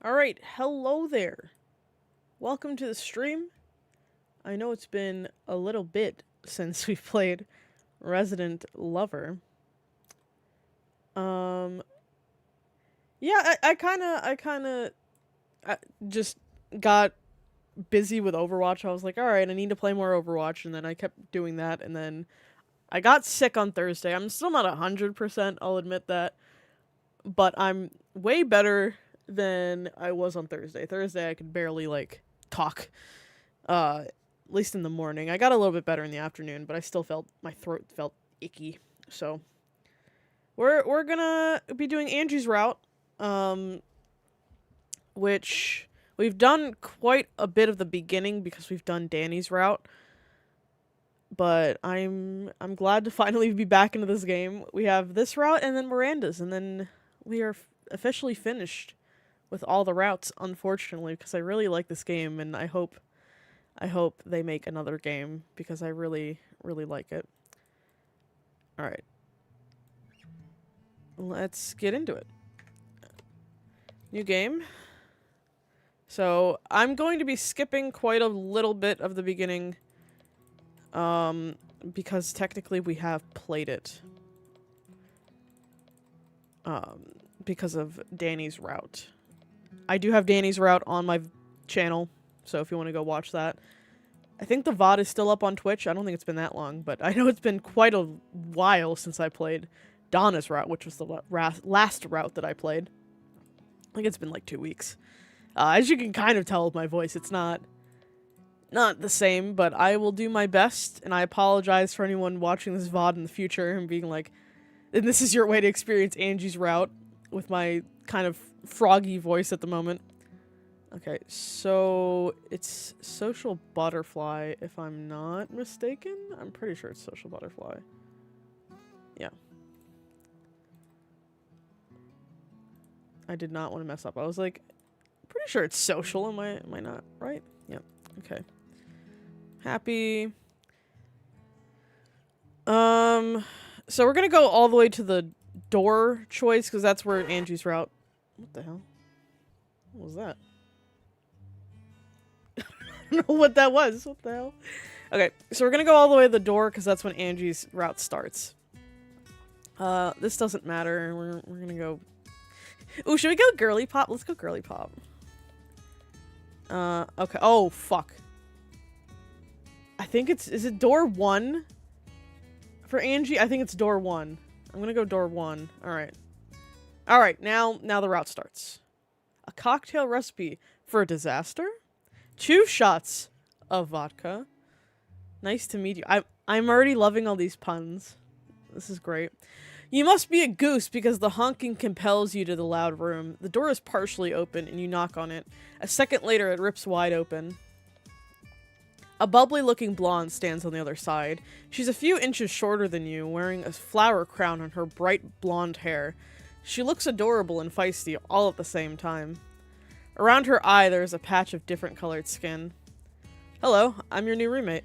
Alright, hello there. Welcome to the stream. I know it's been a little bit since we've played Resident Lover. Um, yeah, I just got busy with Overwatch. I was like, alright, I need to play more Overwatch, and then I kept doing that, and then I got sick on Thursday. I'm still not 100%, I'll admit that, but I'm way better than I was on Thursday. Thursday I could barely, talk. At least in the morning. I got a little bit better in the afternoon, but I still felt my throat felt icky. So we're gonna be doing Angie's route, which we've done quite a bit of the beginning because we've done Danny's route. But I'm glad to finally be back into this game. We have this route and then Miranda's, and then we are officially finished with all the routes, unfortunately, because I really like this game, and I hope they make another game because I really, really like it. Alright. Let's get into it. New game. So, I'm going to be skipping quite a little bit of the beginning, because technically we have played it. Because of Danny's route. I do have Danny's route on my channel, so if you want to go watch that. I think the VOD is still up on Twitch. I don't think it's been that long, but I know it's been quite a while since I played Donna's route, which was the last route that I played. I think it's been like 2 weeks. As you can kind of tell with my voice, it's not the same, but I will do my best, and I apologize for anyone watching this VOD in the future and being like, and this is your way to experience Angie's route with my kind of froggy voice at the moment. Okay, so it's Social Butterfly, if I'm not mistaken. I'm pretty sure it's Social Butterfly. Yeah. I did not want to mess up. I was like, pretty sure it's Social. Am I not right? Yep. Okay. Happy. So we're gonna go all the way to the door choice, because that's where Angie's route. What the hell? What was that? I don't know what that was. What the hell? Okay, so we're gonna go all the way to the door, because that's when Angie's route starts. This doesn't matter. We're gonna go... Ooh, should we go girly pop? Let's go girly pop. Okay. Oh, fuck. I think it's... Is it door 1? For Angie, I think it's door 1. I'm gonna go door 1. Alright. Alright, now the route starts. A cocktail recipe for a disaster? 2 shots of vodka. Nice to meet you. I'm already loving all these puns. This is great. You must be a goose because the honking compels you to the loud room. The door is partially open and you knock on it. A second later, it rips wide open. A bubbly-looking blonde stands on the other side. She's a few inches shorter than you, wearing a flower crown on her bright blonde hair. She looks adorable and feisty all at the same time. Around her eye, there is a patch of different colored skin. Hello, I'm your new roommate.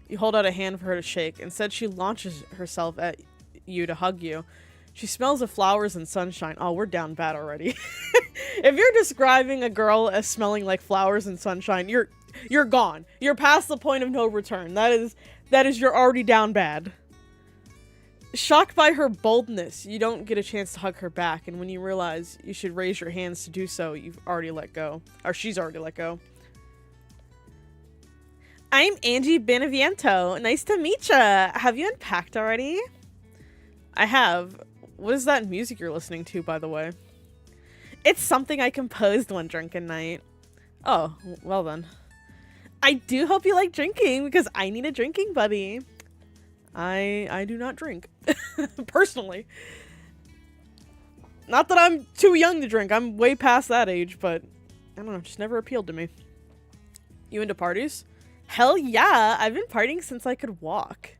You hold out a hand for her to shake. Instead, she launches herself at you to hug you. She smells of flowers and sunshine. Oh, we're down bad already. If you're describing a girl as smelling like flowers and sunshine, you're gone. You're past the point of no return. That is you're already down bad. Shocked by her boldness, you don't get a chance to hug her back, and when you realize you should raise your hands to do so, you've already let go. Or she's already let go. I'm Angie Beneviento. Nice to meet ya. Have you unpacked already? I have. What is that music you're listening to, by the way? It's something I composed one drunken night. Oh, well then. I do hope you like drinking, because I need a drinking buddy. I do not drink. Personally. Not that I'm too young to drink. I'm way past that age, but I don't know, it just never appealed to me. You into parties? Hell yeah! I've been partying since I could walk.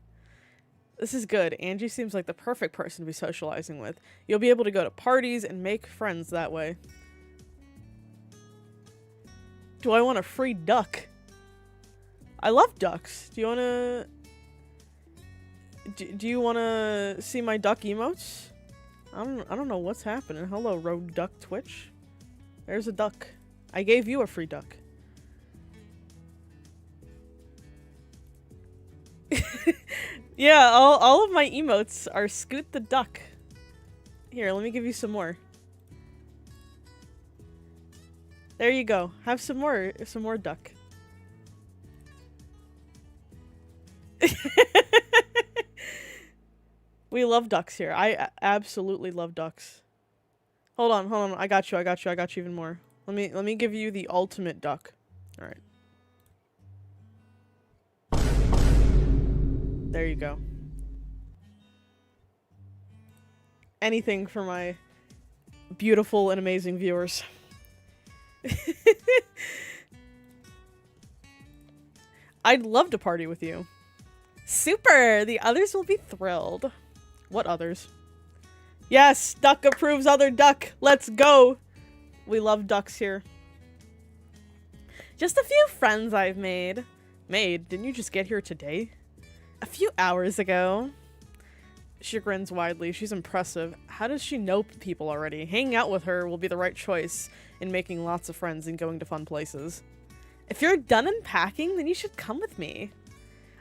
This is good. Angie seems like the perfect person to be socializing with. You'll be able to go to parties and make friends that way. Do I want a free duck? I love ducks. Do you wanna... Do you wanna see my duck emotes? I don't know what's happening. Hello, Road Duck Twitch. There's a duck. I gave you a free duck. Yeah, all of my emotes are Scoot the Duck. Here, let me give you some more. There you go. Have some more duck. We love ducks here. I absolutely love ducks. Hold on. I got you even more. Let me give you the ultimate duck. All right. There you go. Anything for my beautiful and amazing viewers. I'd love to party with you. Super! The others will be thrilled. What others? Yes! Duck approves other duck! Let's go! We love ducks here. Just a few friends I've made. Didn't you just get here today? A few hours ago. She grins widely. She's impressive. How does she know people already? Hanging out with her will be the right choice in making lots of friends and going to fun places. If you're done unpacking, then you should come with me.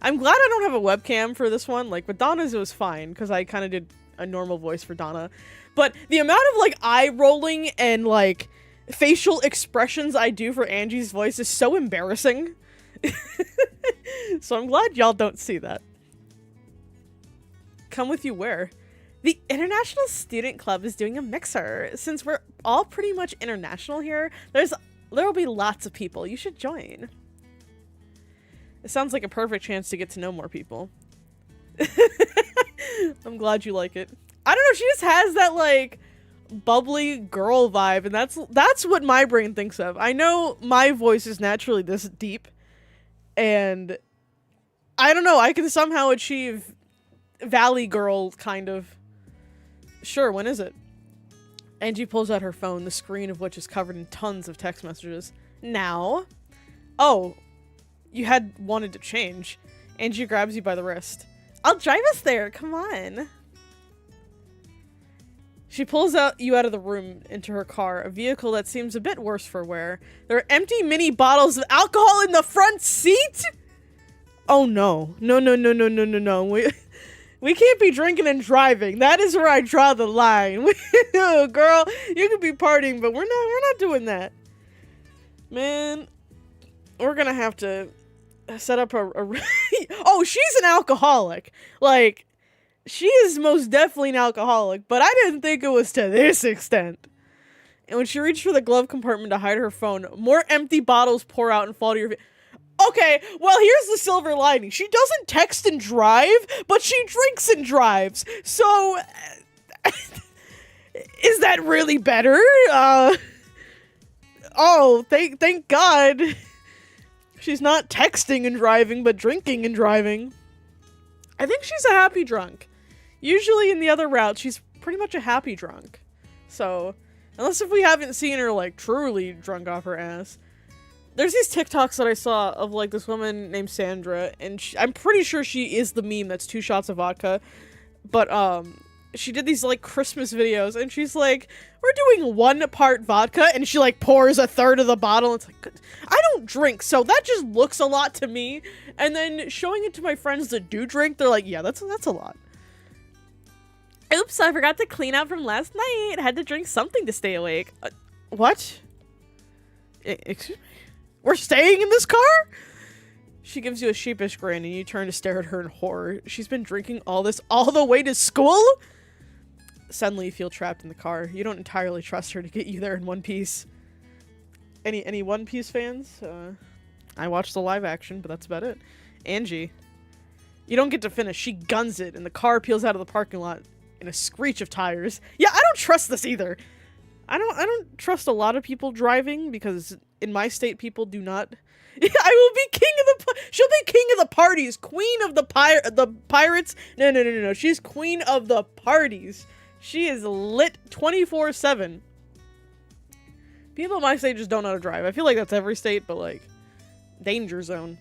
I'm glad I don't have a webcam for this one. Like, with Donna's, it was fine, because I kind of did a normal voice for Donna. But the amount of, like, eye rolling and, like, facial expressions I do for Angie's voice is so embarrassing. So I'm glad y'all don't see that. Come with you where? The International Student Club is doing a mixer. Since we're all pretty much international here, there'll be lots of people. You should join. It sounds like a perfect chance to get to know more people. I'm glad you like it. I don't know, she just has that, like, bubbly girl vibe, and that's what my brain thinks of. I know my voice is naturally this deep, and I don't know, I can somehow achieve Valley Girl, kind of. Sure, when is it? Angie pulls out her phone, the screen of which is covered in tons of text messages. Now? Oh, you had wanted to change. Angie grabs you by the wrist. I'll drive us there, come on. She pulls you out of the room into her car, a vehicle that seems a bit worse for wear. There are empty mini bottles of alcohol in the front seat? Oh no. No. We can't be drinking and driving. That is where I draw the line. Girl, you could be partying, but we're not doing that. Man, we're gonna have to set up a oh, she's an alcoholic. Like, she is most definitely an alcoholic, but I didn't think it was to this extent. And when she reached for the glove compartment to hide her phone, more empty bottles pour out and fall to your feet. Okay, well, here's the silver lining. She doesn't text and drive, but she drinks and drives. So, is that really better? Oh, thank God. She's not texting and driving, but drinking and driving. I think she's a happy drunk. Usually in the other route, she's pretty much a happy drunk. So, unless if we haven't seen her, like, truly drunk off her ass. There's these TikToks that I saw of, like, this woman named Sandra, and I'm pretty sure she is the meme that's 2 shots of vodka, but, she did these, like, Christmas videos, and she's like, we're doing 1 part vodka, and she, like, pours a third of the bottle, and it's like, I don't drink, so that just looks a lot to me, and then showing it to my friends that do drink, they're like, yeah, that's a lot. Oops, I forgot to clean out from last night. I had to drink something to stay awake. What? Excuse me? We're staying in this car? She gives you a sheepish grin and you turn to stare at her in horror. She's been drinking all this all the way to school? Suddenly you feel trapped in the car. You don't entirely trust her to get you there in one piece. Any One Piece fans? I watched the live action, but that's about it. Angie. You don't get to finish. She guns it and the car peels out of the parking lot in a screech of tires. Yeah, I don't trust this either. I don't trust a lot of people driving because in my state people do not. I will be king of the she'll be king of the parties, queen of the pirates. No. She's queen of the parties. She is lit 24/7. People in my state just don't know how to drive. I feel like that's every state, but like danger zone.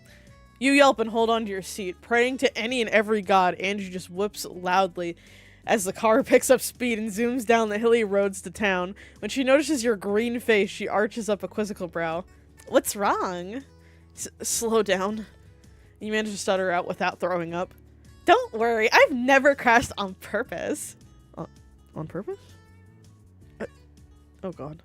You yelp and hold on to your seat, praying to any and every god. Angie just whips loudly. As the car picks up speed and zooms down the hilly roads to town, when she notices your green face, she arches up a quizzical brow. What's wrong? Slow down. You manage to stutter out without throwing up. Don't worry, I've never crashed on purpose. On purpose? Oh god.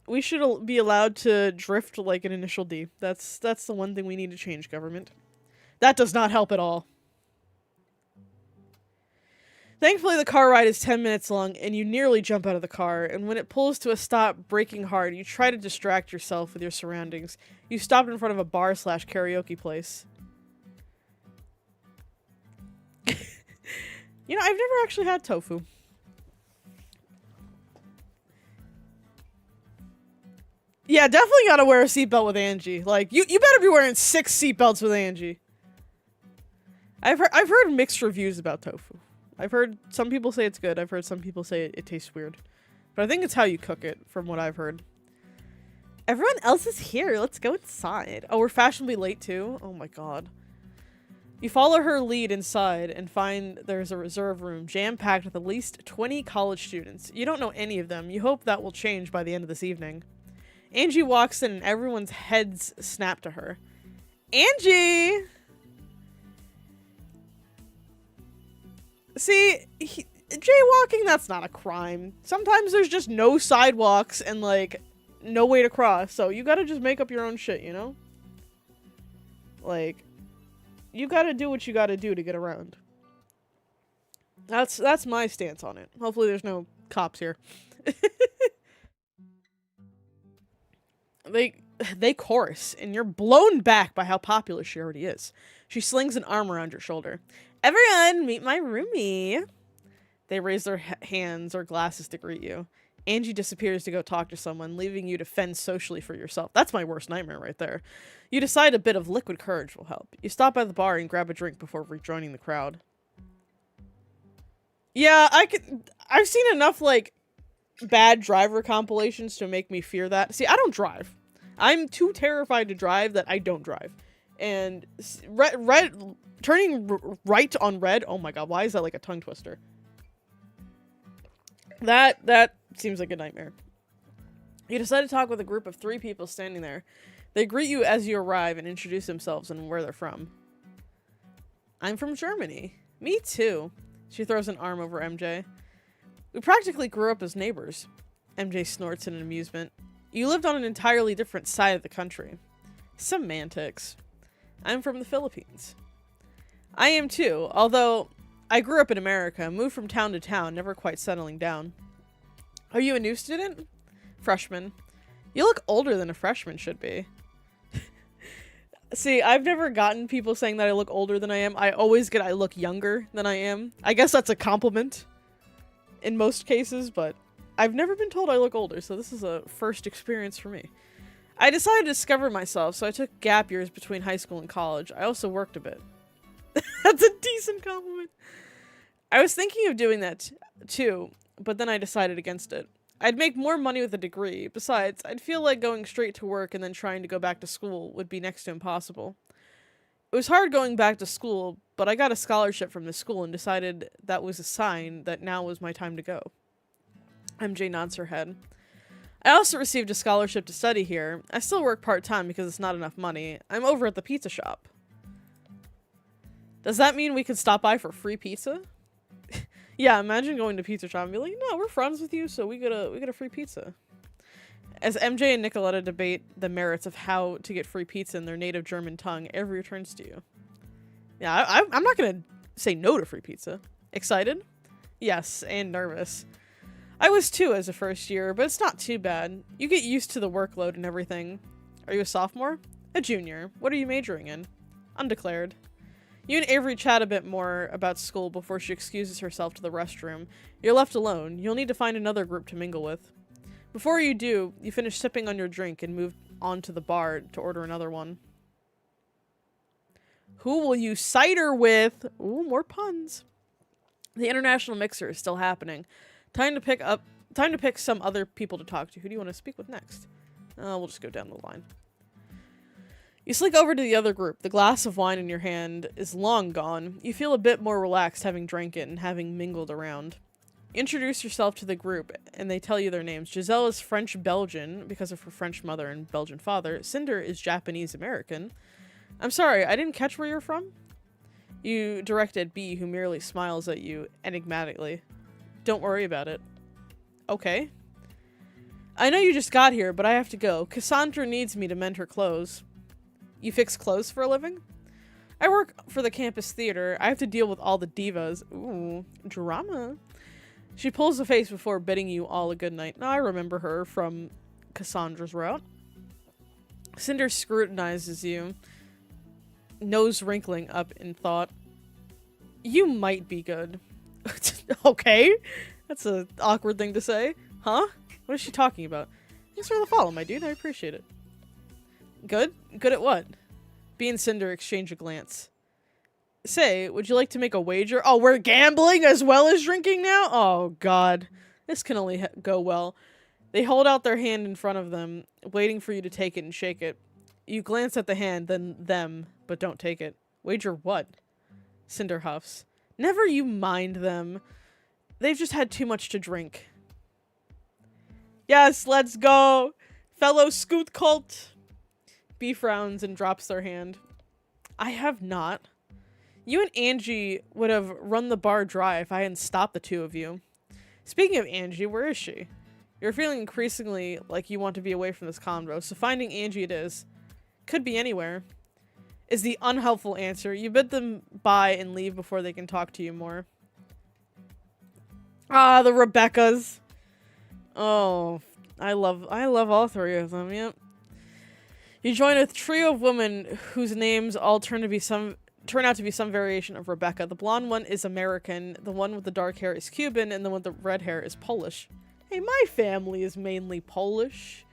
We should be allowed to drift like an initial D. That's the one thing we need to change, government. That does not help at all. Thankfully, the car ride is 10 minutes long, and you nearly jump out of the car, and when it pulls to a stop, braking hard, you try to distract yourself with your surroundings. You stop in front of a bar/karaoke place. You know, I've never actually had tofu. Yeah, definitely gotta wear a seatbelt with Angie. Like, you better be wearing 6 seatbelts with Angie. I've heard mixed reviews about tofu. I've heard some people say it's good. I've heard some people say it tastes weird. But I think it's how you cook it, from what I've heard. Everyone else is here. Let's go inside. Oh, we're fashionably late too? Oh my god. You follow her lead inside and find there's a reserve room jam-packed with at least 20 college students. You don't know any of them. You hope that will change by the end of this evening. Angie walks in and everyone's heads snap to her. Angie! See, jaywalking, that's not a crime. Sometimes there's just no sidewalks and, like, no way to cross. So you gotta just make up your own shit, you know? Like, you gotta do what you gotta do to get around. That's my stance on it. Hopefully there's no cops here. They chorus, and you're blown back by how popular she already is. She slings an arm around your shoulder. Everyone, meet my roomie. They raise their hands or glasses to greet you. Angie disappears to go talk to someone, leaving you to fend socially for yourself. That's my worst nightmare right there. You decide a bit of liquid courage will help. You stop by the bar and grab a drink before rejoining the crowd. Yeah, I've seen enough, like, bad driver compilations to make me fear that. See, I don't drive. I'm too terrified to drive that I don't drive. And turning right on red, oh my god, why is that like a tongue twister? That seems like a nightmare. You decide to talk with a group of 3 people standing there. They greet you as you arrive and introduce themselves and where they're from. I'm from Germany. Me too. She throws an arm over MJ. We practically grew up as neighbors. MJ snorts in amusement. You lived on an entirely different side of the country. Semantics. I'm from the Philippines. I am too, although I grew up in America, moved from town to town, never quite settling down. Are you a new student? Freshman. You look older than a freshman should be. See, I've never gotten people saying that I look older than I am. I always get I look younger than I am. I guess that's a compliment in most cases, but I've never been told I look older, so this is a first experience for me. I decided to discover myself, so I took gap years between high school and college. I also worked a bit. That's a decent compliment. I was thinking of doing that too, but then I decided against it. I'd make more money with a degree. Besides, I'd feel like going straight to work and then trying to go back to school would be next to impossible. It was hard going back to school, but I got a scholarship from the school and decided that was a sign that now was my time to go. MJ nods her head. I also received a scholarship to study here. I still work part-time because it's not enough money. I'm over at the pizza shop. Does that mean we could stop by for free pizza? Yeah, imagine going to pizza shop and be like, no, we're friends with you, so we get a free pizza. As MJ and Nicoletta debate the merits of how to get free pizza in their native German tongue, Avery returns to you. Yeah, I'm not gonna say no to free pizza. Excited? Yes, and nervous. I was too as a first year, but it's not too bad. You get used to the workload and everything. Are you a sophomore? A junior. What are you majoring in? Undeclared. You and Avery chat a bit more about school before she excuses herself to the restroom. You're left alone. You'll need to find another group to mingle with. Before you do, you finish sipping on your drink and move on to the bar to order another one. Who will you cider with? Ooh, more puns. The international mixer is still happening. Time to pick some other people to talk to. Who do you want to speak with next? We'll just go down the line. You slink over to the other group. The glass of wine in your hand is long gone. You feel a bit more relaxed having drank it and having mingled around. Introduce yourself to the group, and they tell you their names. Giselle is French-Belgian because of her French mother and Belgian father. Cinder is Japanese-American. I'm sorry, I didn't catch where you're from? You direct at B, who merely smiles at you enigmatically. Don't worry about it. Okay. I know you just got here, but I have to go. Cassandra needs me to mend her clothes. You fix clothes for a living? I work for the campus theater. I have to deal with all the divas. Ooh, drama. She pulls a face before bidding you all a good night. Now I remember her from Cassandra's route. Cinder scrutinizes you, nose wrinkling up in thought. You might be good. Okay. That's an awkward thing to say. Huh? What is she talking about? Thanks for the follow, my dude. I appreciate it. Good? Good at what? B and Cinder exchange a glance. Say, would you like to make a wager? Oh, we're gambling as well as drinking now? Oh, God. This can only go well. They hold out their hand in front of them, waiting for you to take it and shake it. You glance at the hand, then them, but don't take it. Wager what? Cinder huffs. Never you mind them. They've just had too much to drink. Yes, let's go! Fellow Scoot Cult! B frowns and drops their hand. I have not. You and Angie would have run the bar dry if I hadn't stopped the two of you. Speaking of Angie, where is she? You're feeling increasingly like you want to be away from this convo, so finding Angie it is. Could be anywhere. Is the unhelpful answer. You bid them bye and leave before they can talk to you more. Ah, the Rebeccas. Oh, I love all three of them, yep. You join a trio of women whose names all turn out to be some variation of Rebecca. The blonde one is American, the one with the dark hair is Cuban, and the one with the red hair is Polish. Hey, my family is mainly Polish.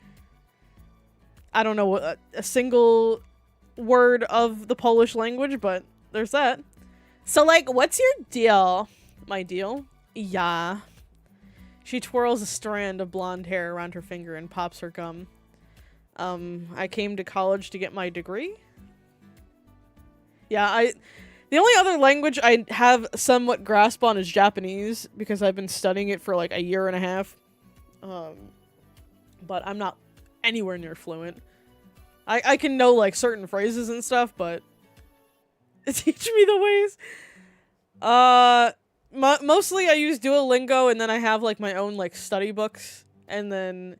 I don't know a single word of the Polish language, but there's that. So, like, what's your deal? My deal? Yeah. She twirls a strand of blonde hair around her finger and pops her gum. I came to college to get my degree. Yeah, the only other language I have somewhat grasp on is Japanese, because I've been studying it for like a year and a half. But I'm not anywhere near fluent. I can know like certain phrases and stuff, but teach me the ways. Mostly I use Duolingo, and then I have like my own like study books, and then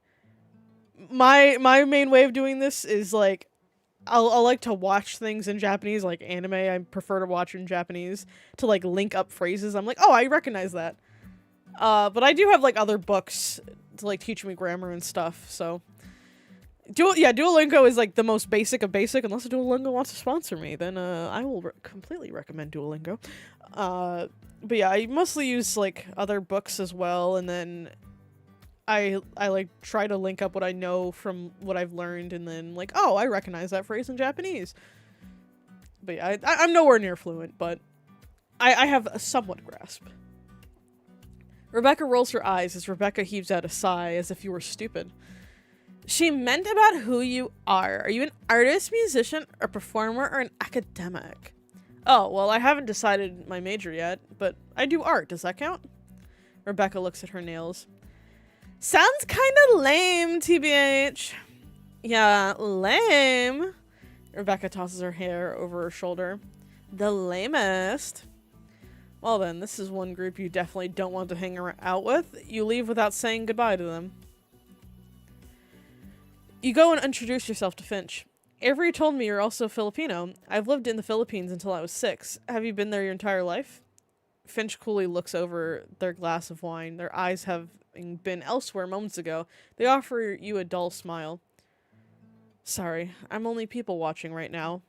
my main way of doing this is like I'll like to watch things in Japanese, like anime. I prefer to watch in Japanese to like link up phrases. I'm like, oh, I recognize that. But I do have like other books to like teach me grammar and stuff. So Duolingo is like the most basic of basic. Unless Duolingo wants to sponsor me, then I will completely recommend Duolingo. But yeah, I mostly use like other books as well, and then I like try to link up what I know from what I've learned, and then like, oh, I recognize that phrase in Japanese. But yeah, I'm nowhere near fluent, but I have a somewhat grasp. Rebecca rolls her eyes as Rebecca heaves out a sigh as if you were stupid. She meant about who you are. Are you an artist, musician, a performer, or an academic? Oh, well, I haven't decided my major yet, but I do art. Does that count? Rebecca looks at her nails. Sounds kinda lame, TBH. Yeah, lame. Rebecca tosses her hair over her shoulder. The lamest. Well then, this is one group you definitely don't want to hang out with. You leave without saying goodbye to them. You go and introduce yourself to Finch. Avery told me you're also Filipino. I've lived in the Philippines until I was 6. Have you been there your entire life? Finch coolly looks over their glass of wine. Their eyes have been elsewhere moments ago. They offer you a dull smile. Sorry, I'm only people watching right now.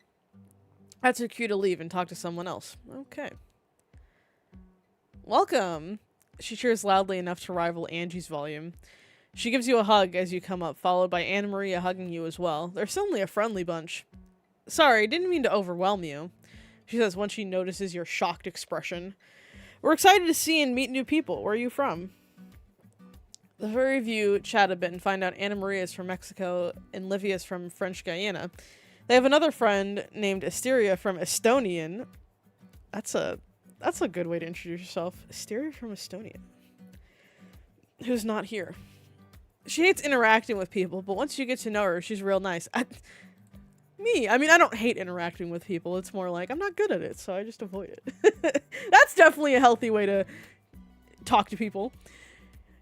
That's your cue to leave and talk to someone else. Okay. Welcome! She cheers loudly enough to rival Angie's volume. She gives you a hug as you come up, followed by Anna Maria hugging you as well. They're certainly a friendly bunch. Sorry, didn't mean to overwhelm you, she says once she notices your shocked expression. We're excited to see and meet new people. Where are you from? The three of you chat a bit and find out Anna Maria is from Mexico and Livia is from French Guiana. They have another friend named Asteria from Estonian. That's a good way to introduce yourself. Asteria from Estonia. Who's not here. She hates interacting with people, but once you get to know her, she's real nice. I mean, I don't hate interacting with people. It's more like, I'm not good at it, so I just avoid it. That's definitely a healthy way to talk to people.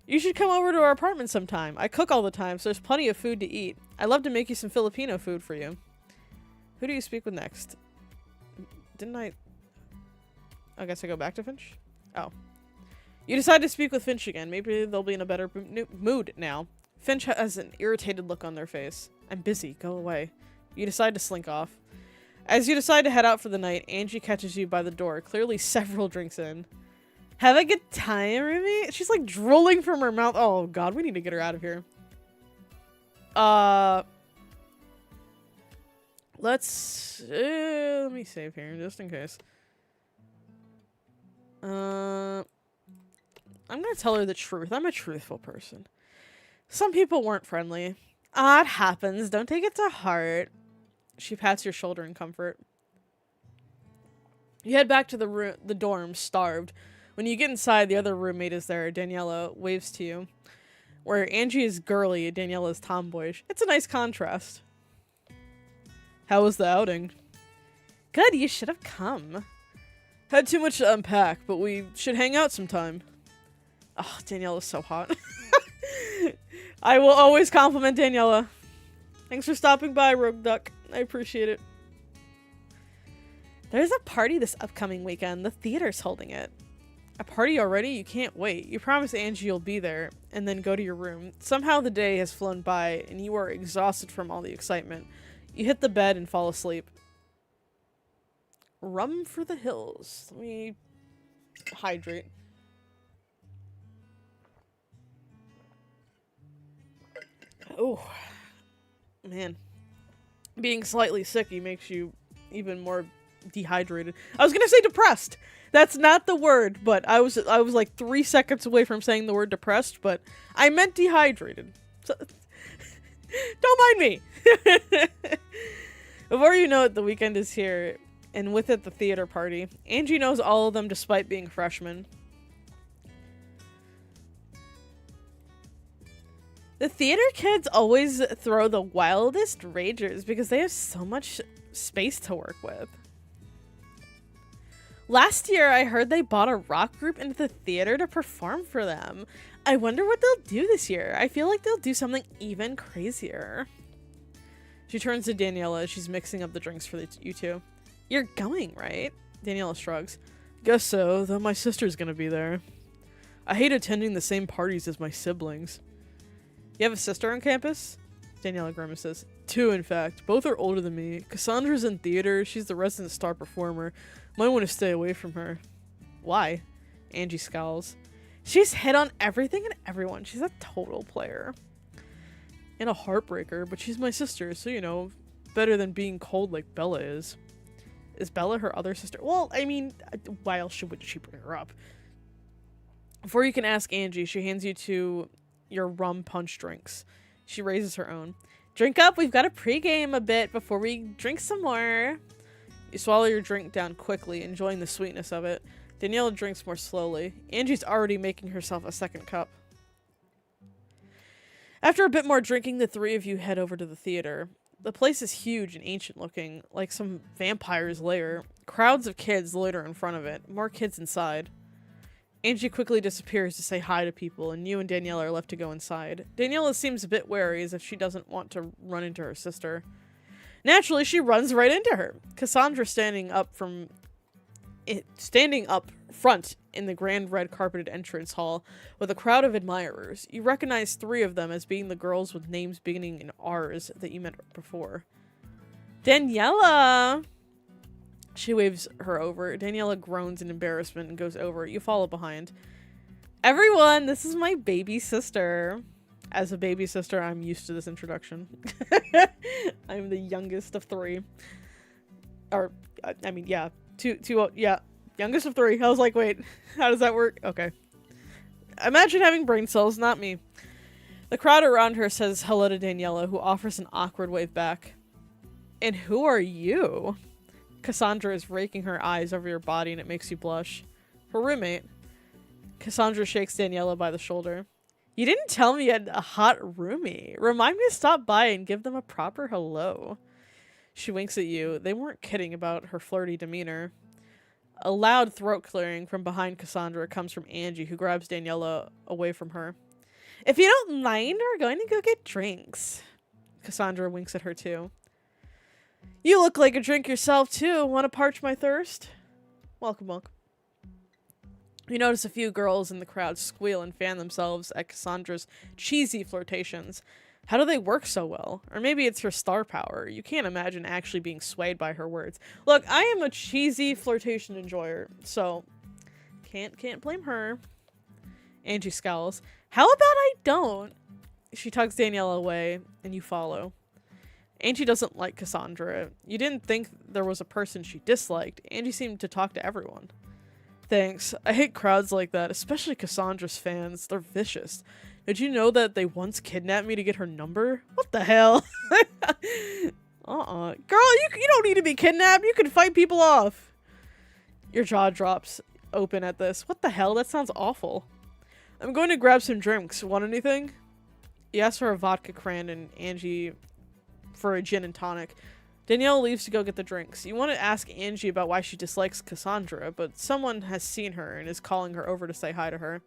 You should come over to our apartment sometime. I cook all the time, so there's plenty of food to eat. I'd love to make you some Filipino food for you. Who do you speak with next? Didn't I guess I go back to Finch? Oh. You decide to speak with Finch again. Maybe they'll be in a better mood now. Finch has an irritated look on their face. I'm busy. Go away. You decide to slink off. As you decide to head out for the night, Angie catches you by the door, clearly several drinks in. Have a good time, Ruby? She's like drooling from her mouth. Oh god, we need to get her out of here. Let me save here, just in case. I'm gonna tell her the truth. I'm a truthful person. Some people weren't friendly. Ah, it happens. Don't take it to heart. She pats your shoulder in comfort. You head back to the dorm, starved. When you get inside, the other roommate is there. Daniela waves to you. Where Angie is girly, Daniela is tomboyish. It's a nice contrast. How was the outing? Good, you should have come. Had too much to unpack, but we should hang out sometime. Oh, Daniela's so hot. I will always compliment Daniela. Thanks for stopping by, Rogue Duck. I appreciate it. There's a party this upcoming weekend. The theater's holding it. A party already? You can't wait. You promise Angie you'll be there, and then go to your room. Somehow the day has flown by, and you are exhausted from all the excitement. You hit the bed and fall asleep. Rum for the hills. Let me hydrate. Oh, man. Being slightly sicky makes you even more dehydrated. I was gonna say depressed. That's not the word, but I was like 3 seconds away from saying the word depressed, but I meant dehydrated. So, don't mind me. Before you know it, the weekend is here, and with it the theater party. Angie knows all of them despite being freshmen. The theater kids always throw the wildest ragers because they have so much space to work with. Last year, I heard they bought a rock group into the theater to perform for them. I wonder what they'll do this year. I feel like they'll do something even crazier. She turns to Daniela as she's mixing up the drinks for you two. You're going, right? Daniela shrugs. Guess so, though my sister's gonna be there. I hate attending the same parties as my siblings. You have a sister on campus? Daniela grimaces. 2, in fact. Both are older than me. Cassandra's in theater. She's the resident star performer. Might want to stay away from her. Why? Angie scowls. She's hit on everything and everyone. She's a total player. And a heartbreaker, but she's my sister, so you know, better than being cold like Bella is. Is Bella her other sister? Well, I mean, why else would she bring her up? Before you can ask Angie, she hands you two your rum punch drinks. She raises her own. Drink up, we've got to pregame a bit before we drink some more. You swallow your drink down quickly, enjoying the sweetness of it. Daniela drinks more slowly. Angie's already making herself a second cup. After a bit more drinking, the three of you head over to the theater. The place is huge and ancient looking, like some vampire's lair. Crowds of kids loiter in front of it, more kids inside. Angie quickly disappears to say hi to people, and you and Daniela are left to go inside. Daniela seems a bit wary, as if she doesn't want to run into her sister. Naturally, she runs right into her. Cassandra standing up front in the grand red carpeted entrance hall with a crowd of admirers. You recognize 3 of them as being the girls with names beginning in R's that you met before. Daniela! She waves her over. Daniela groans in embarrassment and goes over. You follow behind. Everyone, this is my baby sister. As a baby sister, I'm used to this introduction. I'm the youngest of 3. Or, I mean, yeah. Yeah. Youngest of 3. I was like, wait, how does that work? Okay. Imagine having brain cells, not me. The crowd around her says hello to Daniela, who offers an awkward wave back. And who are you? Cassandra is raking her eyes over your body and it makes you blush. Her roommate. Cassandra shakes Daniela by the shoulder. You didn't tell me you had a hot roomie. Remind me to stop by and give them a proper hello. She winks at you. They weren't kidding about her flirty demeanor. A loud throat clearing from behind Cassandra comes from Angie, who grabs Daniela away from her. If you don't mind, we're going to go get drinks. Cassandra winks at her too. You look like a drink yourself too. Want to parch my thirst? Welcome, welcome. You notice a few girls in the crowd squeal and fan themselves at Cassandra's cheesy flirtations. How do they work so well? Or maybe it's her star power. You can't imagine actually being swayed by her words. Look, I am a cheesy flirtation enjoyer, so can't blame her. Angie scowls. How about I don't? She tugs Daniela away, and you follow. Angie doesn't like Cassandra. You didn't think there was a person she disliked. Angie seemed to talk to everyone. Thanks. I hate crowds like that, especially Cassandra's fans. They're vicious. Did you know that they once kidnapped me to get her number? What the hell? Girl, you don't need to be kidnapped. You can fight people off. Your jaw drops open at this. What the hell? That sounds awful. I'm going to grab some drinks. Want anything? You ask for a vodka cran and Angie for a gin and tonic. Danielle leaves to go get the drinks. You want to ask Angie about why she dislikes Cassandra, but someone has seen her and is calling her over to say hi to her.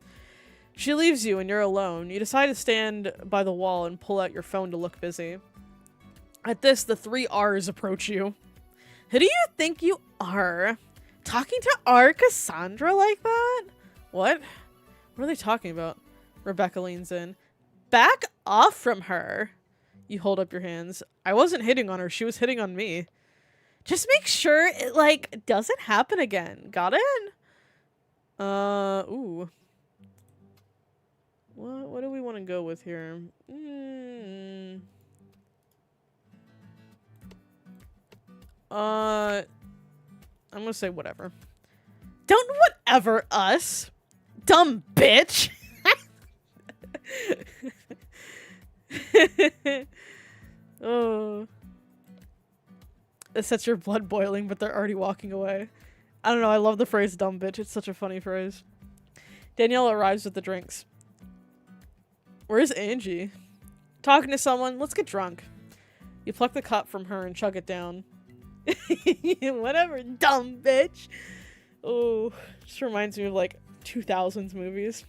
She leaves you and you're alone. You decide to stand by the wall and pull out your phone to look busy. At this, the three R's approach you. Who do you think you are? Talking to our Cassandra like that? What? What are they talking about? Rebecca leans in. Back off from her. You hold up your hands. I wasn't hitting on her. She was hitting on me. Just make sure it, like, doesn't happen again. Got it? Ooh. What do we want to go with here? I'm gonna say whatever. Don't whatever us. Dumb bitch. Oh. It sets your blood boiling, but they're already walking away. I don't know, I love the phrase dumb bitch. It's such a funny phrase. Danielle arrives with the drinks. Where's Angie? Talking to someone. Let's get drunk. You pluck the cup from her and chug it down. Whatever, dumb bitch. Oh, just reminds me of like 2000s movies.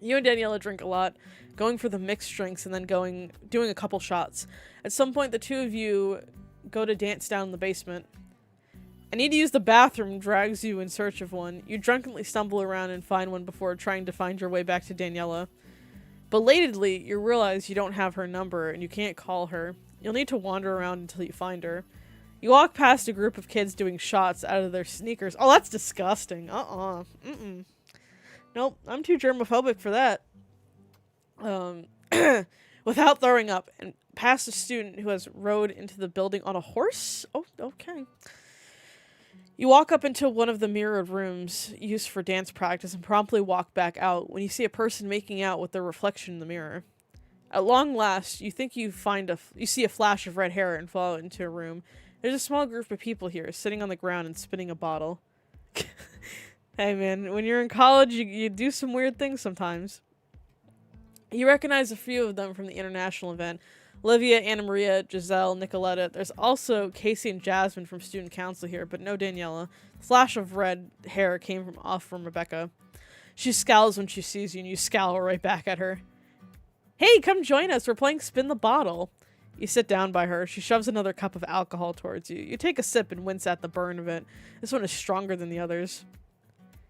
You and Daniela drink a lot, going for the mixed drinks and then doing a couple shots. At some point, the two of you go to dance down in the basement. I need to use the bathroom drags you in search of one. You drunkenly stumble around and find one before trying to find your way back to Daniela. Belatedly, you realize you don't have her number and you can't call her. You'll need to wander around until you find her. You walk past a group of kids doing shots out of their sneakers. Oh, that's disgusting. Mm-mm. Nope, I'm too germophobic for that. Without throwing up, and past a student who has rode into the building on a horse? Oh, okay. You walk up into one of the mirrored rooms used for dance practice and promptly walk back out when you see a person making out with their reflection in the mirror. At long last, you think you see a flash of red hair and fall into a room. There's a small group of people here, sitting on the ground and spinning a bottle. Hey man, when you're in college, you do some weird things sometimes. You recognize a few of them from the international event. Olivia, Anna Maria, Giselle, Nicoletta. There's also Casey and Jasmine from student council here, but no Daniela. The flash of red hair came from Rebecca. She scowls when she sees you, and you scowl right back at her. Hey, come join us. We're playing Spin the Bottle. You sit down by her. She shoves another cup of alcohol towards you. You take a sip and wince at the burn of it. This one is stronger than the others.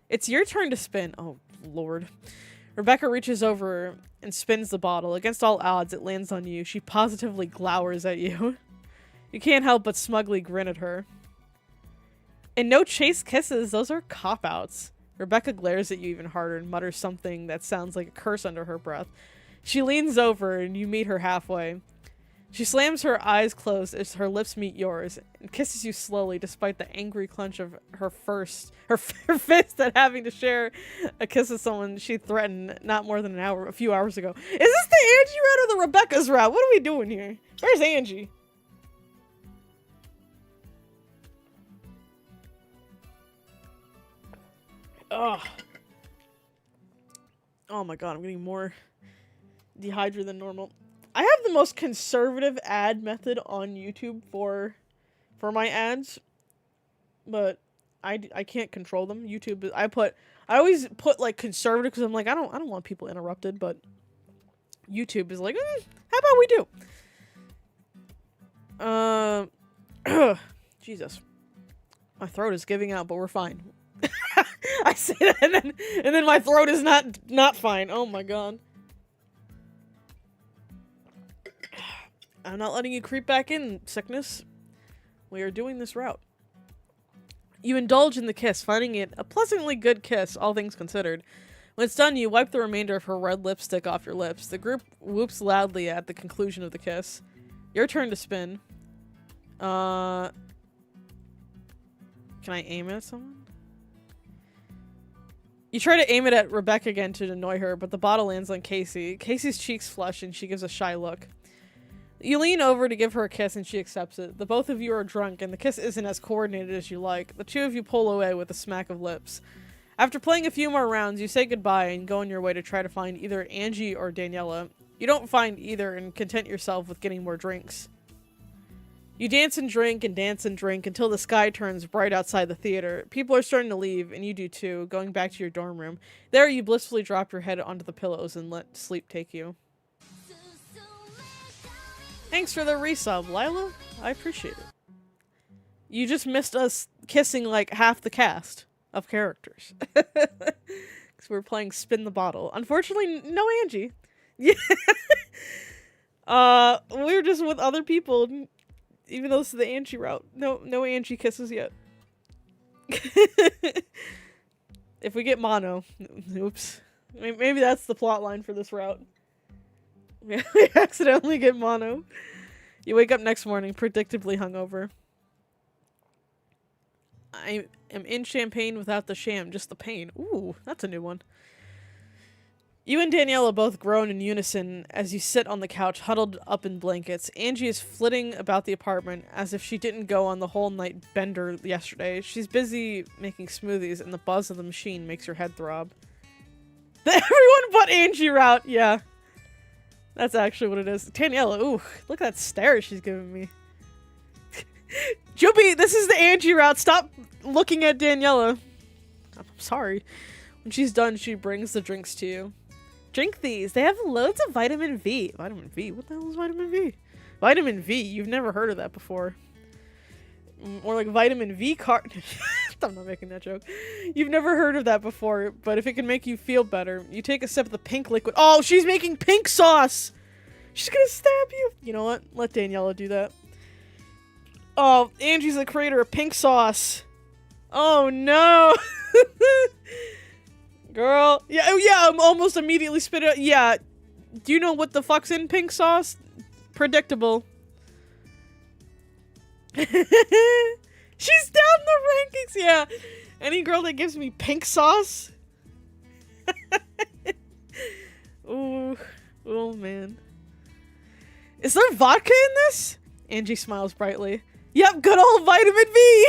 It's your turn to spin. Oh, Lord. Rebecca reaches over and spins the bottle. Against all odds, it lands on you. She positively glowers at you. You can't help but smugly grin at her. And no chase kisses. Those are cop-outs. Rebecca glares at you even harder and mutters something that sounds like a curse under her breath. She leans over and you meet her halfway. She slams her eyes closed as her lips meet yours and kisses you slowly despite the angry clench of her fist at having to share a kiss with someone she threatened not more than a few hours ago. Is this the Angie route or the Rebecca's route? What are we doing here? Where's Angie? Ugh. Oh my god, I'm getting more dehydrated than normal. I have the most conservative ad method on YouTube for my ads, but I can't control them. YouTube, I always put like conservative because I'm like I don't want people interrupted, but YouTube is like, how about we do? Jesus, my throat is giving out, but we're fine. I say that, and then my throat is not fine. Oh my god. I'm not letting you creep back in, sickness. We are doing this route. You indulge in the kiss, finding it a pleasantly good kiss, all things considered. When it's done, you wipe the remainder of her red lipstick off your lips. The group whoops loudly at the conclusion of the kiss. Your turn to spin. Can I aim it at someone? You try to aim it at Rebecca again to annoy her, but the bottle lands on Casey. Casey's cheeks flush and she gives a shy look. You lean over to give her a kiss and she accepts it. The both of you are drunk and the kiss isn't as coordinated as you like. The two of you pull away with a smack of lips. After playing a few more rounds, you say goodbye and go on your way to try to find either Angie or Daniela. You don't find either and content yourself with getting more drinks. You dance and drink until the sky turns bright outside the theater. People are starting to leave, and you do too, going back to your dorm room. There, you blissfully drop your head onto the pillows and let sleep take you. Thanks for the resub, Lila. I appreciate it. You just missed us kissing like half the cast of characters. Because we're playing Spin the Bottle. Unfortunately, no Angie. Yeah. We were just with other people, even though this is the Angie route. No Angie kisses yet. If we get mono. Oops. Maybe that's the plot line for this route. We accidentally get mono. You wake up next morning, predictably hungover. I am in champagne without the sham, just the pain. Ooh, that's a new one. You and Daniela both groan in unison as you sit on the couch, huddled up in blankets. Angie is flitting about the apartment as if she didn't go on the whole night bender yesterday. She's busy making smoothies, and the buzz of the machine makes your head throb. The everyone but Angie route, yeah. That's actually what it is. Daniela, ooh, look at that stare she's giving me. Juby, this is the Angie route. Stop looking at Daniela. I'm sorry. When she's done, she brings the drinks to you. Drink these. They have loads of vitamin V. Vitamin V? What the hell is vitamin V? Vitamin V. You've never heard of that before. Or like vitamin V I'm not making that joke. You've never heard of that before, but if it can make you feel better, you take a sip of the pink liquid. Oh, she's making pink sauce! She's gonna stab you! You know what? Let Daniela do that. Oh, Angie's the creator of pink sauce. Oh no! Girl. Yeah, oh yeah, I'm almost immediately spit it out. Yeah. Do you know what the fuck's in pink sauce? Predictable. She's down the rankings, yeah. Any girl that gives me pink sauce. Ooh. Oh, man. Is there vodka in this? Angie smiles brightly. Yep, good old vitamin V.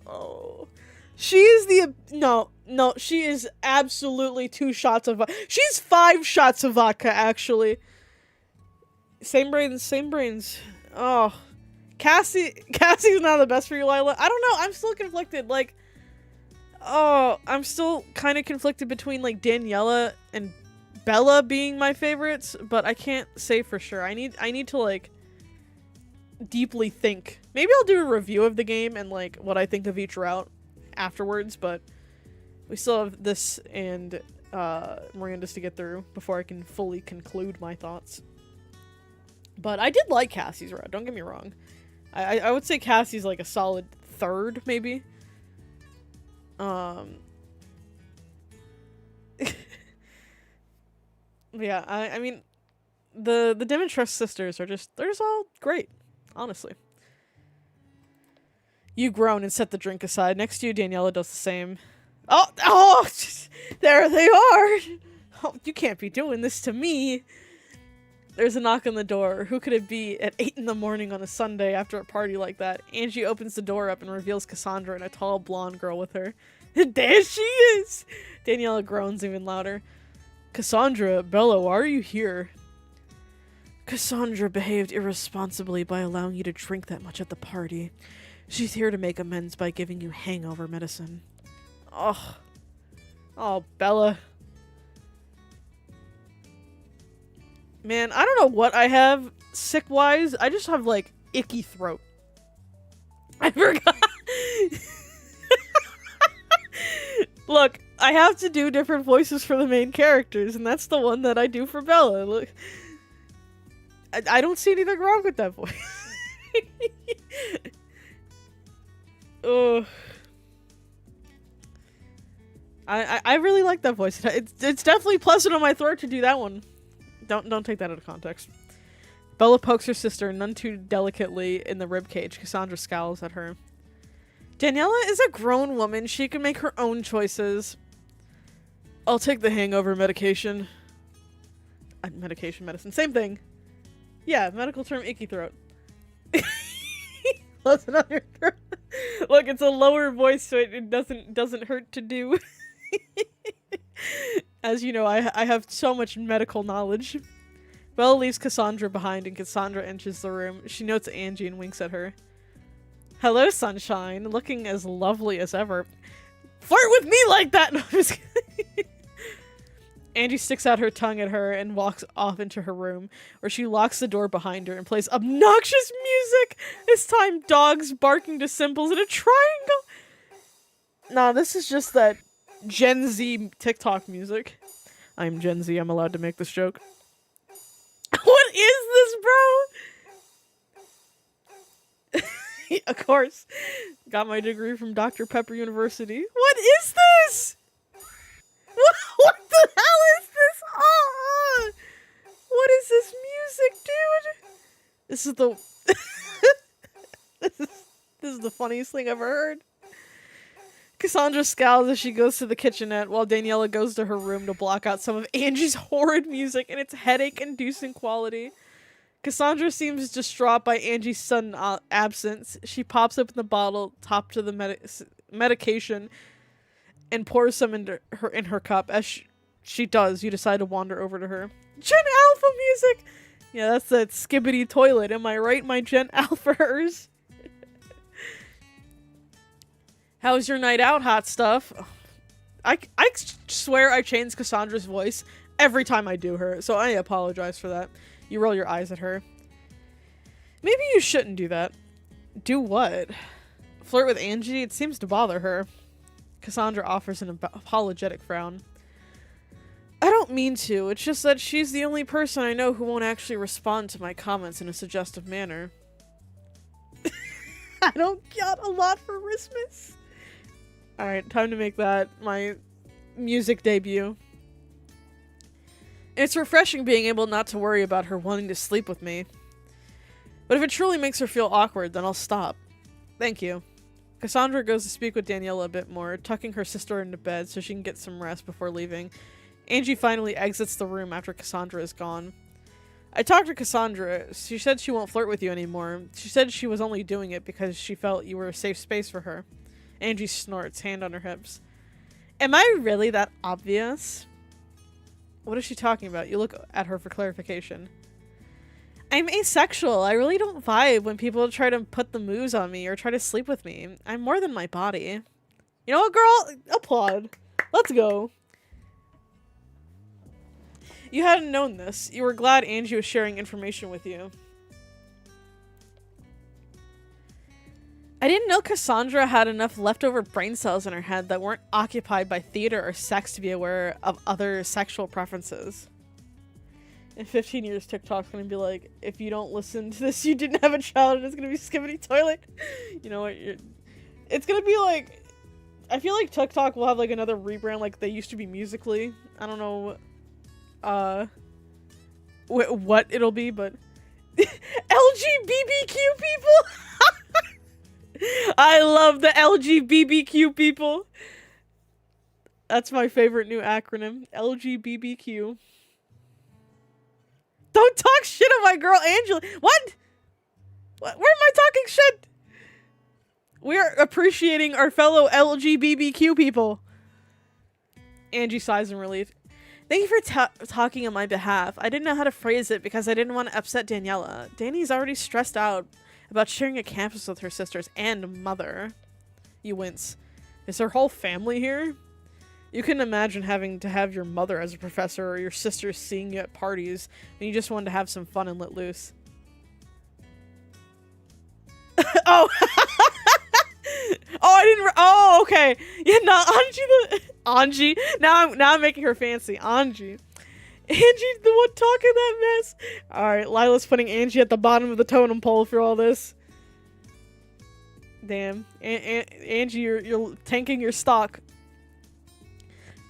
Oh. She is the... No, she is absolutely 2 shots of vodka. She's 5 shots of vodka, actually. Same brains. Oh. Cassie's not the best for you, Lila. I don't know. I'm still conflicted. Like, oh, I'm still kind of conflicted between, like, Daniela and Bella being my favorites, but I can't say for sure. I need to, like, deeply think. Maybe I'll do a review of the game and, like, what I think of each route afterwards, but we still have this and Miranda's to get through before I can fully conclude my thoughts. But I did like Cassie's route, don't get me wrong. I would say Cassie's like a solid 3rd, maybe. Yeah, I mean, the Demontress sisters are they're just all great, honestly. You groan and set the drink aside. Next to you, Daniela does the same. Oh, there they are! Oh, you can't be doing this to me! There's a knock on the door. Who could it be at 8 in the morning on a Sunday after a party like that? Angie opens the door up and reveals Cassandra and a tall blonde girl with her. There she is! Daniela groans even louder. Cassandra, Bella, why are you here? Cassandra behaved irresponsibly by allowing you to drink that much at the party. She's here to make amends by giving you hangover medicine. Oh. Oh, Bella. Man, I don't know what I have sick-wise. I just have, like, icky throat. I forgot. Look, I have to do different voices for the main characters, and that's the one that I do for Bella. Look, I don't see anything wrong with that voice. Ugh. I really like that voice. It's definitely pleasant on my throat to do that one. Don't take that out of context. Bella pokes her sister none too delicately in the ribcage. Cassandra scowls at her. Daniela is a grown woman. She can make her own choices. I'll take the hangover medication. Medicine. Same thing. Yeah, medical term icky throat. Listen on your throat. Look, it's a lower voice, so it doesn't hurt to do. As you know, I have so much medical knowledge. Bella leaves Cassandra behind, and Cassandra enters the room. She notes Angie and winks at her. Hello, sunshine. Looking as lovely as ever. Flirt with me like that! No, I'm just kidding. Angie sticks out her tongue at her and walks off into her room, where she locks the door behind her and plays obnoxious music! This time dogs barking to symbols in a triangle! Nah, this is just that Gen Z TikTok music. I'm Gen Z, I'm allowed to make this joke. What is this, bro? Of course. Got my degree from Dr. Pepper University. What is this? What the hell is this? Oh, what is this music, dude? This is the this is the funniest thing I've ever heard. Cassandra scowls as she goes to the kitchenette while Daniela goes to her room to block out some of Angie's horrid music and its headache-inducing quality. Cassandra seems distraught by Angie's sudden absence. She pops open the bottle topped to the medication and pours some in her cup. As she does, you decide to wander over to her. Gen Alpha music! Yeah, that's that skibbity toilet. Am I right, my Gen Alphers? How's your night out, hot stuff? I swear I change Cassandra's voice every time I do her, so I apologize for that. You roll your eyes at her. Maybe you shouldn't do that. Do what? Flirt with Angie? It seems to bother her. Cassandra offers an apologetic frown. I don't mean to. It's just that she's the only person I know who won't actually respond to my comments in a suggestive manner. I don't got a lot for Christmas. Alright, time to make that my music debut. It's refreshing being able not to worry about her wanting to sleep with me. But if it truly makes her feel awkward, then I'll stop. Thank you. Cassandra goes to speak with Daniela a bit more, tucking her sister into bed so she can get some rest before leaving. Angie finally exits the room after Cassandra is gone. I talked to Cassandra. She said she won't flirt with you anymore. She said she was only doing it because she felt you were a safe space for her. Angie snorts, hand on her hips. Am I really that obvious? What is she talking about? You look at her for clarification. I'm asexual. I really don't vibe when people try to put the moves on me or try to sleep with me. I'm more than my body. You know what, girl? Applaud. Let's go. You hadn't known this. You were glad Angie was sharing information with you. I didn't know Cassandra had enough leftover brain cells in her head that weren't occupied by theater or sex to be aware of other sexual preferences. In 15 years, TikTok's gonna be like, if you don't listen to this, you didn't have a child, and it's gonna be Skibbity Toilet. You know what? It's gonna be like, I feel like TikTok will have like another rebrand like they used to be Musically. I don't know what it'll be, but LGBTQ people. I love the LGBTQ people. That's my favorite new acronym. LGBTQ. Don't talk shit on my girl Angela. What? Where am I talking shit? We are appreciating our fellow LGBTQ people. Angie sighs in relief. Thank you for talking on my behalf. I didn't know how to phrase it because I didn't want to upset Daniela. Danny's already stressed out about sharing a campus with her sisters and mother. You wince. Is her whole family here? You can imagine having to have your mother as a professor or your sisters seeing you at parties and you just wanted to have some fun and let loose. Oh! Oh, I didn't. Oh, okay. Yeah, no, Angie. Now I'm making her fancy. Angie. Angie's the one talking that mess. All right, Lila's putting Angie at the bottom of the totem pole for all this. Damn, Angie, you're tanking your stock.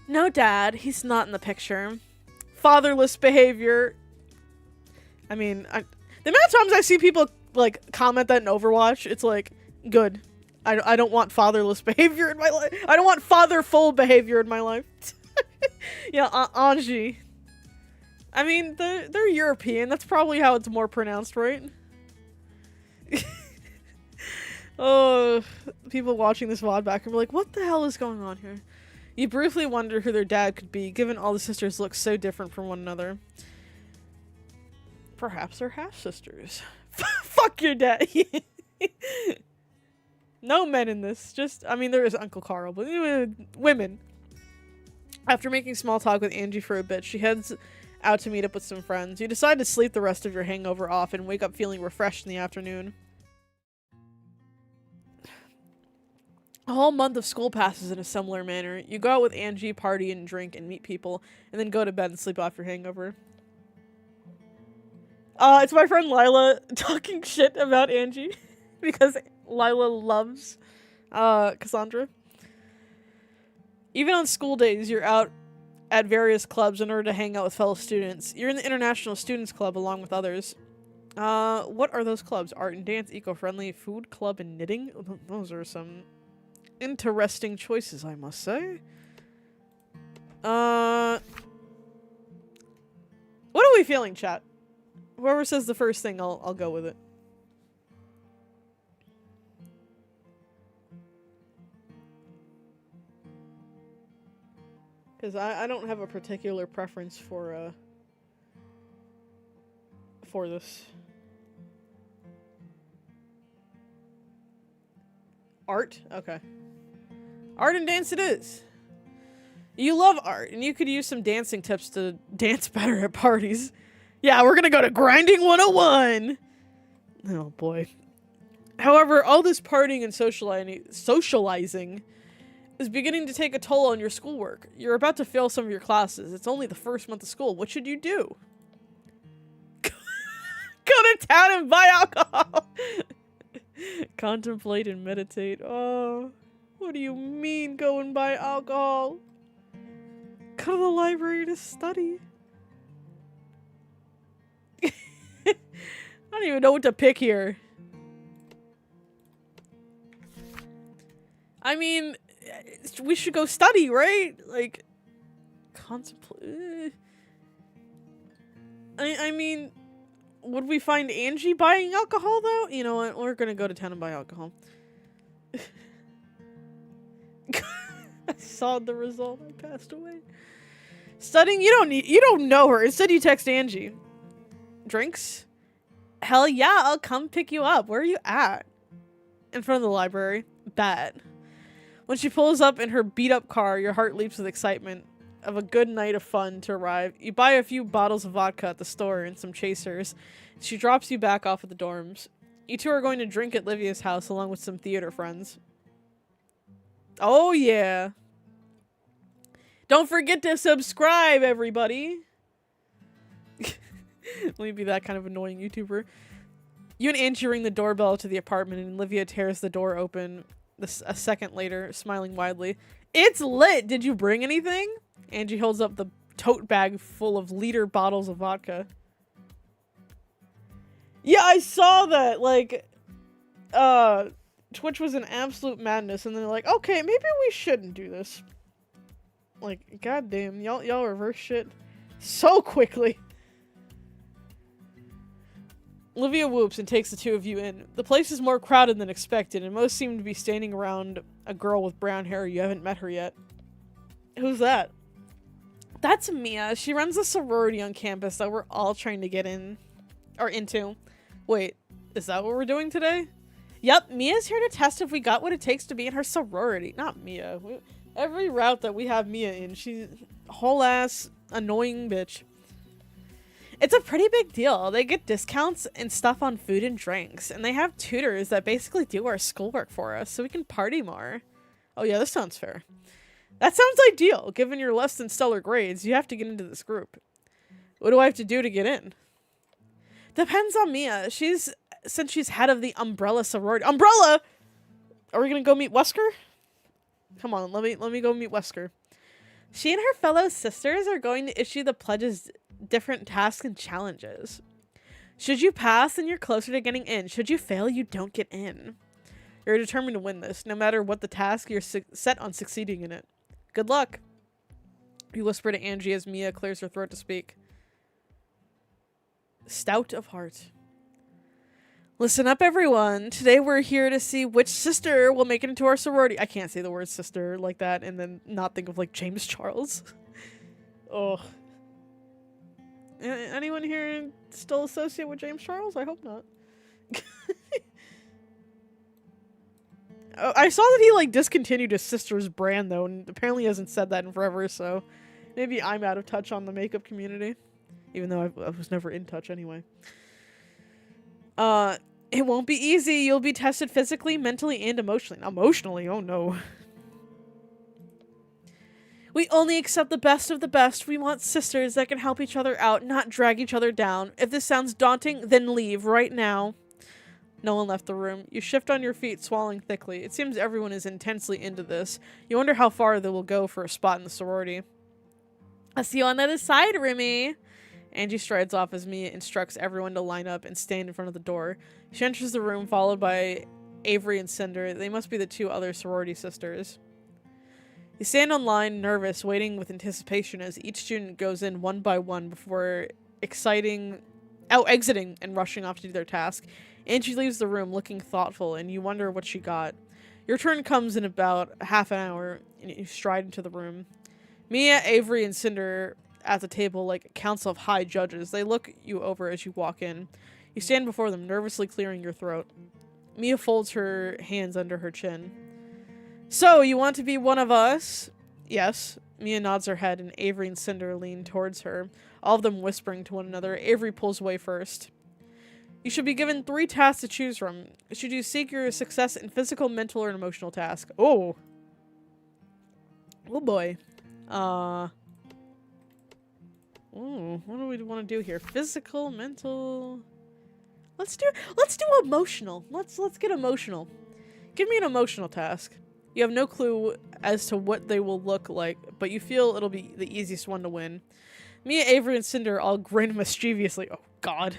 No, Dad, he's not in the picture. Fatherless behavior. I mean, the amount of times I see people like comment that in Overwatch, it's like good. I don't want fatherless behavior in my life. I don't want fatherful behavior in my life. Yeah, Angie. I mean, they're European. That's probably how it's more pronounced, right? Oh, people watching this VOD back and be like, what the hell is going on here? You briefly wonder who their dad could be, given all the sisters look so different from one another. Perhaps they're half-sisters. Fuck your dad. No men in this. Just, I mean, there is Uncle Carl, but women. After making small talk with Angie for a bit, she heads out to meet up with some friends. You decide to sleep the rest of your hangover off and wake up feeling refreshed in the afternoon. A whole month of school passes in a similar manner. You go out with Angie, party and drink and meet people, and then go to bed and sleep off your hangover. It's my friend Lila talking shit about Angie because Lila loves Cassandra. Even on school days, you're out at various clubs in order to hang out with fellow students. You're in the International Students Club along with others. What are those clubs? Art and dance, eco-friendly, food club, and knitting? Those are some interesting choices, I must say. What are we feeling, chat? Whoever says the first thing, I'll go with it. Because I don't have a particular preference for this. Art? Okay. Art and dance it is. You love art, and you could use some dancing tips to dance better at parties. Yeah, we're gonna go to Grinding 101! Oh boy. However, all this partying and socializing is beginning to take a toll on your schoolwork. You're about to fail some of your classes. It's only the first month of school. What should you do? Go to town and buy alcohol! Contemplate and meditate. Oh, what do you mean go and buy alcohol? Go to the library to study. I don't even know what to pick here. I mean, we should go study, right? Like, contemplate. I mean, would we find Angie buying alcohol, though? You know what? We're gonna go to town and buy alcohol. I saw the result. I passed away. Studying? You don't know her. Instead, you text Angie. Drinks? Hell yeah, I'll come pick you up. Where are you at? In front of the library. Bet. When she pulls up in her beat-up car, your heart leaps with excitement of a good night of fun to arrive. You buy a few bottles of vodka at the store and some chasers. She drops you back off at the dorms. You two are going to drink at Livia's house along with some theater friends. Oh yeah. Don't forget to subscribe, everybody. Let me be that kind of annoying YouTuber. You and Angie ring the doorbell to the apartment and Livia tears the door open a second later, smiling widely. It's lit! Did you bring anything? Angie holds up the tote bag full of liter bottles of vodka. Yeah, I saw that! Like, Twitch was an absolute madness, and they're like, okay, maybe we shouldn't do this. Like, goddamn, y'all reverse shit so quickly. Olivia whoops and takes the two of you in. The place is more crowded than expected, and most seem to be standing around a girl with brown hair. You haven't met her yet. Who's that? That's Mia. She runs a sorority on campus that we're all trying to get in. Or into. Wait, is that what we're doing today? Yep, Mia's here to test if we got what it takes to be in her sorority. Not Mia. Every route that we have Mia in, she's a whole ass annoying bitch. It's a pretty big deal. They get discounts and stuff on food and drinks, and they have tutors that basically do our schoolwork for us so we can party more. Oh yeah, this sounds fair. That sounds ideal. Given your less than stellar grades, you have to get into this group. What do I have to do to get in? Depends on Mia. Since she's head of the Umbrella sorority. Umbrella! Are we gonna go meet Wesker? Come on, let me go meet Wesker. She and her fellow sisters are going to issue the pledges different tasks and challenges. Should you pass, then you're closer to getting in. Should you fail, you don't get in. You're determined to win this. No matter what the task, you're set on succeeding in it. Good luck. You whisper to Angie as Mia clears her throat to speak. Stout of heart. Listen up, everyone. Today we're here to see which sister will make it into our sorority. I can't say the word sister like that and then not think of like James Charles. Oh. Anyone here still associate with James Charles? I hope not. Oh, I saw that he like discontinued his sister's brand though, and apparently hasn't said that in forever, so maybe I'm out of touch on the makeup community. Even though I was never in touch anyway. It won't be easy. You'll be tested physically, mentally, and emotionally. Emotionally? Oh no. We only accept the best of the best. We want sisters that can help each other out, not drag each other down. If this sounds daunting, then leave right now. No one left the room. You shift on your feet, swallowing thickly. It seems everyone is intensely into this. You wonder how far they will go for a spot in the sorority. I'll see you on the other side, Remy. Angie strides off as Mia instructs everyone to line up and stand in front of the door. She enters the room, followed by Avery and Cinder. They must be the two other sorority sisters. You stand on line, nervous, waiting with anticipation as each student goes in one by one before exiting and rushing off to do their task. Angie leaves the room looking thoughtful, and you wonder what she got. Your turn comes in about half an hour, and you stride into the room. Mia, Avery, and Cinder at the table like a council of high judges. They look you over as you walk in. You stand before them, nervously clearing your throat. Mia folds her hands under her chin. So, you want to be one of us? Yes. Mia nods her head, and Avery and Cinder lean towards her, all of them whispering to one another. Avery pulls away first. You should be given 3 tasks to choose from. Should you seek your success in physical, mental, or emotional task? Oh. Oh boy. Ooh, what do we want to do here? Physical, mental. Let's do emotional. Let's get emotional. Give me an emotional task. You have no clue as to what they will look like, but you feel it'll be the easiest one to win. Mia, Avery, and Cinder all grin mischievously. Oh god.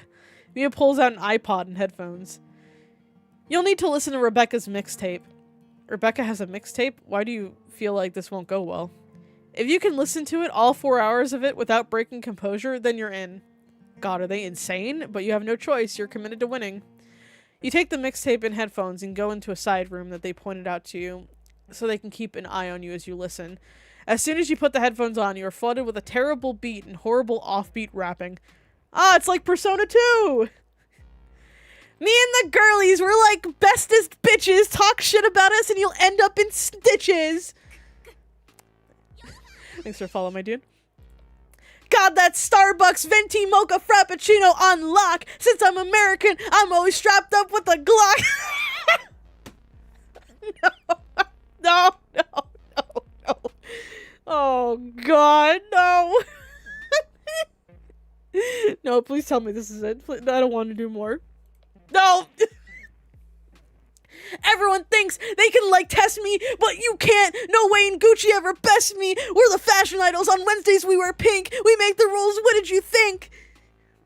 Mia pulls out an iPod and headphones. You'll need to listen to Rebecca's mixtape. Rebecca has a mixtape? Why do you feel like this won't go well? If you can listen to it, all 4 hours of it, without breaking composure, then you're in. God, are they insane? But you have no choice. You're committed to winning. You take the mixtape and headphones and go into a side room that they pointed out to you so they can keep an eye on you as you listen. As soon as you put the headphones on, you are flooded with a terrible beat and horrible offbeat rapping. Ah, it's like Persona 2! Me and the girlies, we're like bestest bitches, talk shit about us and you'll end up in stitches! Thanks for following, my dude. Got that Starbucks venti mocha frappuccino on lock. Since I'm American, I'm always strapped up with a Glock. No. Oh, God, no. No, please tell me this is it. I don't want to do more. No. Everyone thinks they can, like, test me, but you can't. No Wayne Gucci ever best me. We're the fashion idols. On Wednesdays, we wear pink. We make the rules. What did you think?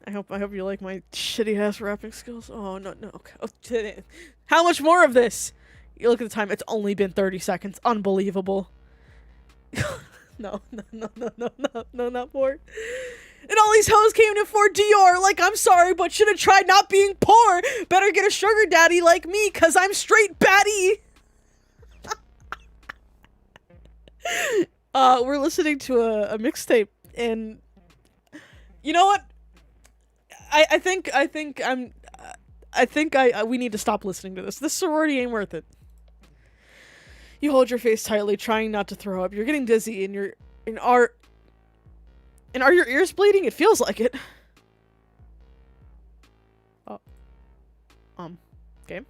I hope you like my shitty-ass rapping skills. Oh, no. Okay. How much more of this? You look at the time. It's only been 30 seconds. Unbelievable. No, not more. And all these hoes came to for Dior. Like, I'm sorry, but should have tried not being poor. Better get a sugar daddy like me, cause I'm straight batty. We're listening to a mixtape, and you know what? I think we need to stop listening to this. This sorority ain't worth it. You hold your face tightly, trying not to throw up. You're getting dizzy, and are your ears bleeding? It feels like it. Oh. Okay.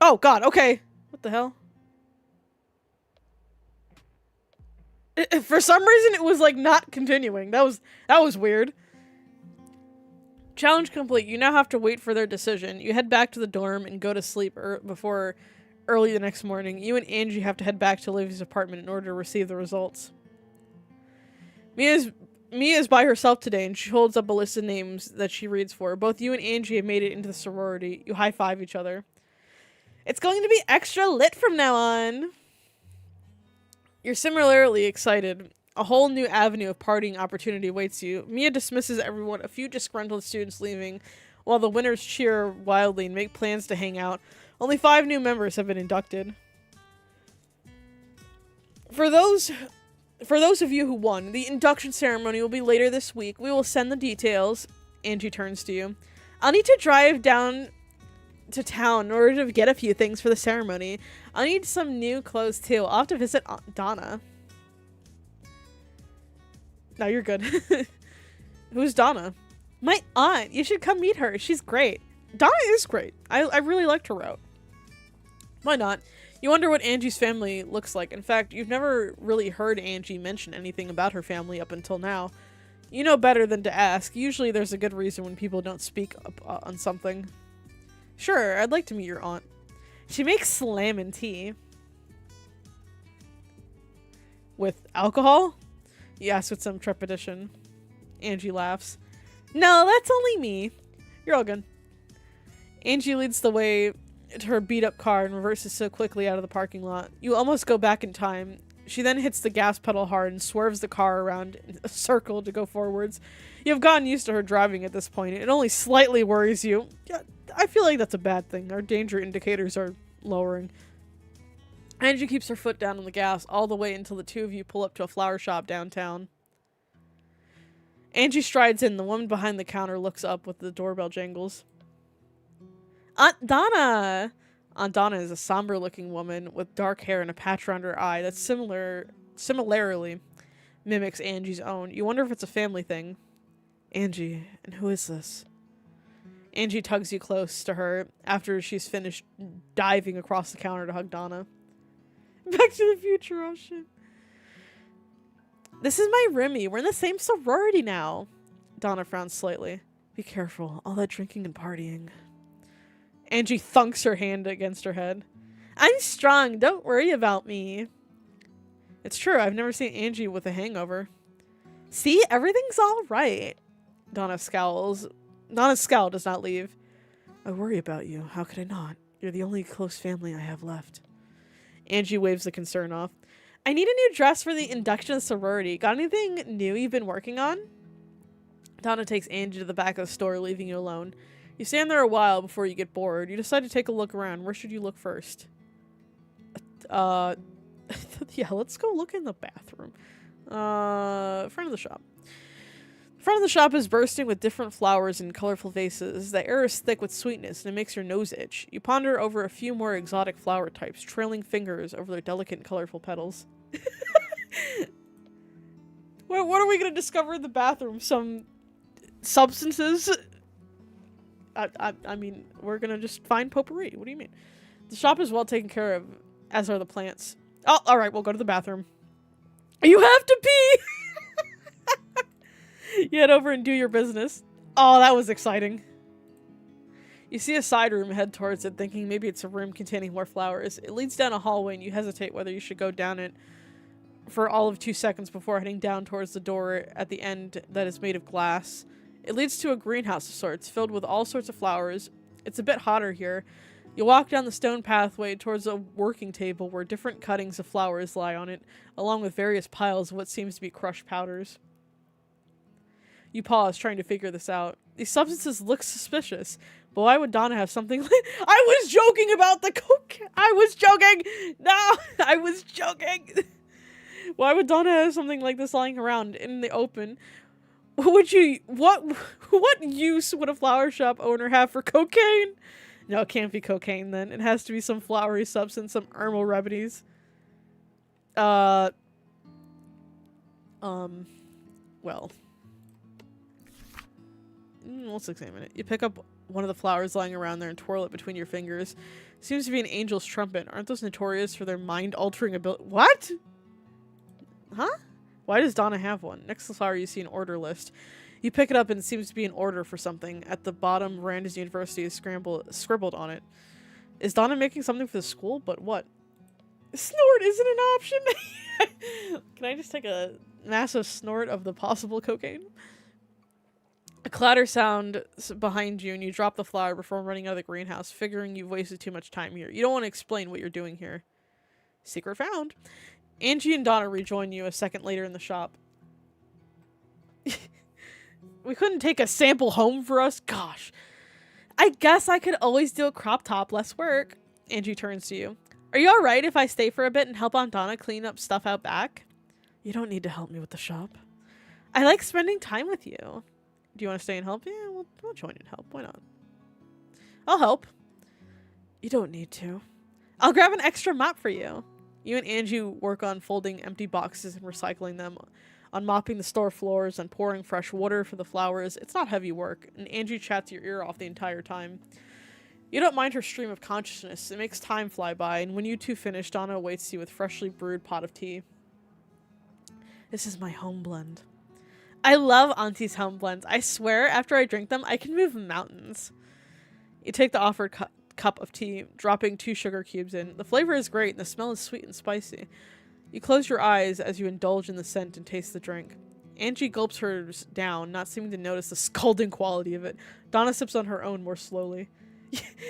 Oh god, okay. What the hell? For some reason it was like not continuing. That was weird. Challenge complete. You now have to wait for their decision. You head back to the dorm and go to sleep before early the next morning. You and Angie have to head back to Livy's apartment in order to receive the results. Mia is by herself today, and she holds up a list of names that she reads for. Both you and Angie have made it into the sorority. You high-five each other. It's going to be extra lit from now on. You're similarly excited. A whole new avenue of partying opportunity awaits you. Mia dismisses everyone, a few disgruntled students leaving, while the winners cheer wildly and make plans to hang out. Only 5 new members have been inducted. For those of you who won, the induction ceremony will be later this week. We will send the details. Angie turns to you. I'll need to drive down to town in order to get a few things for the ceremony. I'll need some new clothes too. I'll have to visit Aunt Donna. No, you're good. Who's Donna? My aunt. You should come meet her. She's great. Donna is great. I really liked her route. Why not? You wonder what Angie's family looks like. In fact, you've never really heard Angie mention anything about her family up until now. You know better than to ask. Usually there's a good reason when people don't speak up on something. Sure, I'd like to meet your aunt. She makes slammin' tea. With alcohol? You ask with some trepidation. Angie laughs. No, that's only me. You're all good. Angie leads the way to her beat-up car and reverses so quickly out of the parking lot. You almost go back in time. She then hits the gas pedal hard and swerves the car around in a circle to go forwards. You have gotten used to her driving at this point. It only slightly worries you. Yeah, I feel like that's a bad thing. Our danger indicators are lowering. Angie keeps her foot down on the gas all the way until the two of you pull up to a flower shop downtown. Angie strides in. The woman behind the counter looks up with the doorbell jangles. Aunt Donna! Aunt Donna is a somber-looking woman with dark hair and a patch around her eye that similarly mimics Angie's own. You wonder if it's a family thing. Angie, and who is this? Angie tugs you close to her after she's finished diving across the counter to hug Donna. Back to the Future, oh shit. This is my Remy. We're in the same sorority now. Donna frowns slightly. Be careful. All that drinking and partying. Angie thunks her hand against her head. I'm strong. Don't worry about me. It's true. I've never seen Angie with a hangover. See? Everything's all right. Donna scowls. Donna's scowl does not leave. I worry about you. How could I not? You're the only close family I have left. Angie waves the concern off. I need a new dress for the induction sorority. Got anything new you've been working on? Donna takes Angie to the back of the store, leaving you alone. You stand there a while before you get bored. You decide to take a look around. Where should you look first? Yeah, let's go look in the bathroom. Front of the shop. The front of the shop is bursting with different flowers and colorful vases. The air is thick with sweetness, and it makes your nose itch. You ponder over a few more exotic flower types, trailing fingers over their delicate and colorful petals. What are we going to discover in the bathroom? Some substances? I mean, we're going to just find potpourri. What do you mean? The shop is well taken care of, as are the plants. Oh, alright, we'll go to the bathroom. You have to pee! You head over and do your business. Oh, that was exciting. You see a side room, head towards it, thinking maybe it's a room containing more flowers. It leads down a hallway, and you hesitate whether you should go down it for all of 2 seconds before heading down towards the door at the end that is made of glass. It leads to a greenhouse of sorts, filled with all sorts of flowers. It's a bit hotter here. You walk down the stone pathway towards a working table where different cuttings of flowers lie on it, along with various piles of what seems to be crushed powders. You pause, trying to figure this out. These substances look suspicious, but why would Donna have something like— I was joking about the coke! I was joking! No! I was joking! Why would Donna have something like this lying around in the open? What use would a flower shop owner have for cocaine? No, it can't be cocaine then. It has to be some flowery substance, some herbal remedies. Well. Let's examine it. You pick up one of the flowers lying around there and twirl it between your fingers. Seems to be an angel's trumpet. Aren't those notorious for their mind-altering ability? What? Huh? Why does Donna have one? Next to the flower you see an order list. You pick it up and it seems to be an order for something. At the bottom, Miranda's University is scribbled on it. Is Donna making something for the school? But what? Snort isn't an option? Can I just take a massive snort of the possible cocaine? A clatter sound behind you and you drop the flower before running out of the greenhouse, figuring you've wasted too much time here. You don't want to explain what you're doing here. Secret found. Angie and Donna rejoin you a second later in the shop. We couldn't take a sample home for us? Gosh. I guess I could always do a crop top, less work. Angie turns to you. Are you alright if I stay for a bit and help Aunt Donna clean up stuff out back? You don't need to help me with the shop. I like spending time with you. Do you want to stay and help? Yeah, we'll join and help. Why not? I'll help. You don't need to. I'll grab an extra mop for you. You and Angie work on folding empty boxes and recycling them, on mopping the store floors and pouring fresh water for the flowers. It's not heavy work, and Angie chats your ear off the entire time. You don't mind her stream of consciousness. It makes time fly by, and when you two finish, Donna awaits you with freshly brewed pot of tea. This is my home blend. I love Auntie's home blends. I swear, after I drink them, I can move mountains. You take the offered cup of tea, dropping 2 sugar cubes in. The flavor is great, and the smell is sweet and spicy. You close your eyes as you indulge in the scent and taste the drink. Angie gulps hers down, not seeming to notice the scalding quality of it. Donna sips on her own more slowly.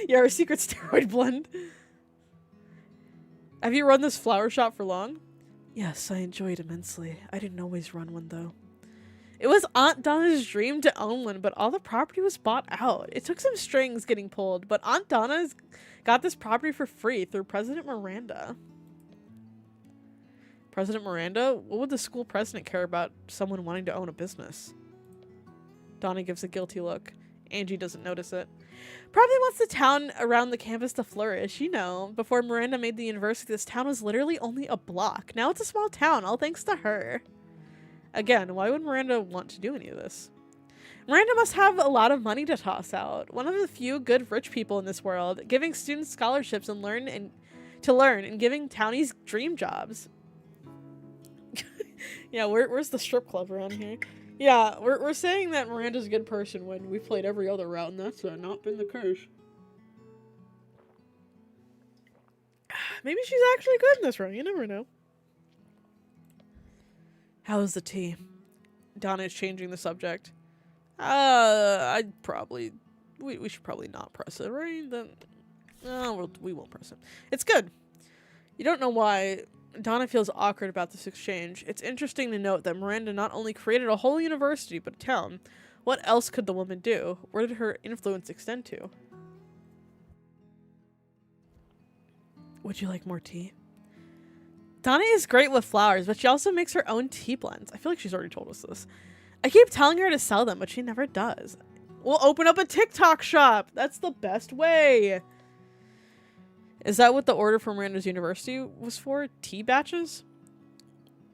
Yeah, our secret steroid blend. Have you run this flower shop for long? Yes, I enjoy it immensely. I didn't always run one, though. It was Aunt Donna's dream to own one, but all the property was bought out. It took some strings getting pulled, but Aunt Donna's got this property for free through President Miranda. President Miranda? What would the school president care about someone wanting to own a business? Donna gives a guilty look. Angie doesn't notice it. Probably wants the town around the campus to flourish. You know, before Miranda made the university, this town was literally only a block. Now it's a small town, all thanks to her. Again, why would Miranda want to do any of this? Miranda must have a lot of money to toss out. One of the few good rich people in this world, giving students scholarships and learn and giving townies dream jobs. Yeah, where's the strip club around here? Yeah, we're saying that Miranda's a good person when we've played every other route, and that's not been the case. Maybe she's actually good in this run. You never know. How's the tea? Donna is changing the subject. We should probably not press it, right? We won't press it. It's good. You don't know why. Donna feels awkward about this exchange. It's interesting to note that Miranda not only created a whole university, but a town. What else could the woman do? Where did her influence extend to? Would you like more tea? Donna is great with flowers, but she also makes her own tea blends. I feel like she's already told us this. I keep telling her to sell them, but she never does. We'll open up a TikTok shop. That's the best way. Is that what the order from Miranda's University was for? Tea batches?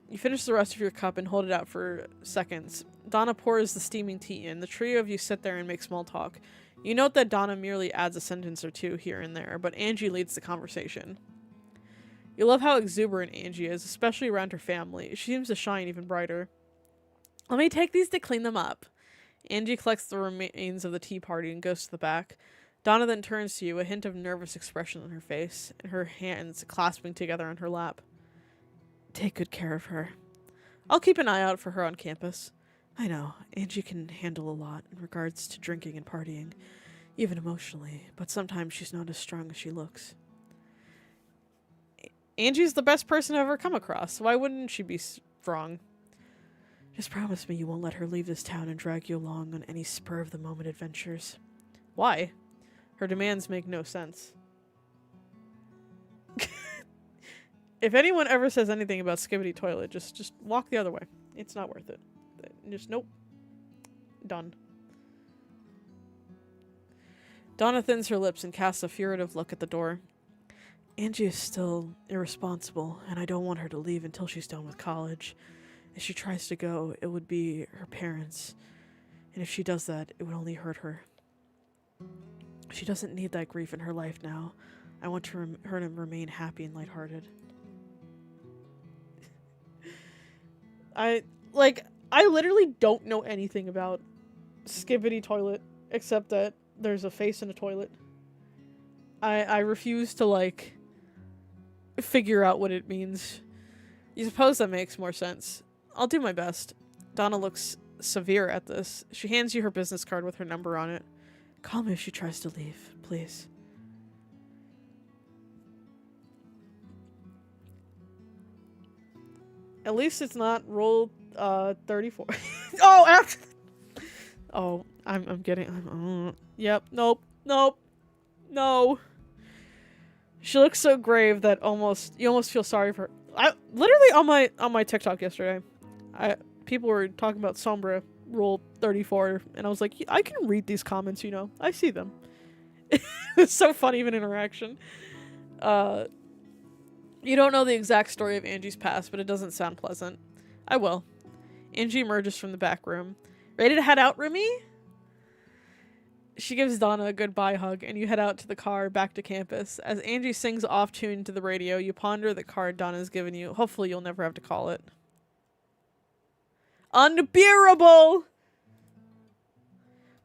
You finish the rest of your cup and hold it out for seconds. Donna pours the steaming tea in. The trio of you sit there and make small talk. You note that Donna merely adds a sentence or two here and there, but Angie leads the conversation. You love how exuberant Angie is, especially around her family. She seems to shine even brighter. Let me take these to clean them up. Angie collects the remains of the tea party and goes to the back. Donna then turns to you, a hint of nervous expression on her face, and her hands clasping together on her lap. Take good care of her. I'll keep an eye out for her on campus. I know, Angie can handle a lot in regards to drinking and partying, even emotionally, but sometimes she's not as strong as she looks. Angie's the best person I've ever come across. Why wouldn't she be strong? Just promise me you won't let her leave this town and drag you along on any spur-of-the-moment adventures. Why? Her demands make no sense. If anyone ever says anything about Skibbity Toilet, just walk the other way. It's not worth it. Just nope. Done. Donna thins her lips and casts a furtive look at the door. Angie is still irresponsible, and I don't want her to leave until she's done with college. If she tries to go, it would be her parents. And if she does that, it would only hurt her. She doesn't need that grief in her life now. I want her to remain happy and lighthearted. I literally don't know anything about Skibbity Toilet, except that there's a face in a toilet. I refuse to, figure out what it means. You suppose that makes more sense. I'll do my best. Donna looks severe at this. She hands you her business card with her number on it. Call me if she tries to leave, please. At least it's not roll 34. Oh, after. Oh, I'm getting. Yep. Nope. No. She looks so grave that you almost feel sorry for her. I literally on my TikTok yesterday, people were talking about Sombra rule 34, and I was like, I can read these comments, I see them. It's so funny of an interaction. You don't know the exact story of Angie's past, but it doesn't sound pleasant. I will. Angie emerges from the back room. Ready to head out, Remy? She gives Donna a goodbye hug, and you head out to the car back to campus. As Angie sings off tune to the radio, you ponder the card Donna's given you. Hopefully you'll never have to call it. Unbearable!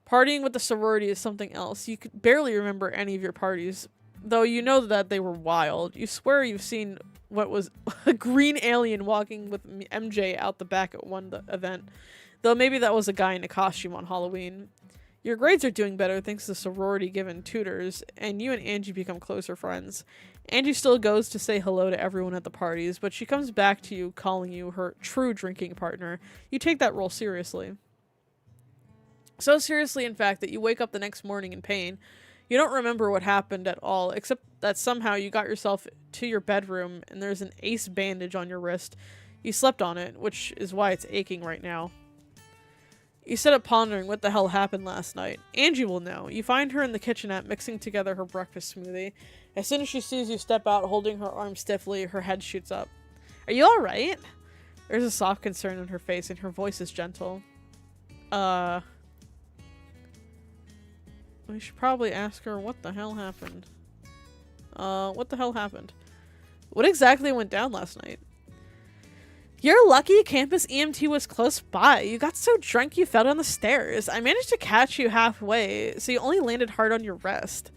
Partying with the sorority is something else. You could barely remember any of your parties, though you know that they were wild. You swear you've seen what was a green alien walking with MJ out the back at one event, though maybe that was a guy in a costume on Halloween. Your grades are doing better thanks to sorority given tutors, and you and Angie become closer friends. Angie still goes to say hello to everyone at the parties, but she comes back to you calling you her true drinking partner. You take that role seriously. So seriously, in fact, that you wake up the next morning in pain. You don't remember what happened at all, except that somehow you got yourself to your bedroom and there's an ace bandage on your wrist. You slept on it, which is why it's aching right now. You sit up pondering what the hell happened last night. Angie will know. You find her in the kitchenette mixing together her breakfast smoothie. As soon as she sees you step out holding her arm stiffly, her head shoots up. Are you alright? There's a soft concern in her face and her voice is gentle. We should probably ask her what the hell happened. What the hell happened? What exactly went down last night? You're lucky campus EMT was close by. You got so drunk you fell down the stairs. I managed to catch you halfway, so you only landed hard on your wrist.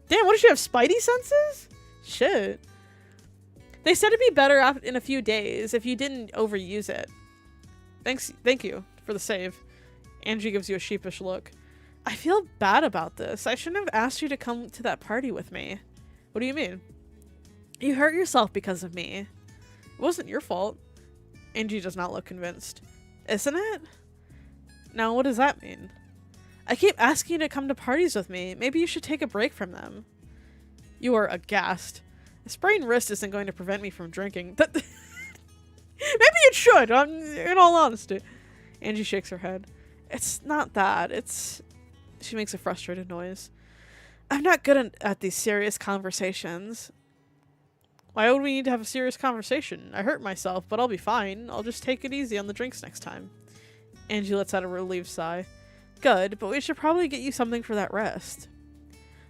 Damn, what did you have, spidey senses? Shit. They said it'd be better in a few days if you didn't overuse it. Thank you for the save. Angie gives you a sheepish look. I feel bad about this. I shouldn't have asked you to come to that party with me. What do you mean? You hurt yourself because of me. It wasn't your fault. Angie does not look convinced. Isn't it? Now, what does that mean? I keep asking you to come to parties with me. Maybe you should take a break from them. You are aghast. A sprained wrist isn't going to prevent me from drinking. Maybe it should, in all honesty. Angie shakes her head. It's not that. She makes a frustrated noise. I'm not good at these serious conversations. Why would we need to have a serious conversation? I hurt myself, but I'll be fine. I'll just take it easy on the drinks next time. Angie lets out a relieved sigh. Good, but we should probably get you something for that rest.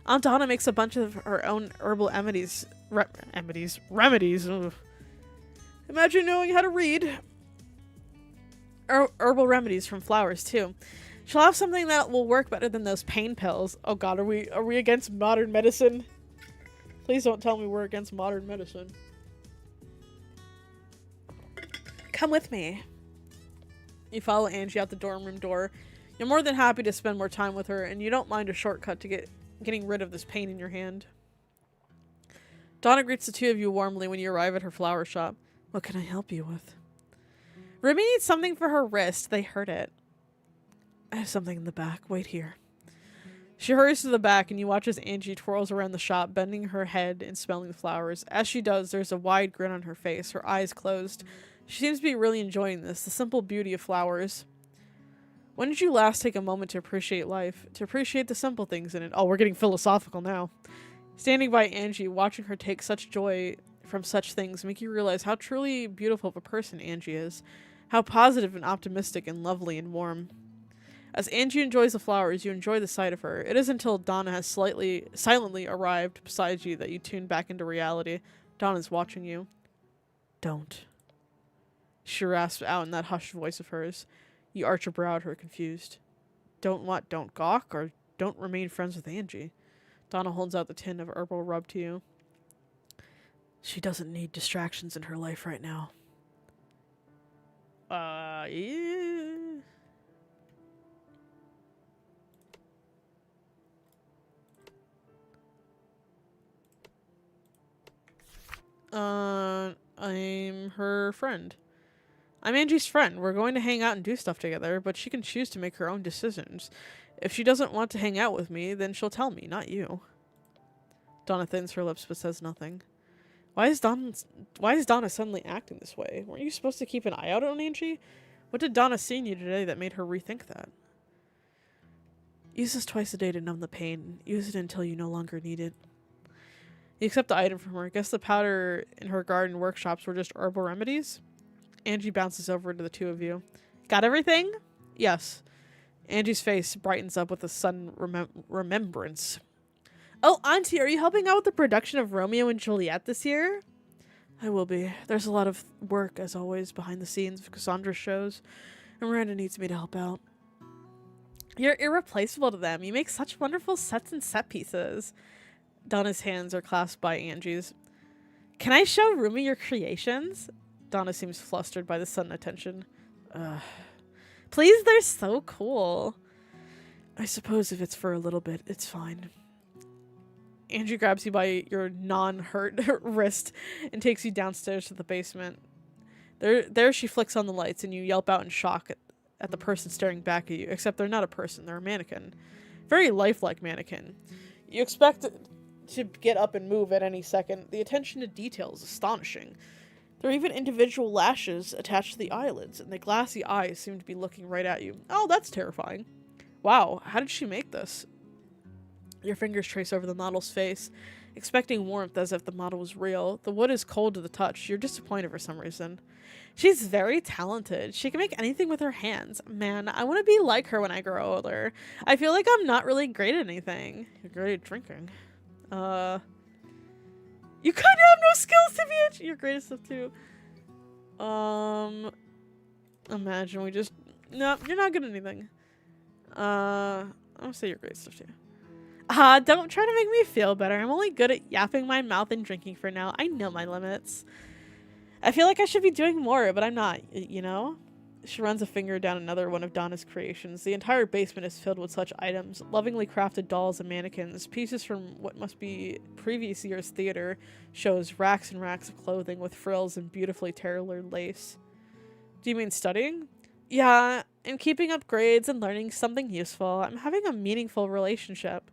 Aunt Donna makes a bunch of her own herbal remedies. Ugh. Imagine knowing how to read. Herbal remedies from flowers, too. She'll have something that will work better than those pain pills. Oh god, are we against modern medicine? Please don't tell me we're against modern medicine. Come with me. You follow Angie out the dorm room door. You're more than happy to spend more time with her, and you don't mind a shortcut to getting rid of this pain in your hand. Donna greets the two of you warmly when you arrive at her flower shop. What can I help you with? Ruby needs something for her wrist. They hurt it. I have something in the back. Wait here. She hurries to the back, and you watch as Angie twirls around the shop, bending her head and smelling the flowers. As she does, there's a wide grin on her face, her eyes closed. She seems to be really enjoying this, the simple beauty of flowers. When did you last take a moment to appreciate life? To appreciate the simple things in it? Oh, we're getting philosophical now. Standing by Angie, watching her take such joy from such things make you realize how truly beautiful of a person Angie is. How positive and optimistic and lovely and warm. As Angie enjoys the flowers, you enjoy the sight of her. It isn't until Donna has silently arrived beside you that you tune back into reality. Donna's watching you. Don't. She rasps out in that hushed voice of hers. You arch your brow at her, confused. Don't what? Don't gawk? Or don't remain friends with Angie? Donna holds out the tin of herbal rub to you. She doesn't need distractions in her life right now. Yeah. I'm her friend. I'm Angie's friend. We're going to hang out and do stuff together, but she can choose to make her own decisions. If she doesn't want to hang out with me, then she'll tell me, not you. Donna thins her lips but says nothing. Why is Donna suddenly acting this way? Weren't you supposed to keep an eye out on Angie? What did Donna see in you today that made her rethink that? Use this twice a day to numb the pain. Use it until you no longer need it. You accept the item from her. Guess the powder in her garden workshops were just herbal remedies? Angie bounces over to the two of you. Got everything? Yes. Angie's face brightens up with a sudden remembrance. Oh, Auntie, are you helping out with the production of Romeo and Juliet this year? I will be. There's a lot of work, as always, behind the scenes of Cassandra's shows, and Miranda needs me to help out. You're irreplaceable to them. You make such wonderful sets and set pieces. Donna's hands are clasped by Angie's. Can I show Rumi your creations? Donna seems flustered by the sudden attention. Please, they're so cool. I suppose if it's for a little bit, it's fine. Angie grabs you by your non-hurt wrist and takes you downstairs to the basement. There she flicks on the lights and you yelp out in shock at the person staring back at you, except they're not a person, they're a mannequin. Very lifelike mannequin. You expect to get up and move at any second. The attention to detail is astonishing. There are even individual lashes attached to the eyelids, and the glassy eyes seem to be looking right at you. Oh, that's terrifying. Wow, how did she make this? Your fingers trace over the model's face, expecting warmth as if the model was real. The wood is cold to the touch. You're disappointed for some reason. She's very talented. She can make anything with her hands. Man, I want to be like her when I grow older. I feel like I'm not really great at anything. You're great at drinking. You kind of have no skills to be at your greatest stuff too. Imagine we just... No, you're not good at anything. I'm gonna say your great stuff too. Don't try to make me feel better. I'm only good at yapping my mouth and drinking for now. I know my limits. I feel like I should be doing more, but I'm not, you know? She runs a finger down another one of Donna's creations. The entire basement is filled with such items. Lovingly crafted dolls and mannequins. Pieces from what must be previous year's theater shows, racks and racks of clothing with frills and beautifully tailored lace. Do you mean studying? Yeah, and keeping up grades and learning something useful. I'm having a meaningful relationship.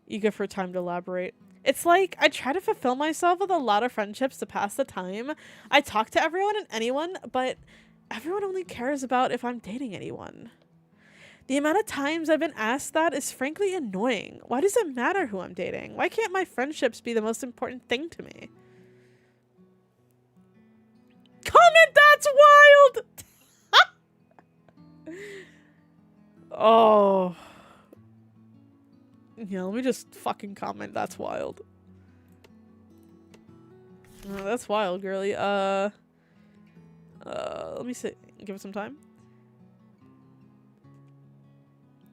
You give her time to elaborate. It's like I try to fulfill myself with a lot of friendships to pass the time. I talk to everyone and anyone, but everyone only cares about if I'm dating anyone. The amount of times I've been asked that is frankly annoying. Why does it matter who I'm dating? Why can't my friendships be the most important thing to me? Comment that's wild! Oh. Yeah, let me just fucking comment that's wild. Oh, that's wild, girly. Let me see. Give it some time.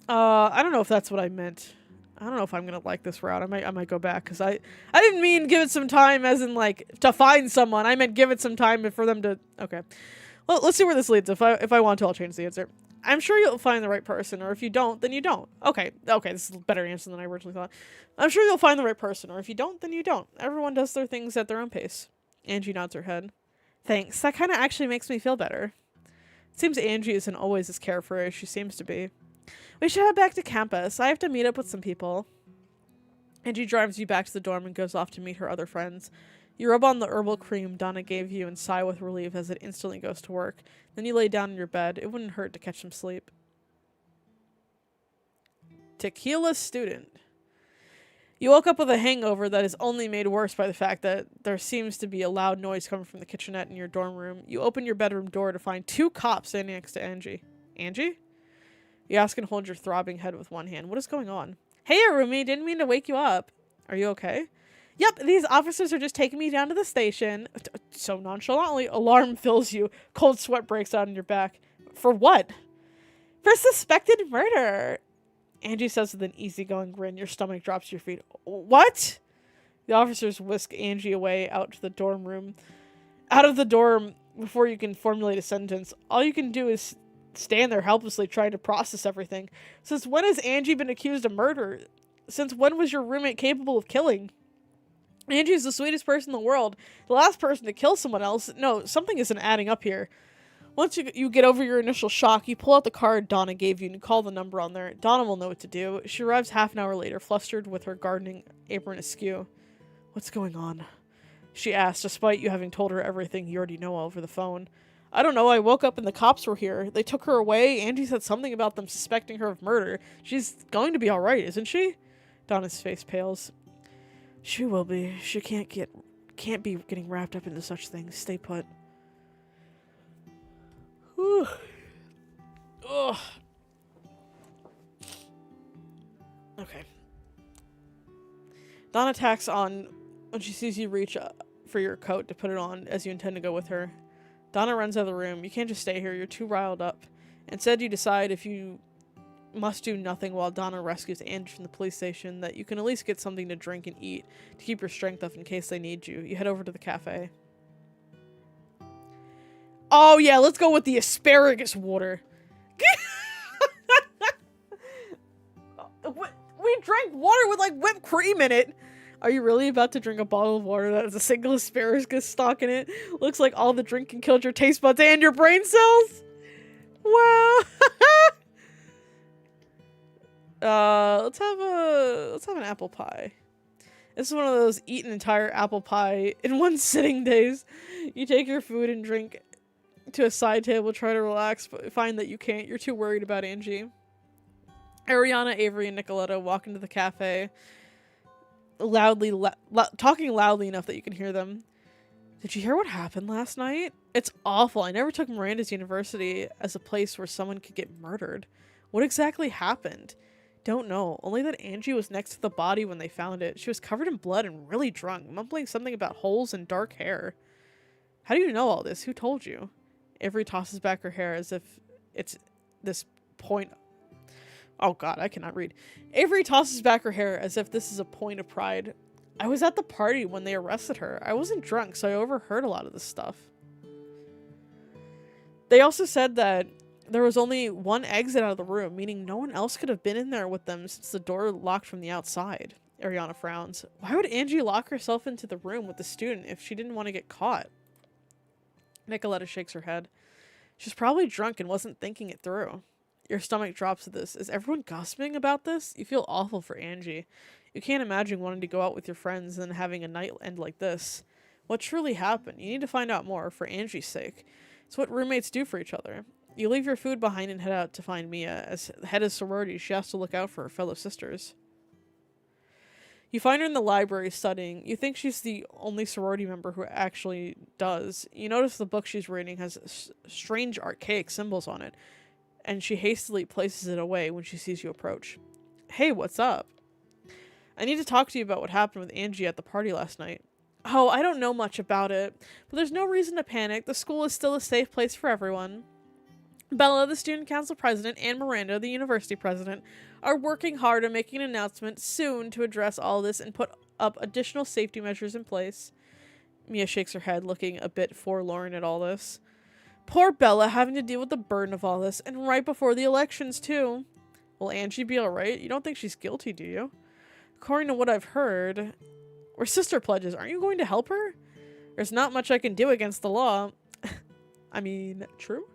I don't know if that's what I meant. I don't know if I'm gonna like this route. I might go back because I didn't mean give it some time as in like to find someone. I meant give it some time for them to. Okay. Well, let's see where this leads. If I want to, I'll change the answer. I'm sure you'll find the right person, or if you don't, then you don't. Okay, this is a better answer than I originally thought. I'm sure you'll find the right person, or if you don't, then you don't. Everyone does their things at their own pace. Angie nods her head. Thanks, that kind of actually makes me feel better. It seems Angie isn't always as carefree as she seems to be. We should head back to campus. I have to meet up with some people. Angie drives you back to the dorm and goes off to meet her other friends. You rub on the herbal cream Donna gave you and sigh with relief as it instantly goes to work. Then you lay down in your bed. It wouldn't hurt to catch some sleep. Tequila student. You woke up with a hangover that is only made worse by the fact that there seems to be a loud noise coming from the kitchenette in your dorm room. You open your bedroom door to find 2 cops standing next to Angie. Angie? You ask and hold your throbbing head with one hand. What is going on? Hey, roomie, didn't mean to wake you up. Are you okay? Yep, these officers are just taking me down to the station. So nonchalantly, alarm fills you. Cold sweat breaks out on your back. For what? For suspected murder. Angie says with an easygoing grin. Your stomach drops to your feet. What? The officers whisk Angie away out to the dorm room. Out of the dorm before you can formulate a sentence. All you can do is stand there helplessly trying to process everything. Since when has Angie been accused of murder? Since when was your roommate capable of killing? Angie is the sweetest person in the world. The last person to kill someone else. No, something isn't adding up here. Once you get over your initial shock, you pull out the card Donna gave you and you call the number on there. Donna will know what to do. She arrives half an hour later, flustered with her gardening apron askew. What's going on? She asked, despite you having told her everything you already know over the phone. I don't know, I woke up and the cops were here. They took her away. Angie said something about them suspecting her of murder. She's going to be alright, isn't she? Donna's face pales. She will be. She can't be getting wrapped up into such things. Stay put. Whew. Ugh. Okay. Donna tacks on when she sees you reach for your coat to put it on as you intend to go with her. Donna runs out of the room. You can't just stay here. You're too riled up. Instead, you decide if you must do nothing while Donna rescues Angie from the police station, that you can at least get something to drink and eat to keep your strength up in case they need you. You head over to the cafe. Oh yeah, let's go with the asparagus water. We drank water with like whipped cream in it. Are you really about to drink a bottle of water that has a single asparagus stalk in it? Looks like all the drinking killed your taste buds and your brain cells. Wow. Let's have an apple pie. This is one of those eat an entire apple pie in one sitting days. You take your food and drink to a side table, try to relax, but find that you can't. You're too worried about Angie. Ariana, Avery, and Nicoletta walk into the cafe, talking loudly enough that you can hear them. Did you hear what happened last night? It's awful. I never took Miranda's University as a place where someone could get murdered. What exactly happened? Don't know. Only that Angie was next to the body when they found it. She was covered in blood and really drunk, mumbling something about holes and dark hair. How do you know all this? Who told you? Avery tosses back her hair as if it's this point. Oh god, I cannot read. Avery tosses back her hair as if this is a point of pride. I was at the party when they arrested her. I wasn't drunk, so I overheard a lot of this stuff. They also said that there was only one exit out of the room, meaning no one else could have been in there with them since the door locked from the outside. Ariana frowns. Why would Angie lock herself into the room with the student if she didn't want to get caught? Nicoletta shakes her head. She's probably drunk and wasn't thinking it through. Your stomach drops at this. Is everyone gossiping about this? You feel awful for Angie. You can't imagine wanting to go out with your friends and having a night end like this. What truly happened? You need to find out more for Angie's sake. It's what roommates do for each other. You leave your food behind and head out to find Mia. As head of sorority, she has to look out for her fellow sisters. You find her in the library studying. You think she's the only sorority member who actually does. You notice the book she's reading has strange archaic symbols on it, and she hastily places it away when she sees you approach. Hey, what's up? I need to talk to you about what happened with Angie at the party last night. Oh, I don't know much about it, but there's no reason to panic. The school is still a safe place for everyone. Bella, the student council president, and Miranda, the university president, are working hard on making an announcement soon to address all this and put up additional safety measures in place. Mia shakes her head, looking a bit forlorn at all this. Poor Bella having to deal with the burden of all this, and right before the elections, too. Will Angie be alright? You don't think she's guilty, do you? According to what I've heard, we're sister pledges. Aren't you going to help her? There's not much I can do against the law. I mean, true.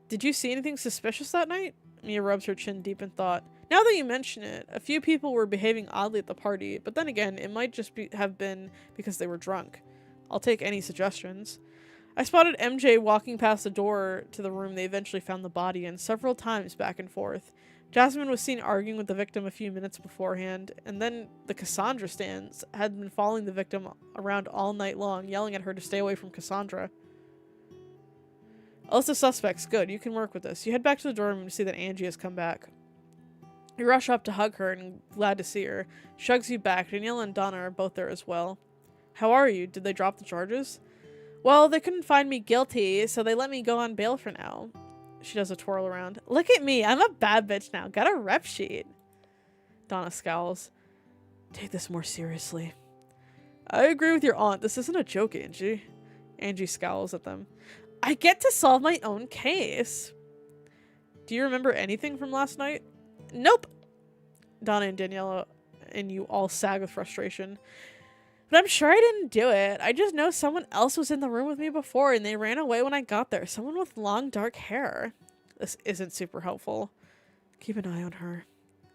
Did you see anything suspicious that night? Mia rubs her chin deep in thought. Now that you mention it, a few people were behaving oddly at the party, but then again, it might just have been because they were drunk. I'll take any suggestions. I spotted MJ walking past the door to the room they eventually found the body in several times back and forth. Jasmine was seen arguing with the victim a few minutes beforehand, and then the Cassandra stands had been following the victim around all night long, yelling at her to stay away from Cassandra. A list of suspects. Good, you can work with this. You head back to the dorm room to see that Angie has come back. You rush up to hug her and glad to see her. Shugs you back. Danielle and Donna are both there as well. How are you? Did they drop the charges? Well, they couldn't find me guilty, so they let me go on bail for now. She does a twirl around. Look at me. I'm a bad bitch now. Got a rep sheet. Donna scowls. Take this more seriously. I agree with your aunt. This isn't a joke, Angie. Angie scowls at them. I get to solve my own case. Do you remember anything from last night? Nope. Donna and Daniela and you all sag with frustration. But I'm sure I didn't do it. I just know someone else was in the room with me before and they ran away when I got there. Someone with long, dark hair. This isn't super helpful. Keep an eye on her.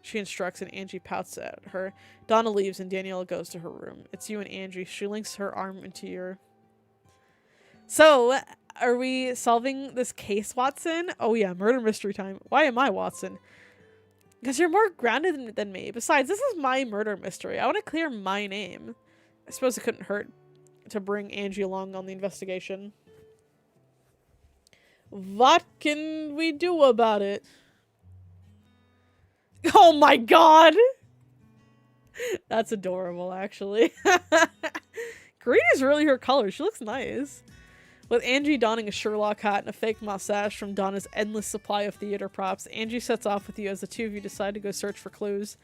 She instructs and Angie pouts at her. Donna leaves and Daniela goes to her room. It's you and Angie. She links her arm into your... So, are we solving this case, Watson? Oh yeah, murder mystery time. Why am I Watson? Because you're more grounded than me. Besides, this is my murder mystery. I want to clear my name. I suppose it couldn't hurt to bring Angie along on the investigation. What can we do about it? Oh my god! That's adorable, actually. Green is really her color. She looks nice. With Angie donning a Sherlock hat and a fake mustache from Donna's endless supply of theater props, Angie sets off with you as the two of you decide to go search for clues.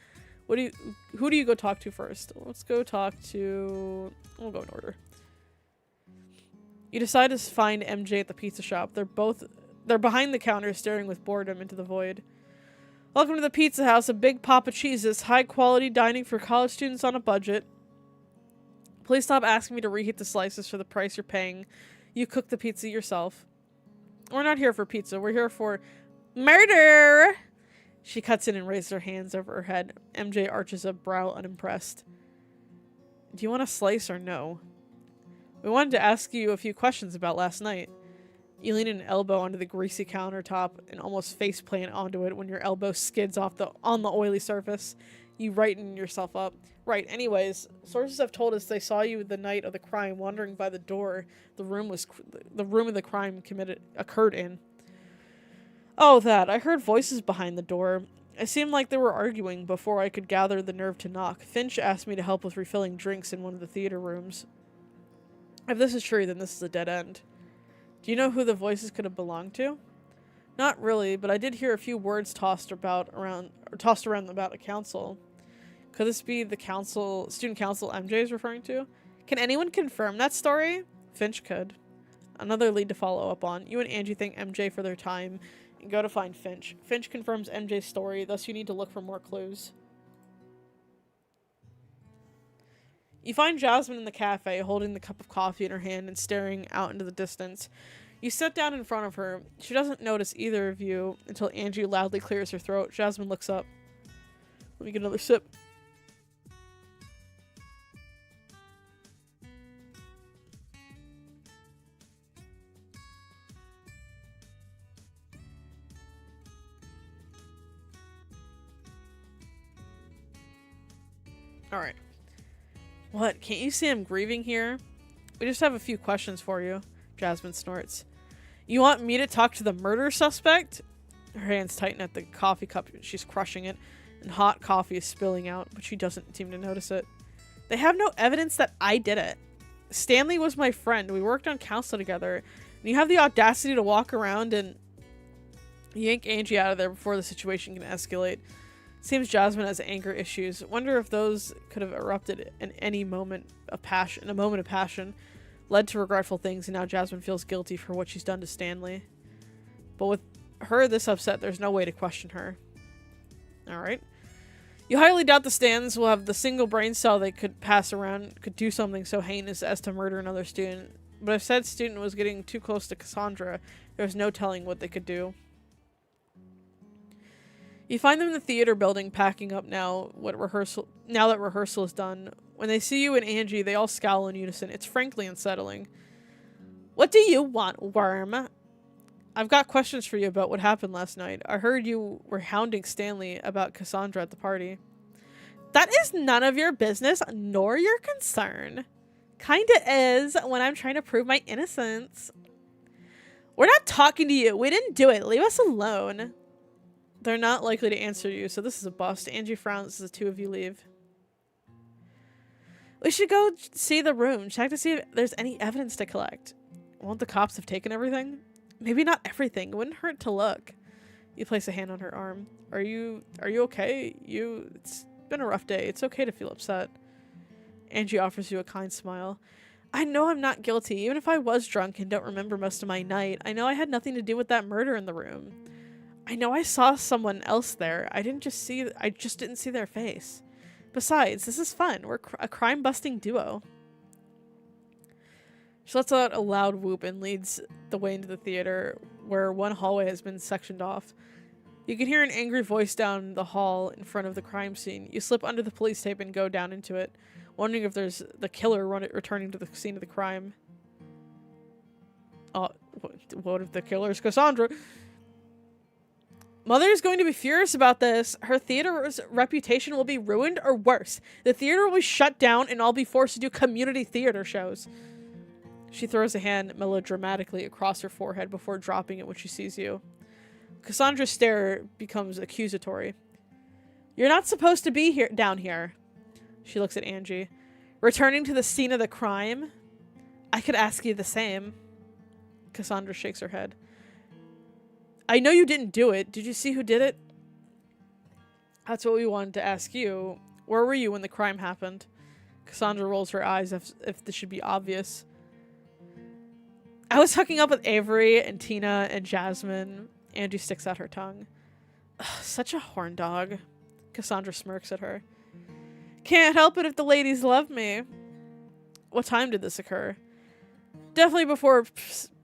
Who do you go talk to first? Let's go talk to... We'll go in order. You decide to find MJ at the pizza shop. They're behind the counter staring with boredom into the void. Welcome to the Pizza House, a big pop of cheeses, high quality dining for college students on a budget. Please stop asking me to reheat the slices for the price you're paying. You cook the pizza yourself. We're not here for pizza. We're here for murder! She cuts in and raises her hands over her head. MJ arches a brow unimpressed. Do you want a slice or no? We wanted to ask you a few questions about last night. You lean an elbow onto the greasy countertop and almost face plant onto it when your elbow skids off on the oily surface. You righten yourself up. Right, anyways, sources have told us they saw you the night of the crime wandering by the door the room of the crime occurred in. Oh, that. I heard voices behind the door. It seemed like they were arguing before I could gather the nerve to knock. Finch asked me to help with refilling drinks in one of the theater rooms. If this is true, then this is a dead end. Do you know who the voices could have belonged to? Not really, but I did hear a few words tossed around about a council. Could this be the student council MJ is referring to? Can anyone confirm that story? Finch could. Another lead to follow up on. You and Angie thank MJ for their time and go to find Finch. Finch confirms MJ's story, thus you need to look for more clues. You find Jasmine in the cafe, holding the cup of coffee in her hand and staring out into the distance. You sit down in front of her. She doesn't notice either of you until Angie loudly clears her throat. Jasmine looks up. Let me get another sip. Alright. What? Can't you see I'm grieving here? We just have a few questions for you. Jasmine snorts. You want me to talk to the murder suspect? Her hands tighten at the coffee cup. She's crushing it, and hot coffee is spilling out, but she doesn't seem to notice it. They have no evidence that I did it. Stanley was my friend. We worked on council together. And you have the audacity to walk around and yank Angie out of there before the situation can escalate. Seems Jasmine has anger issues. Wonder if those could have erupted in any moment of passion. led to regretful things, and now Jasmine feels guilty for what she's done to Stanley. But with her this upset, there's no way to question her. Alright. You highly doubt the Stans will have the single brain cell they could pass around, could do something so heinous as to murder another student. But if said student was getting too close to Cassandra, there was no telling what they could do. You find them in the theater building packing up now that rehearsal is done. When they see you and Angie, they all scowl in unison. It's frankly unsettling. What do you want, worm? I've got questions for you about what happened last night. I heard you were hounding Stanley about Cassandra at the party. That is none of your business, nor your concern. Kinda is when I'm trying to prove my innocence. We're not talking to you. We didn't do it. Leave us alone. They're not likely to answer you, so this is a bust. Angie frowns as the two of you leave. We should go see the room. Check to see if there's any evidence to collect. Won't the cops have taken everything? Maybe not everything. It wouldn't hurt to look. You place a hand on her arm. Are you okay? It's been a rough day. It's okay to feel upset. Angie offers you a kind smile. I know I'm not guilty. Even if I was drunk and don't remember most of my night, I know I had nothing to do with that murder in the room. I know I saw someone else there. I just didn't see their face. Besides, this is fun. We're a crime-busting duo. She lets out a loud whoop and leads the way into the theater, where one hallway has been sectioned off. You can hear an angry voice down the hall in front of the crime scene. You slip under the police tape and go down into it, wondering if there's the killer returning to the scene of the crime. What if the killer is Cassandra? Mother is going to be furious about this. Her theater's reputation will be ruined, or worse. The theater will be shut down and I'll be forced to do community theater shows. She throws a hand melodramatically across her forehead before dropping it when she sees you. Cassandra's stare becomes accusatory. You're not supposed to be down here. She looks at Angie. Returning to the scene of the crime? I could ask you the same. Cassandra shakes her head. I know you didn't do it. Did you see who did it? That's what we wanted to ask you. Where were you when the crime happened? Cassandra rolls her eyes if this should be obvious. I was hooking up with Avery and Tina and Jasmine. Angie sticks out her tongue. Ugh, such a horn dog. Cassandra smirks at her. Can't help it if the ladies love me. What time did this occur? Definitely before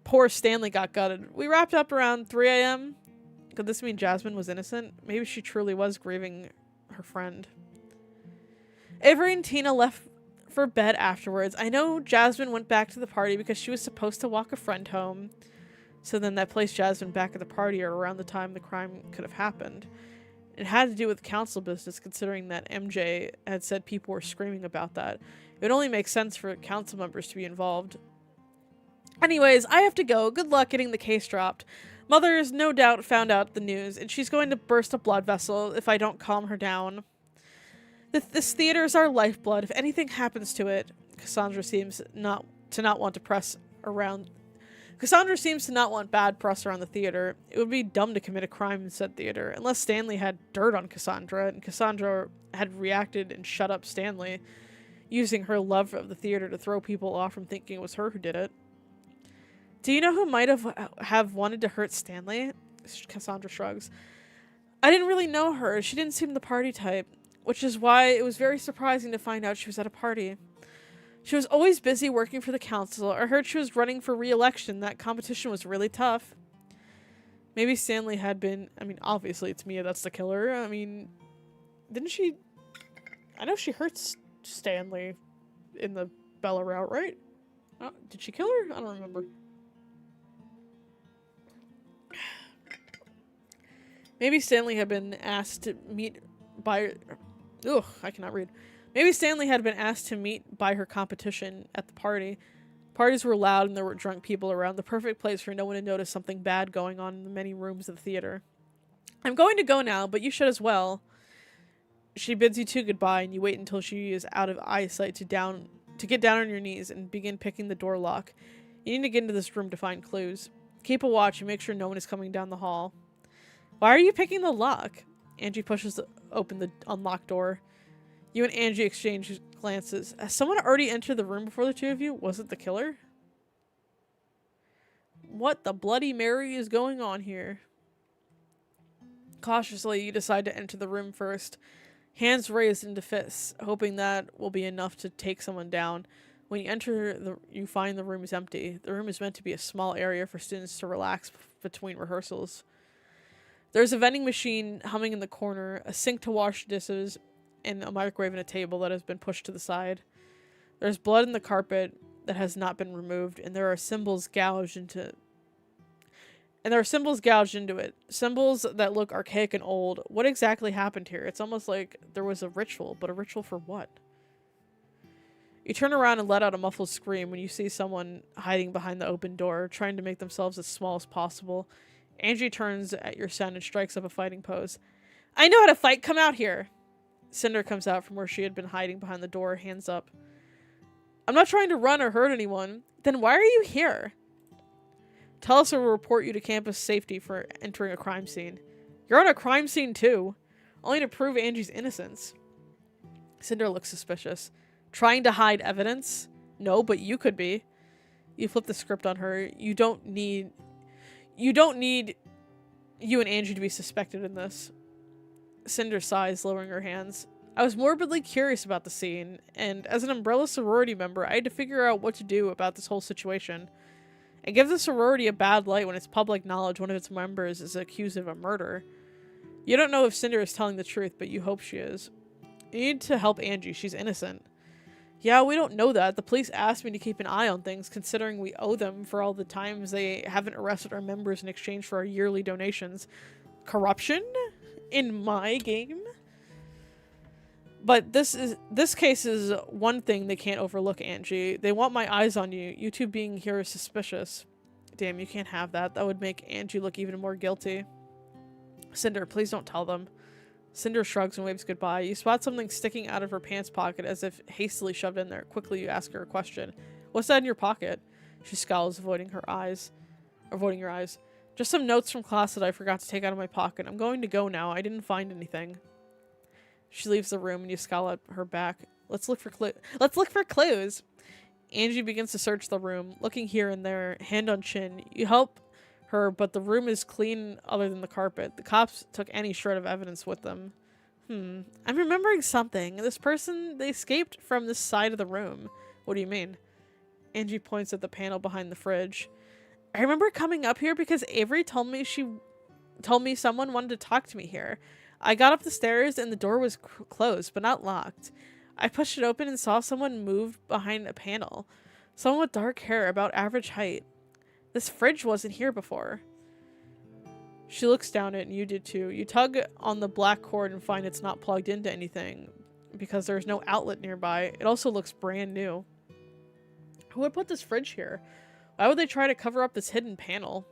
poor Stanley got gutted. We wrapped up around 3 a.m. Could this mean Jasmine was innocent? Maybe she truly was grieving her friend. Avery and Tina left for bed afterwards. I know Jasmine went back to the party because she was supposed to walk a friend home. So then that placed Jasmine back at the party or around the time the crime could have happened. It had to do with council business, considering that MJ had said people were screaming about that. It would only make sense for council members to be involved. Anyways, I have to go. Good luck getting the case dropped. Mother has no doubt found out the news, and she's going to burst a blood vessel if I don't calm her down. This theater is our lifeblood. If anything happens to it, Cassandra seems not want bad press around the theater. It would be dumb to commit a crime in said theater, unless Stanley had dirt on Cassandra, and Cassandra had reacted and shut up Stanley, using her love of the theater to throw people off from thinking it was her who did it. Do you know who might have wanted to hurt Stanley? Cassandra shrugs. I didn't really know her. She didn't seem the party type, which is why it was very surprising to find out she was at a party. She was always busy working for the council. I heard she was running for re-election. That competition was really tough. Maybe Stanley had been... I mean, obviously it's Mia that's the killer. I mean, didn't she... I know she hurt Stanley in the Bella route, right? Oh, did she kill her? I don't remember. Maybe Stanley had been asked to meet by... Ugh, I cannot read. Maybe Stanley had been asked to meet by her competition at the party. Parties were loud and there were drunk people around. The perfect place for no one to notice something bad going on in the many rooms of the theater. I'm going to go now, but you should as well. She bids you two goodbye, and you wait until she is out of eyesight to get down on your knees and begin picking the door lock. You need to get into this room to find clues. Keep a watch and make sure no one is coming down the hall. Why are you picking the lock? Angie pushes open the unlocked door. You and Angie exchange glances. Has someone already entered the room before the two of you? Was it the killer? What the Bloody Mary is going on here? Cautiously, you decide to enter the room first. Hands raised into fists, hoping that will be enough to take someone down. When you enter, you find the room is empty. The room is meant to be a small area for students to relax between rehearsals. There's a vending machine humming in the corner, a sink to wash dishes, and a microwave and a table that has been pushed to the side. There's blood in the carpet that has not been removed, and there are symbols gouged into it. Symbols that look archaic and old. What exactly happened here? It's almost like there was a ritual, but a ritual for what? You turn around and let out a muffled scream when you see someone hiding behind the open door, trying to make themselves as small as possible. Angie turns at your sound and strikes up a fighting pose. I know how to fight, come out here! Cinder comes out from where she had been hiding behind the door, hands up. I'm not trying to run or hurt anyone. Then why are you here? Tell us or we'll report you to campus safety for entering a crime scene. You're on a crime scene too, only to prove Angie's innocence. Cinder looks suspicious. Trying to hide evidence? No, but you could be. You flip the script on her. You don't need you and Angie to be suspected in this. Cinder sighs, lowering her hands. I was morbidly curious about the scene, and as an Umbrella sorority member, I had to figure out what to do about this whole situation. It gives the sorority a bad light when it's public knowledge one of its members is accused of a murder. You don't know if Cinder is telling the truth, but you hope she is. You need to help Angie. She's innocent. Yeah, we don't know that. The police asked me to keep an eye on things, considering we owe them for all the times they haven't arrested our members in exchange for our yearly donations. Corruption? In my game? But this case is one thing they can't overlook, Angie. They want my eyes on you. You two being here is suspicious. Damn, you can't have that. That would make Angie look even more guilty. Cinder, please don't tell them. Cinder shrugs and waves goodbye. You spot something sticking out of her pants pocket as if hastily shoved in there. Quickly, you ask her a question. What's that in your pocket? She scowls, avoiding your eyes. Just some notes from class that I forgot to take out of my pocket. I'm going to go now. I didn't find anything. She leaves the room and you scowl at her back. Let's look for clues. Angie begins to search the room, looking here and there, hand on chin. You help her, but the room is clean other than the carpet. The cops took any shred of evidence with them. I'm remembering something. This person, they escaped from this side of the room. What do you mean? Angie points at the panel behind the fridge. I remember coming up here because Avery told me someone wanted to talk to me here. I got up the stairs and the door was closed, but not locked. I pushed it open and saw someone move behind a panel. Someone with dark hair, about average height. This fridge wasn't here before. She looks down it and you did too. You tug on the black cord and find it's not plugged into anything because there's no outlet nearby. It also looks brand new. Who would put this fridge here? Why would they try to cover up this hidden panel?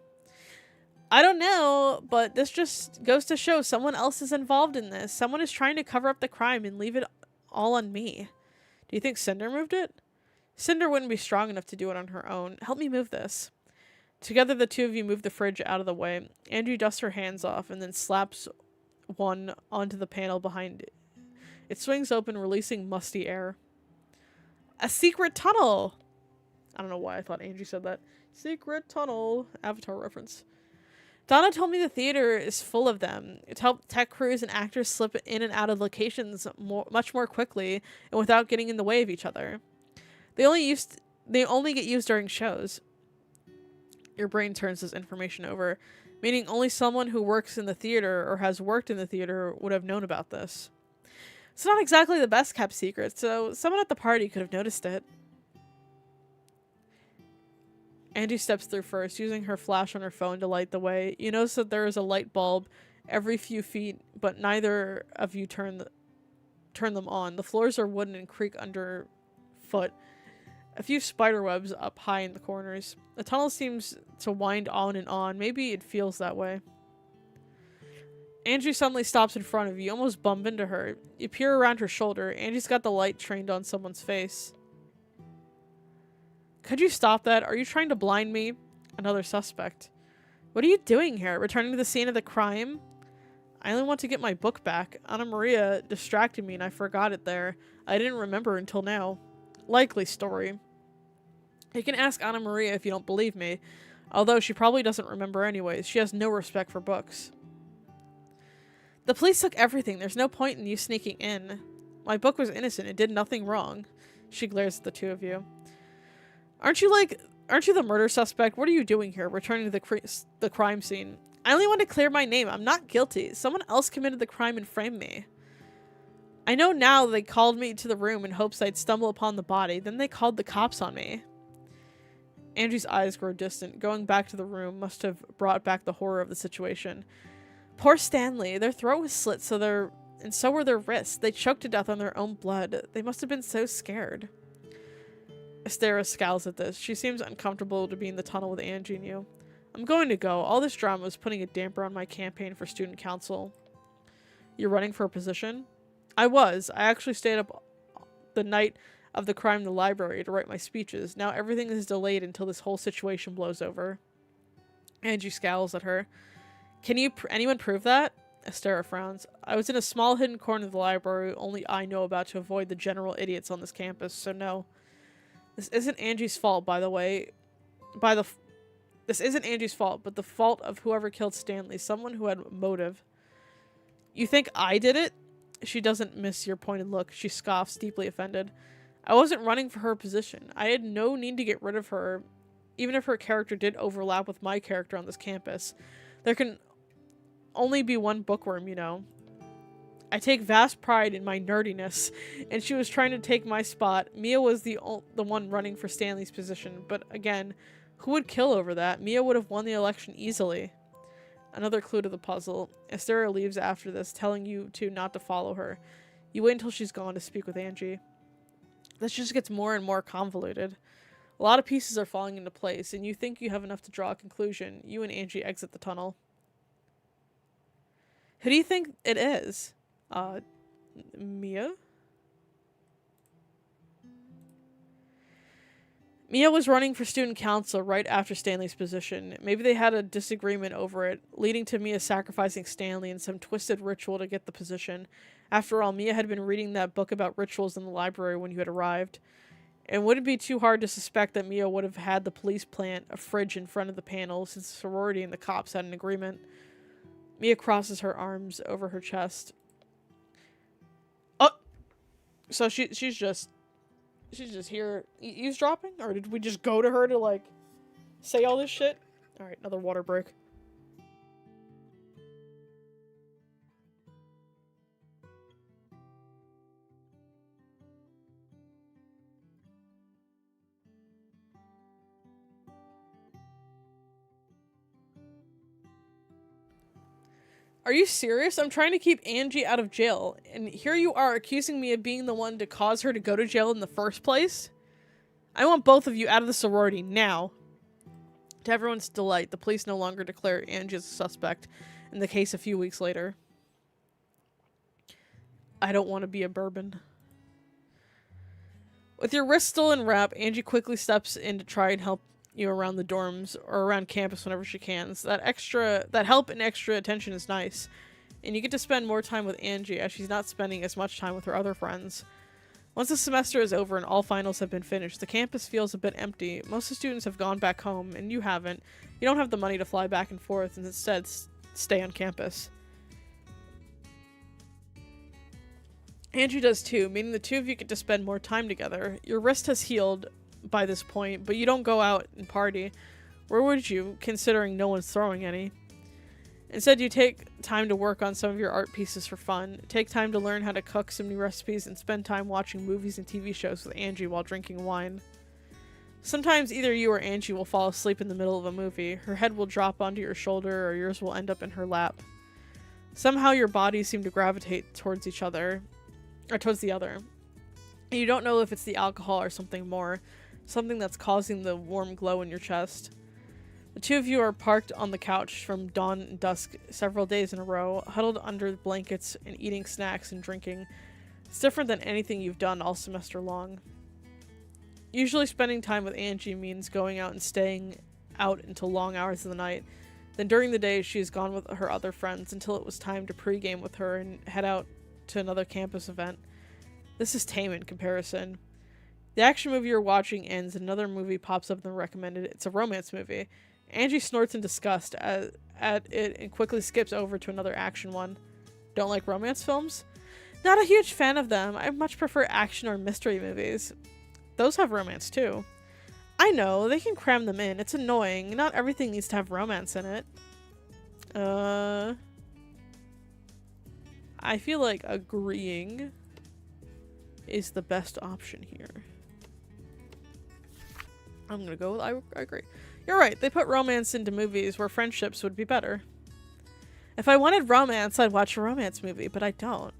I don't know, but this just goes to show someone else is involved in this. Someone is trying to cover up the crime and leave it all on me. Do you think Cinder moved it? Cinder wouldn't be strong enough to do it on her own. Help me move this. Together, the two of you move the fridge out of the way. Andrew dusts her hands off and then slaps one onto the panel behind it. It swings open, releasing musty air. A secret tunnel! I don't know why I thought Angie said that. Secret tunnel. Avatar reference. Donna told me the theater is full of them. It helped tech crews and actors slip in and out of locations much more quickly and without getting in the way of each other. They only get used during shows. Your brain turns this information over, meaning only someone who works in the theater or has worked in the theater would have known about this. It's not exactly the best kept secret, so someone at the party could have noticed it. Angie steps through first, using her flash on her phone to light the way. You notice that there is a light bulb every few feet, but neither of you turn them on. The floors are wooden and creak underfoot. A few spider webs up high in the corners. The tunnel seems to wind on and on. Maybe it feels that way. Angie suddenly stops in front of you. You almost bump into her. You peer around her shoulder. Angie's got the light trained on someone's face. Could you stop that? Are you trying to blind me? Another suspect. What are you doing here? Returning to the scene of the crime? I only want to get my book back. Anna Maria distracted me and I forgot it there. I didn't remember until now. Likely story. You can ask Anna Maria if you don't believe me. Although she probably doesn't remember anyways. She has no respect for books. The police took everything. There's no point in you sneaking in. My book was innocent. It did nothing wrong. She glares at the two of you. Aren't you the murder suspect? What are you doing here? Returning to the crime scene. I only want to clear my name. I'm not guilty. Someone else committed the crime and framed me. I know now they called me to the room in hopes I'd stumble upon the body. Then they called the cops on me. Angie's eyes grow distant. Going back to the room must have brought back the horror of the situation. Poor Stanley. Their throat was slit, and so were their wrists. They choked to death on their own blood. They must have been so scared. Estera scowls at this. She seems uncomfortable to be in the tunnel with Angie and you. I'm going to go. All this drama is putting a damper on my campaign for student council. You're running for a position? I was. I actually stayed up the night of the crime in the library to write my speeches. Now everything is delayed until this whole situation blows over. Angie scowls at her. Can anyone prove that? Estera frowns. I was in a small hidden corner of the library only I know about to avoid the general idiots on this campus, so no. This isn't Angie's fault, by the way. This isn't Angie's fault, but the fault of whoever killed Stanley, someone who had motive. You think I did it? She doesn't miss your pointed look. She scoffs, deeply offended. I wasn't running for her position. I had no need to get rid of her, even if her character did overlap with my character on this campus. There can only be one bookworm, you know. I take vast pride in my nerdiness, and she was trying to take my spot. Mia was the one running for Stanley's position, but again, who would kill over that? Mia would have won the election easily. Another clue to the puzzle. Estera leaves after this, telling you two not to follow her. You wait until she's gone to speak with Angie. This just gets more and more convoluted. A lot of pieces are falling into place, and you think you have enough to draw a conclusion. You and Angie exit the tunnel. Who do you think it is? Mia? Mia was running for student council right after Stanley's position. Maybe they had a disagreement over it, leading to Mia sacrificing Stanley in some twisted ritual to get the position. After all, Mia had been reading that book about rituals in the library when you had arrived. It wouldn't be too hard to suspect that Mia would have had the police plant a fridge in front of the panel since the sorority and the cops had an agreement. Mia crosses her arms over her chest. Oh! So she's just here eavesdropping? Or did we just go to her to, like, say all this shit? Alright, another water break. Are you serious? I'm trying to keep Angie out of jail, and here you are accusing me of being the one to cause her to go to jail in the first place? I want both of you out of the sorority, now. To everyone's delight, the police no longer declare Angie as a suspect in the case a few weeks later. I don't want to be a bourbon. With your wrist still in wrap, Angie quickly steps in to try and help you around the dorms or around campus whenever she can. So that help and extra attention is nice. And you get to spend more time with Angie as she's not spending as much time with her other friends. Once the semester is over and all finals have been finished, the campus feels a bit empty. Most of the students have gone back home, and you haven't. You don't have the money to fly back and forth and instead stay on campus. Angie does too, meaning the two of you get to spend more time together. Your wrist has healed by this point, but you don't go out and party. Where would you, considering no one's throwing any? Instead, you take time to work on some of your art pieces for fun, take time to learn how to cook some new recipes, and spend time watching movies and TV shows with Angie while drinking wine. Sometimes either you or Angie will fall asleep in the middle of a movie. Her head will drop onto your shoulder, or yours will end up in her lap. Somehow your bodies seem to gravitate towards each other, or towards the other. And you don't know if it's the alcohol or something more, something that's causing the warm glow in your chest. The two of you are parked on the couch from dawn and dusk several days in a row, huddled under blankets and eating snacks and drinking. It's different than anything you've done all semester long. Usually spending time with Angie means going out and staying out until long hours of the night. Then during the day, she's gone with her other friends until it was time to pregame with her and head out to another campus event. This is tame in comparison. The action movie you're watching ends and another movie pops up in the recommended. It's a romance movie. Angie snorts in disgust at it and quickly skips over to another action one. Don't like romance films? Not a huge fan of them. I much prefer action or mystery movies. Those have romance too. I know, they can cram them in. It's annoying. Not everything needs to have romance in it. I feel like agreeing is the best option here. I'm gonna go with I agree. You're right, they put romance into movies where friendships would be better. If I wanted romance, I'd watch a romance movie, but I don't.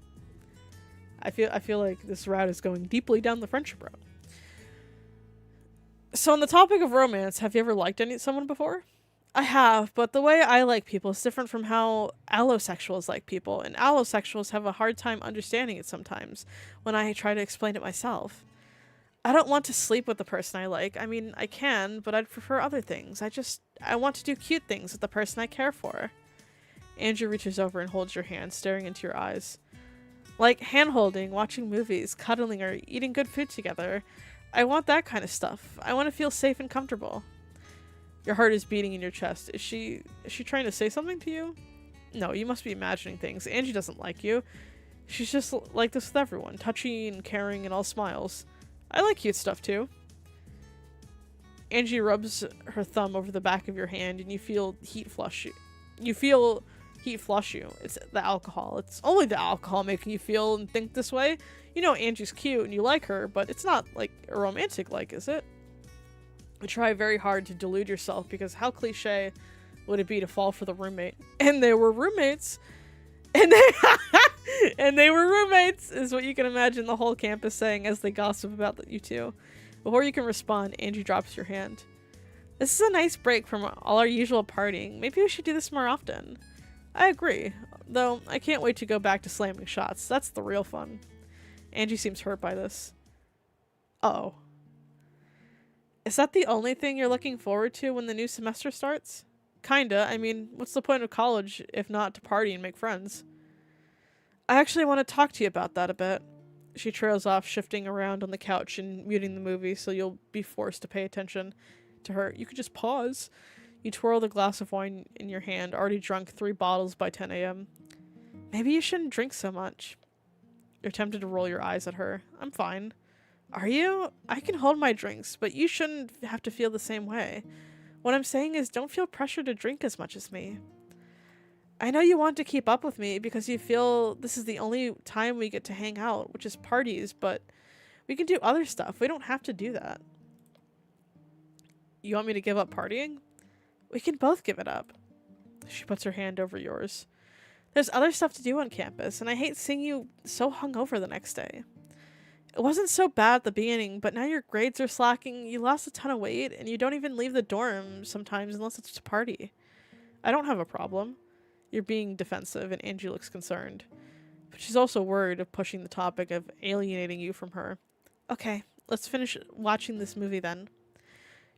I feel like this route is going deeply down the friendship route. So on the topic of romance, have you ever liked someone before? I have, but the way I like people is different from how allosexuals like people, and allosexuals have a hard time understanding it sometimes when I try to explain it myself. I don't want to sleep with the person I like. I mean, I can, but I'd prefer other things. I want to do cute things with the person I care for. Angie reaches over and holds your hand, staring into your eyes. Like hand-holding, watching movies, cuddling, or eating good food together. I want that kind of stuff. I want to feel safe and comfortable. Your heart is beating in your chest. Is she trying to say something to you? No, you must be imagining things. Angie doesn't like you. She's just like this with everyone. Touchy and caring and all smiles. I like cute stuff too. Angie rubs her thumb over the back of your hand and you feel heat flush you. It's the alcohol. It's only the alcohol making you feel and think this way. You know Angie's cute and you like her, but it's not like a romantic like, is it? You try very hard to delude yourself because how cliche would it be to fall for the roommate? And they were roommates. And they were roommates is what you can imagine the whole campus saying as they gossip about you two. Before you can respond, Angie drops your hand. This is a nice break from all our usual partying. Maybe we should do this more often. I agree, though I can't wait to go back to slamming shots. That's the real fun. Angie seems hurt by this. Uh-oh. Is that the only thing you're looking forward to when the new semester starts? Kinda. I mean, what's the point of college if not to party and make friends? I actually want to talk to you about that a bit. She trails off, shifting around on the couch and muting the movie so you'll be forced to pay attention to her. You could just pause. You twirl the glass of wine in your hand, already drunk 3 bottles by 10 a.m. Maybe you shouldn't drink so much. You're tempted to roll your eyes at her. I'm fine. Are you? I can hold my drinks, but you shouldn't have to feel the same way. What I'm saying is don't feel pressure to drink as much as me. I know you want to keep up with me because you feel this is the only time we get to hang out, which is parties, but we can do other stuff. We don't have to do that. You want me to give up partying? We can both give it up. She puts her hand over yours. There's other stuff to do on campus, and I hate seeing you so hungover the next day. It wasn't so bad at the beginning, but now your grades are slacking, you lost a ton of weight, and you don't even leave the dorm sometimes unless it's to party. I don't have a problem. You're being defensive, and Angie looks concerned. But she's also worried of pushing the topic of alienating you from her. Okay, let's finish watching this movie then.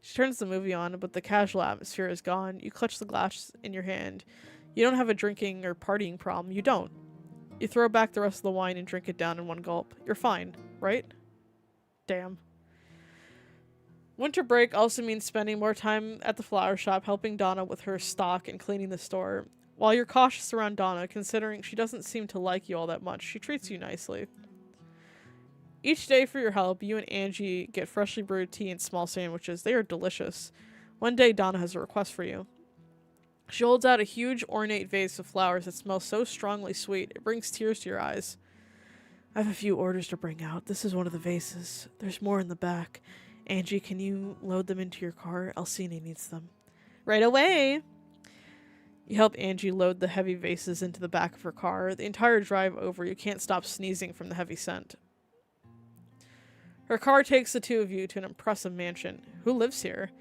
She turns the movie on, but the casual atmosphere is gone. You clutch the glass in your hand. You don't have a drinking or partying problem. You don't. You throw back the rest of the wine and drink it down in one gulp. You're fine, right? Damn. Winter break also means spending more time at the flower shop helping Donna with her stock and cleaning the store. While you're cautious around Donna, considering she doesn't seem to like you all that much, she treats you nicely. Each day for your help, you and Angie get freshly brewed tea and small sandwiches. They are delicious. One day, Donna has a request for you. She holds out a huge ornate vase of flowers that smells so strongly sweet, it brings tears to your eyes. I have a few orders to bring out. This is one of the vases. There's more in the back. Angie, can you load them into your car? Alcine needs them. Right away! You help Angie load the heavy vases into the back of her car. The entire drive over, you can't stop sneezing from the heavy scent. Her car takes the two of you to an impressive mansion. Who lives here?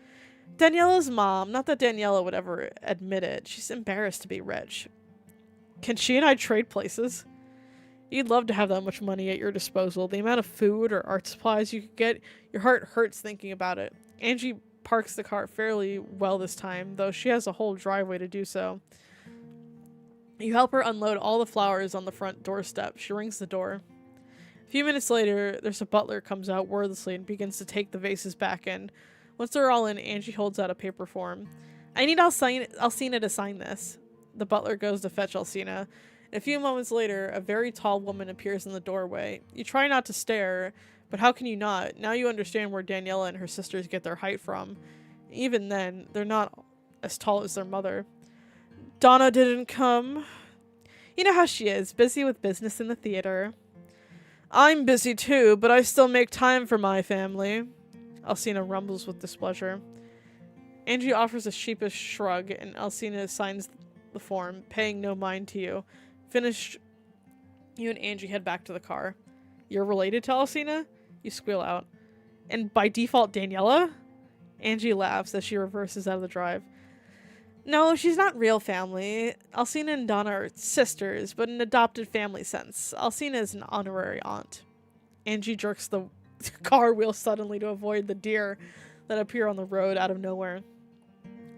Daniela's mom. Not that Daniela would ever admit it. She's embarrassed to be rich. Can she and I trade places? You'd love to have that much money at your disposal. The amount of food or art supplies you could get, your heart hurts thinking about it. Angie parks the car fairly well this time, though she has a whole driveway to do so. You help her unload all the flowers on the front doorstep. She rings the door. A few minutes later, there's a butler comes out wordlessly and begins to take the vases back in. Once they're all in, Angie holds out a paper form. I need Alcina to sign this. The butler goes to fetch Alcina. A few moments later, a very tall woman appears in the doorway. You try not to stare, but how can you not? Now you understand where Daniela and her sisters get their height from. Even then, they're not as tall as their mother. Donna didn't come. You know how she is, busy with business in the theater. I'm busy too, but I still make time for my family. Alcina rumbles with displeasure. Angie offers a sheepish shrug, and Alcina signs the form, paying no mind to you. Finished, you and Angie head back to the car. You're related to Alcina? You squeal out. And by default, Daniela? Angie laughs as she reverses out of the drive. No, she's not real family. Alcina and Donna are sisters, but in adopted family sense. Alcina is an honorary aunt. Angie jerks the car wheel suddenly to avoid the deer that appear on the road out of nowhere.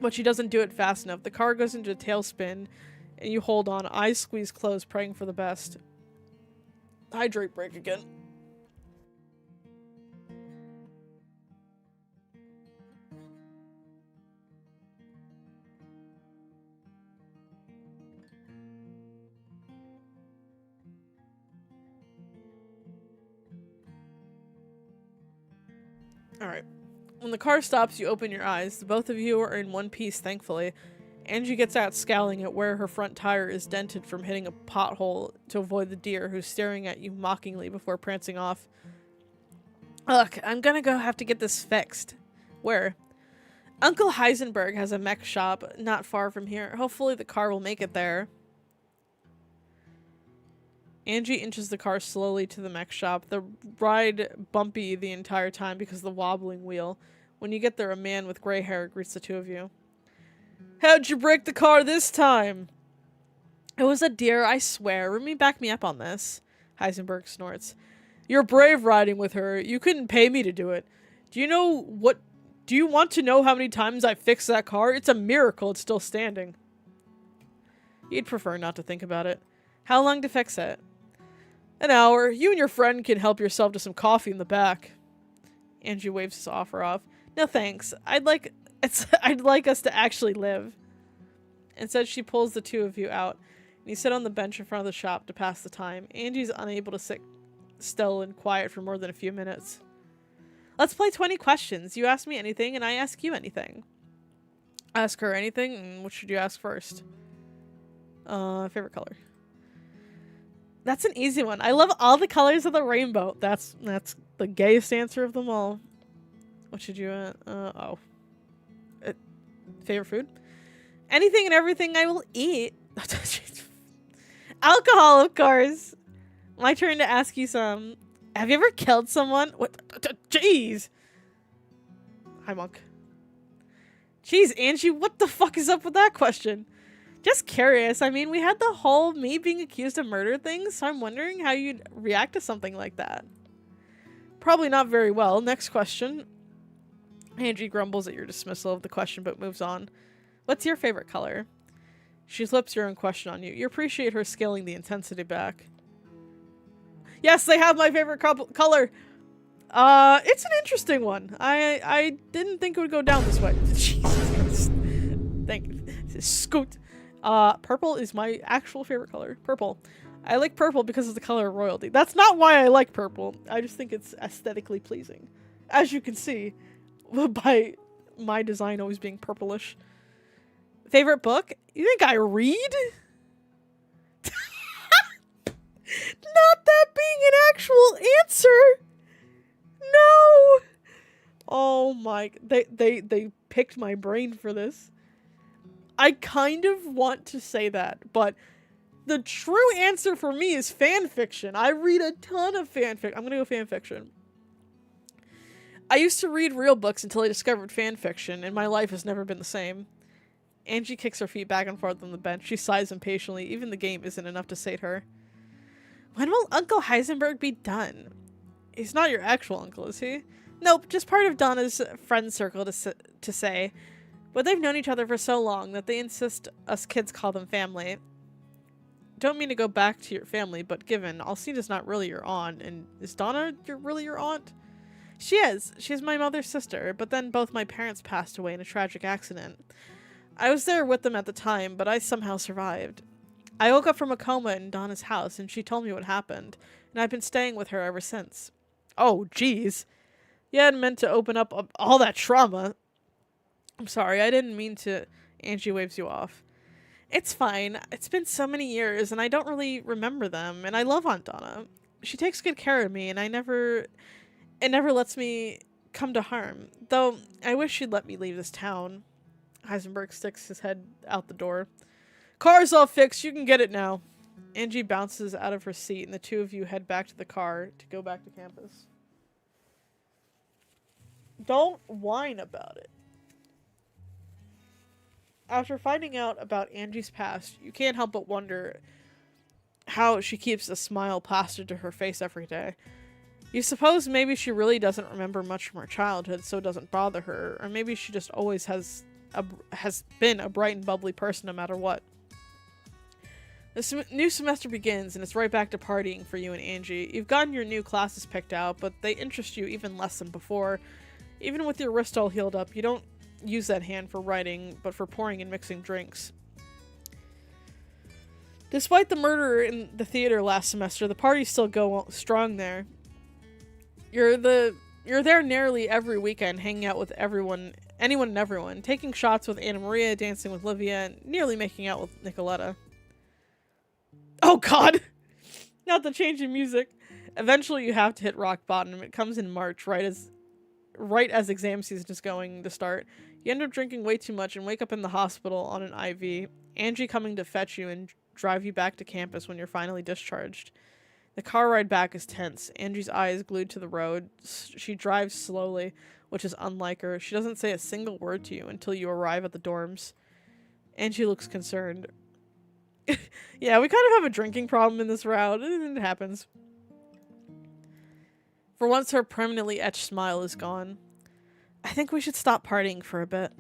But she doesn't do it fast enough. The car goes into a tailspin, and you hold on, eyes squeezed closed, praying for the best. Hydrate break again. Alright. When the car stops, you open your eyes. The both of you are in one piece, thankfully. Angie gets out scowling at where her front tire is dented from hitting a pothole to avoid the deer, who's staring at you mockingly before prancing off. Look, I'm gonna go have to get this fixed. Where? Uncle Heisenberg has a mech shop not far from here. Hopefully the car will make it there. Angie inches the car slowly to the mech shop, the ride bumpy the entire time because of the wobbling wheel. When you get there, a man with gray hair greets the two of you. How'd you break the car this time? It was a deer, I swear. Rumi, back me up on this. Heisenberg snorts. You're brave riding with her. You couldn't pay me to do it. Do you want to know how many times I fixed that car? It's a miracle it's still standing. You'd prefer not to think about it. How long to fix it? An hour. You and your friend can help yourself to some coffee in the back. Angie waves his offer off. No thanks. I'd like us to actually live. Instead, she pulls the two of you out, and you sit on the bench in front of the shop to pass the time. Angie's unable to sit still and quiet for more than a few minutes. Let's play 20 questions. You ask me anything, and I ask you anything. Ask her anything, and what should you ask first? Favorite color. That's an easy one. I love all the colors of the rainbow. That's the gayest answer of them all. What should you favorite food? Anything and everything I will eat. Alcohol, of course. My turn to ask you some. Have you ever killed someone? What? Jeez. Hi, Monk. Jeez, Angie, what the fuck is up with that question? Just curious. I mean, we had the whole me being accused of murder thing, so I'm wondering how you'd react to something like that. Probably not very well. Next question. Angie grumbles at your dismissal of the question, but moves on. What's your favorite color? She flips your own question on you. You appreciate her scaling the intensity back. Yes, they have my favorite color. It's an interesting one. I didn't think it would go down this way. Jesus Christ. Thank you. Scoot. Purple is my actual favorite color. Purple. I like purple because it's the color of royalty. That's not why I like purple. I just think it's aesthetically pleasing. As you can see, by my design always being purplish. Favorite book? You think I read? Not that being an actual answer. No. Oh my, they picked my brain for this. I kind of want to say that, but the true answer for me is fan fiction. I read a ton of fanfic. I'm gonna go fan fiction. I used to read real books until I discovered fan fiction, and my life has never been the same. Angie kicks her feet back and forth on the bench. She sighs impatiently. Even the game isn't enough to sate her. When will Uncle Heisenberg be done? He's not your actual uncle, is he? Nope, just part of Donna's friend circle to say. But they've known each other for so long that they insist us kids call them family. Don't mean to go back to your family, but given Alcina's not really your aunt, and is Donna really your aunt? She is. She's my mother's sister, but then both my parents passed away in a tragic accident. I was there with them at the time, but I somehow survived. I woke up from a coma in Donna's house, and she told me what happened, and I've been staying with her ever since. Oh, jeez. You hadn't meant to open up all that trauma. I'm sorry, I didn't mean to. Angie waves you off. It's fine. It's been so many years, and I don't really remember them, and I love Aunt Donna. She takes good care of me, and it never lets me come to harm. Though, I wish she'd let me leave this town. Heisenberg sticks his head out the door. Car's all fixed. You can get it now. Angie bounces out of her seat, and the two of you head back to the car to go back to campus. Don't whine about it. After finding out about Angie's past, you can't help but wonder how she keeps a smile plastered to her face every day. You suppose maybe she really doesn't remember much from her childhood, so it doesn't bother her, or maybe she just always has been a bright and bubbly person no matter what. The new semester begins, and it's right back to partying for you and Angie. You've gotten your new classes picked out, but they interest you even less than before. Even with your wrist all healed up, you don't use that hand for writing, but for pouring and mixing drinks. Despite the murder in the theater last semester, the parties still go strong there. You're there nearly every weekend, hanging out with anyone and everyone, taking shots with Anna Maria, dancing with Livia, and nearly making out with Nicoletta. Oh god! Not the change in music. Eventually you have to hit rock bottom. It comes in March, right as exam season is going to start. You end up drinking way too much and wake up in the hospital on an IV. Angie coming to fetch you and drive you back to campus when you're finally discharged. The car ride back is tense. Angie's eyes glued to the road. She drives slowly, which is unlike her. She doesn't say a single word to you until you arrive at the dorms. Angie looks concerned. Yeah, we kind of have a drinking problem in this route. It happens. For once, her permanently etched smile is gone. I think we should stop partying for a bit.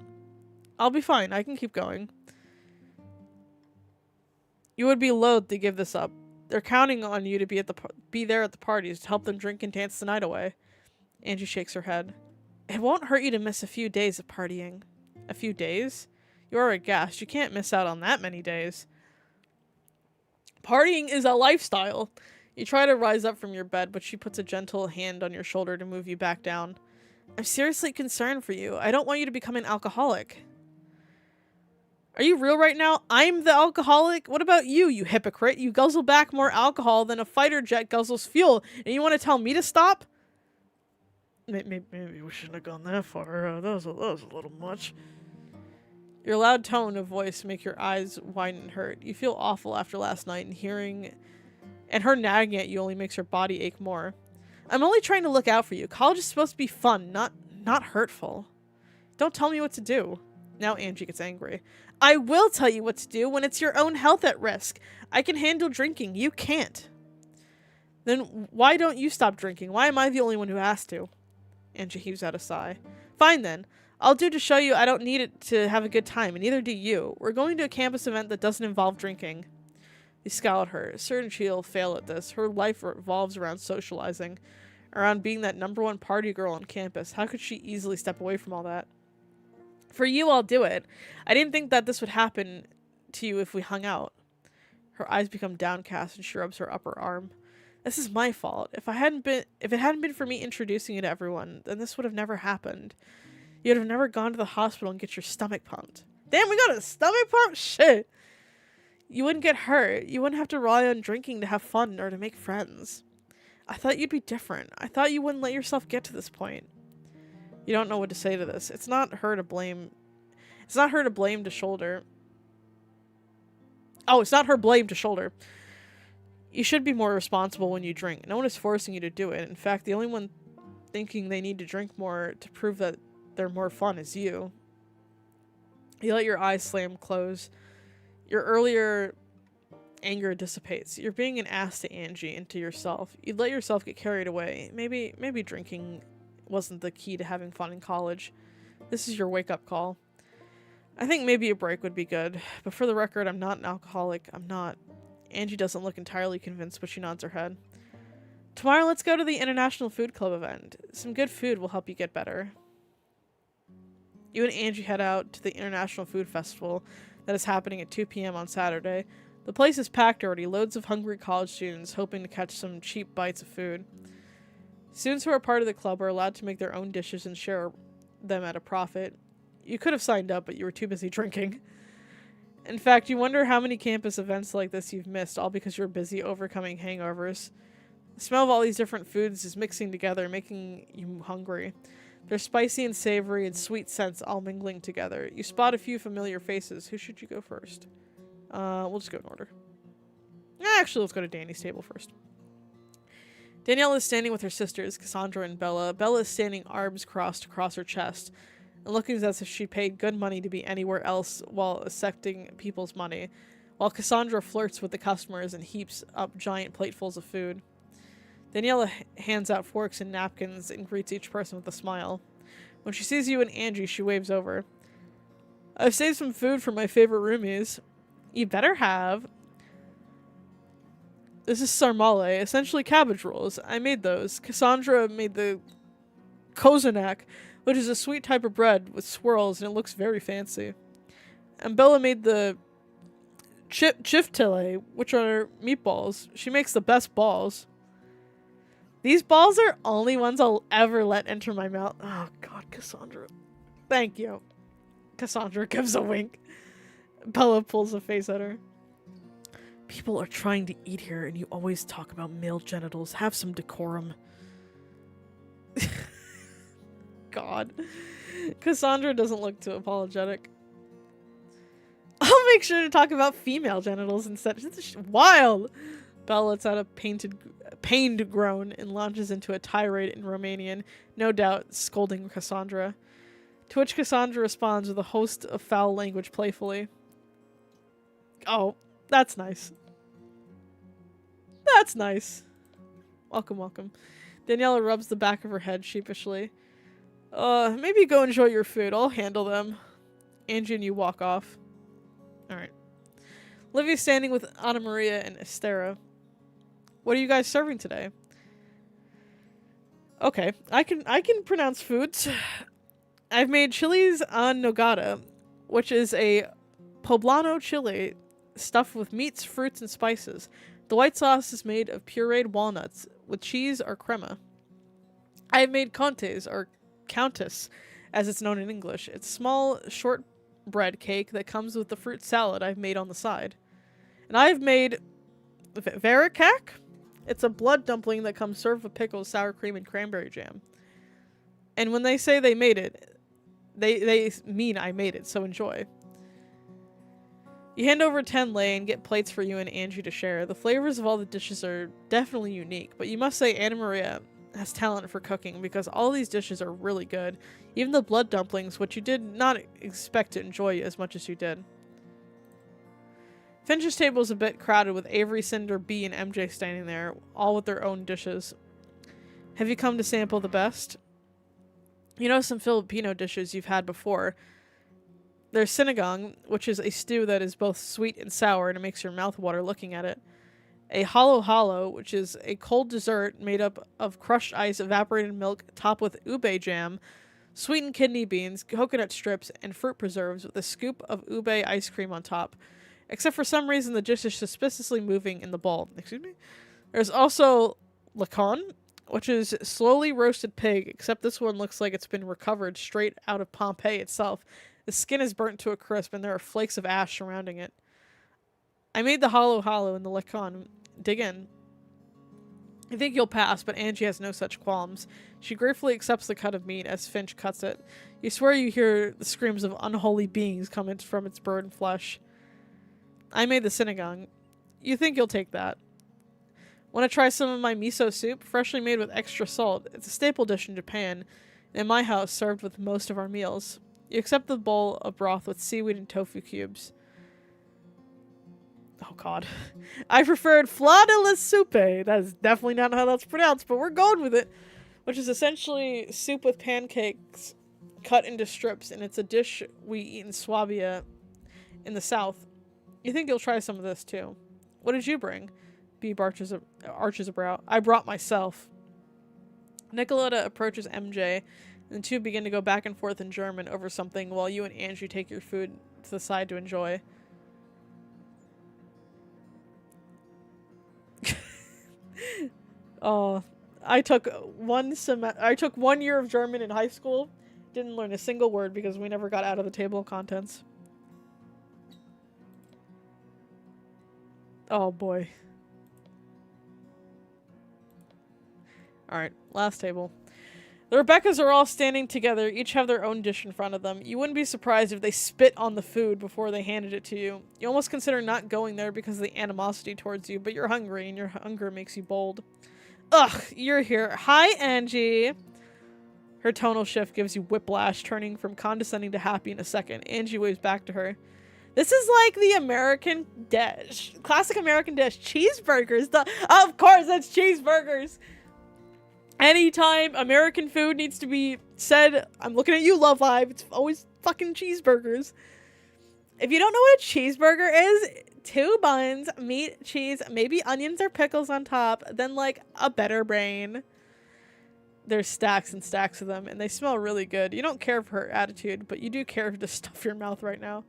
I'll be fine. I can keep going. You would be loath to give this up. They're counting on you to be there at the parties to help them drink and dance the night away. Angie shakes her head. It won't hurt you to miss a few days of partying. A few days? You're a guest. You can't miss out on that many days. Partying is a lifestyle. You try to rise up from your bed, but she puts a gentle hand on your shoulder to move you back down. I'm seriously concerned for you. I don't want you to become an alcoholic. Are you real right now? I'm the alcoholic? What about you, you hypocrite? You guzzle back more alcohol than a fighter jet guzzles fuel, and you want to tell me to stop? Maybe we shouldn't have gone that far. That was a little much. Your loud tone of voice make your eyes widen and hurt. You feel awful after last night, and her nagging at you only makes your body ache more. I'm only trying to look out for you. College is supposed to be fun, not hurtful. Don't tell me what to do. Now Angie gets angry. I will tell you what to do when it's your own health at risk. I can handle drinking. You can't. Then why don't you stop drinking? Why am I the only one who has to? Angie heaves out a sigh. Fine then. I'll do to show you I don't need it to have a good time, and neither do you. We're going to a campus event that doesn't involve drinking. You scowl at her. Certain she'll fail at this. Her life revolves around socializing, around being that #1 party girl on campus. How could she easily step away from all that? For you, I'll do it. I didn't think that this would happen to you if we hung out. Her eyes become downcast and she rubs her upper arm. This is my fault. If it hadn't been for me introducing you to everyone, then this would have never happened. You'd have never gone to the hospital and get your stomach pumped. Damn, we got a stomach pump? Shit. You wouldn't get hurt. You wouldn't have to rely on drinking to have fun or to make friends. I thought you'd be different. I thought you wouldn't let yourself get to this point. You don't know what to say to this. It's not her to blame. It's not her to blame to shoulder. Oh, it's not her blame to shoulder. You should be more responsible when you drink. No one is forcing you to do it. In fact, the only one thinking they need to drink more to prove that they're more fun is you. You let your eyes slam close. Your earlier anger dissipates. You're being an ass to Angie and to yourself. You'd let yourself get carried away. Maybe drinking wasn't the key to having fun in college. This is your wake-up call. I think maybe a break would be good, but for the record, I'm not an alcoholic. I'm not. Angie doesn't look entirely convinced, but she nods her head. Tomorrow, let's go to the International Food Club event. Some good food will help you get better. You and Angie head out to the International Food Festival that is happening at 2 p.m. on Saturday. The place is packed already, loads of hungry college students hoping to catch some cheap bites of food. Students who are part of the club are allowed to make their own dishes and share them at a profit. You could have signed up, but you were too busy drinking. In fact, you wonder how many campus events like this you've missed, all because you're busy overcoming hangovers. The smell of all these different foods is mixing together, making you hungry. They're spicy and savory and sweet scents all mingling together. You spot a few familiar faces. Who should you go first? We'll just go in order. Actually, let's go to Danny's table first. Danielle is standing with her sisters, Cassandra and Bella. Bella is standing arms crossed across her chest and looking as if she paid good money to be anywhere else while accepting people's money, while Cassandra flirts with the customers and heaps up giant platefuls of food. Daniela hands out forks and napkins and greets each person with a smile. When she sees you and Angie, she waves over. I've saved some food for my favorite roomies. You better have. This is sarmale, essentially cabbage rolls. I made those. Cassandra made the kozanak, which is a sweet type of bread with swirls, and it looks very fancy. And Bella made the chiftile, which are meatballs. She makes the best balls. These balls are only ones I'll ever let enter my mouth. Oh, God, Cassandra. Thank you. Cassandra gives a wink. Bella pulls a face at her. People are trying to eat here, and you always talk about male genitals. Have some decorum. God. Cassandra doesn't look too apologetic. I'll make sure to talk about female genitals instead. This is wild. Bella lets out a pained groan and launches into a tirade in Romanian, no doubt scolding Cassandra. To which Cassandra responds with a host of foul language playfully. Oh, that's nice. That's nice. Welcome, welcome. Daniela rubs the back of her head sheepishly. Maybe go enjoy your food. I'll handle them. Angie and you walk off. Alright. Livy's standing with Anna Maria and Estera. What are you guys serving today? Okay, I can pronounce foods. I've made chilies en nogada, which is a poblano chili stuffed with meats, fruits, and spices. The white sauce is made of pureed walnuts with cheese or crema. I have made contes, or countess, as it's known in English. It's a small, short bread cake that comes with the fruit salad I've made on the side. And I've made verikak. It's a blood dumpling that comes served with pickles, sour cream, and cranberry jam. And when they say they made it, they mean I made it, so enjoy. You hand over 10 lei and get plates for you and Angie to share. The flavors of all the dishes are definitely unique, but you must say Anna Maria has talent for cooking because all these dishes are really good. Even the blood dumplings, which you did not expect to enjoy as much as you did. Finch's table is a bit crowded with Avery, Cinder, B, and MJ standing there, all with their own dishes. Have you come to sample the best? You know some Filipino dishes you've had before. There's sinigang, which is a stew that is both sweet and sour, and it makes your mouth water looking at it. A halo-halo, which is a cold dessert made up of crushed ice, evaporated milk, topped with ube jam, sweetened kidney beans, coconut strips, and fruit preserves with a scoop of ube ice cream on top. Except for some reason the dish is suspiciously moving in the bowl. Excuse me? There's also lacon, which is slowly roasted pig, except this one looks like it's been recovered straight out of Pompeii itself. The skin is burnt to a crisp, and there are flakes of ash surrounding it. I made the halo-halo in the lacon. Dig in. I think you'll pass, but Angie has no such qualms. She gratefully accepts the cut of meat as Finch cuts it. You swear you hear the screams of unholy beings coming from its burned flesh. I made the sinigang. You think you'll take that. Want to try some of my miso soup? Freshly made with extra salt. It's a staple dish in Japan, and in my house served with most of our meals. You accept the bowl of broth with seaweed and tofu cubes. Oh god. I preferred fla de la soupe. That is definitely not how that's pronounced, but we're going with it. Which is essentially soup with pancakes cut into strips, and it's a dish we eat in Swabia in the south. You think you'll try some of this too. What did you bring? Beeb arches a brow. I brought myself. Nicoletta approaches MJ And the two begin to go back and forth in German over something while you and Angie take your food to the side to enjoy. Oh, I took 1 year of German in high school. Didn't learn a single word because we never got out of the table of contents. Oh boy. Alright, last table. The Rebeccas are all standing together, each have their own dish in front of them. You wouldn't be surprised if they spit on the food before they handed it to you. You almost consider not going there because of the animosity towards you, but you're hungry and your hunger makes you bold. Ugh, you're here. Hi, Angie. Her tonal shift gives you whiplash, turning from condescending to happy in a second. Angie waves back to her. This is like the American dish. Classic American dish. Cheeseburgers. Of course, that's cheeseburgers. Anytime American food needs to be said, I'm looking at you, Love Live. It's always fucking cheeseburgers. If you don't know what a cheeseburger is, 2 buns, meat, cheese, maybe onions or pickles on top, then like a better brain. There's stacks and stacks of them, and they smell really good. You don't care for her attitude, but you do care to stuff your mouth right now.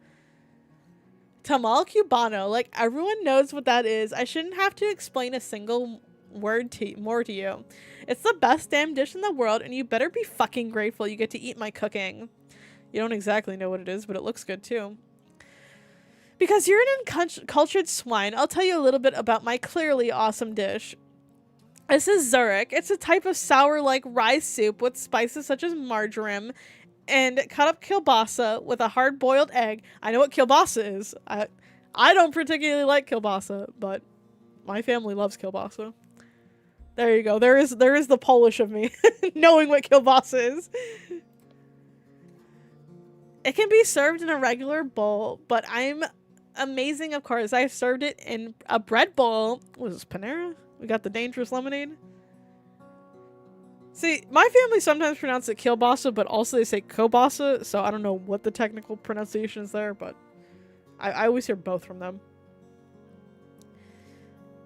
Tamal cubano, like everyone knows what that is. I shouldn't have to explain a single word more to you. It's the best damn dish in the world, and you better be fucking grateful you get to eat my cooking. You don't exactly know what it is, but it looks good too. Because you're an uncultured swine, I'll tell you a little bit about my clearly awesome dish. This is Zurich. It's a type of sour-like rice soup with spices such as marjoram and cut up kielbasa with a hard-boiled egg. I know what kielbasa is. I don't particularly like kielbasa, but my family loves kielbasa. There you go. There is the Polish of me knowing what kielbasa is. It can be served in a regular bowl, but I'm amazing, of course. I've served it in a bread bowl. What is this, Panera? We got the dangerous lemonade. See, my family sometimes pronounce it kielbasa, but also they say kielbasa, so I don't know what the technical pronunciation is there, but I always hear both from them.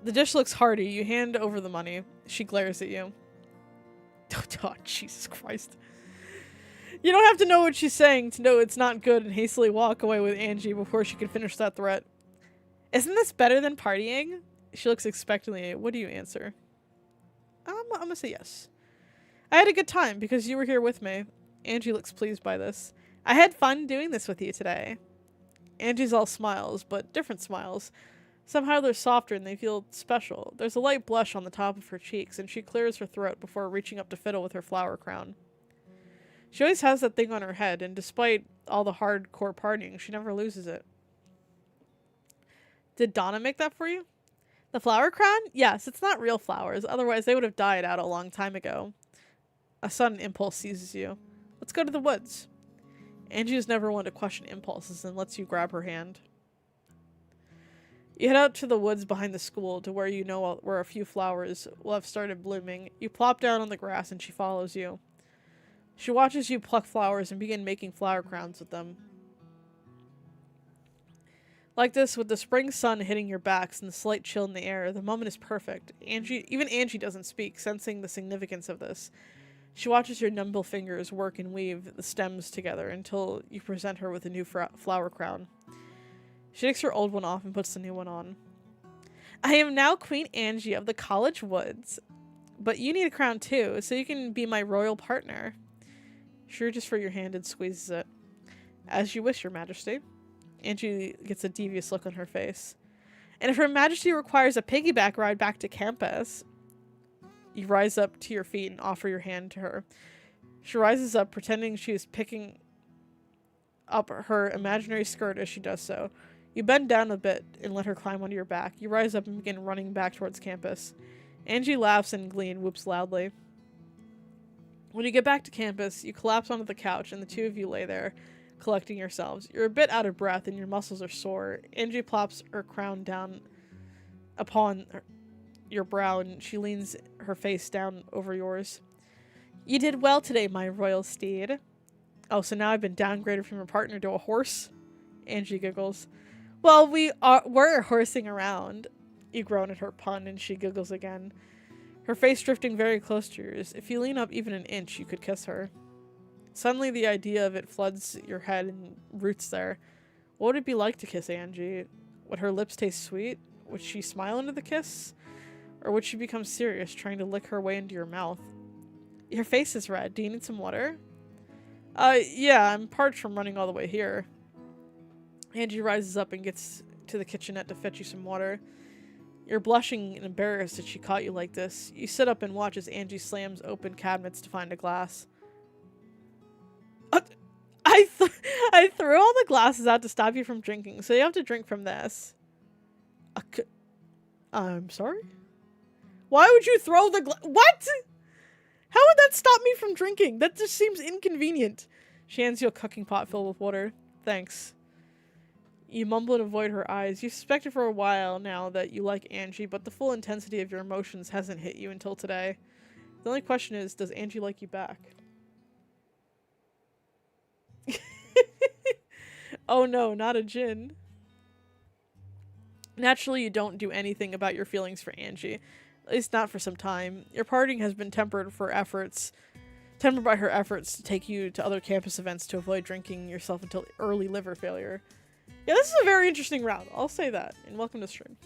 The dish looks hearty. You hand over the money. She glares at you. Oh, Jesus Christ. You don't have to know what she's saying to know it's not good and hastily walk away with Angie before she can finish that threat. Isn't this better than partying? She looks expectantly. What do you answer? I'm gonna say yes. I had a good time because you were here with me. Angie looks pleased by this. I had fun doing this with you today. Angie's all smiles, but different smiles. Somehow they're softer and they feel special. There's a light blush on the top of her cheeks, and she clears her throat before reaching up to fiddle with her flower crown. She always has that thing on her head, and despite all the hardcore partying, she never loses it. Did Donna make that for you? The flower crown? Yes, it's not real flowers, otherwise they would have died out a long time ago. A sudden impulse seizes you. Let's go to the woods. Angie is never one to question impulses and lets you grab her hand. You head out to the woods behind the school to where you know where a few flowers will have started blooming. You plop down on the grass and she follows you. She watches you pluck flowers and begin making flower crowns with them. Like this, with the spring sun hitting your backs and the slight chill in the air, the moment is perfect. Even Angie doesn't speak, sensing the significance of this. She watches your nimble fingers work and weave the stems together until you present her with a new flower crown. She takes her old one off and puts the new one on. I am now Queen Angie of the College Woods, but you need a crown too, so you can be my royal partner. She reaches for your hand and squeezes it. As you wish, Your Majesty. Angie gets a devious look on her face. And if Her Majesty requires a piggyback ride back to campus... You rise up to your feet and offer your hand to her. She rises up, pretending she is picking up her imaginary skirt as she does so. You bend down a bit and let her climb onto your back. You rise up and begin running back towards campus. Angie laughs in glee and whoops loudly. When you get back to campus, you collapse onto the couch and the two of you lay there, collecting yourselves. You're a bit out of breath and your muscles are sore. Angie plops her crown down upon your brow and she leans her face down over yours. You did well today, my royal steed. Oh, so now I've been downgraded from a partner to a horse? Angie giggles. Well, we're horsing around. You groan at her pun and she giggles again. Her face drifting very close to yours. If you lean up even an inch, you could kiss her. Suddenly the idea of it floods your head and roots there. What would it be like to kiss Angie? Would her lips taste sweet? Would she smile into the kiss? Or would she become serious, trying to lick her way into your mouth? Your face is red. Do you need some water? Yeah, I'm parched from running all the way here. Angie rises up and gets to the kitchenette to fetch you some water. You're blushing and embarrassed that she caught you like this. You sit up and watch as Angie slams open cabinets to find a glass. I threw all the glasses out to stop you from drinking, so you have to drink from this. I'm sorry? Why would you throw the what? How would that stop me from drinking? That just seems inconvenient. She hands you a cooking pot filled with water. Thanks. You mumble and avoid her eyes. You suspected for a while now that you like Angie, but the full intensity of your emotions hasn't hit you until today. The only question is, does Angie like you back? Oh no, not a gin. Naturally, you don't do anything about your feelings for Angie. At least not for some time. Your partying has been tempered by her efforts to take you to other campus events to avoid drinking yourself until early liver failure. Yeah, this is a very interesting route. I'll say that. And welcome to stream.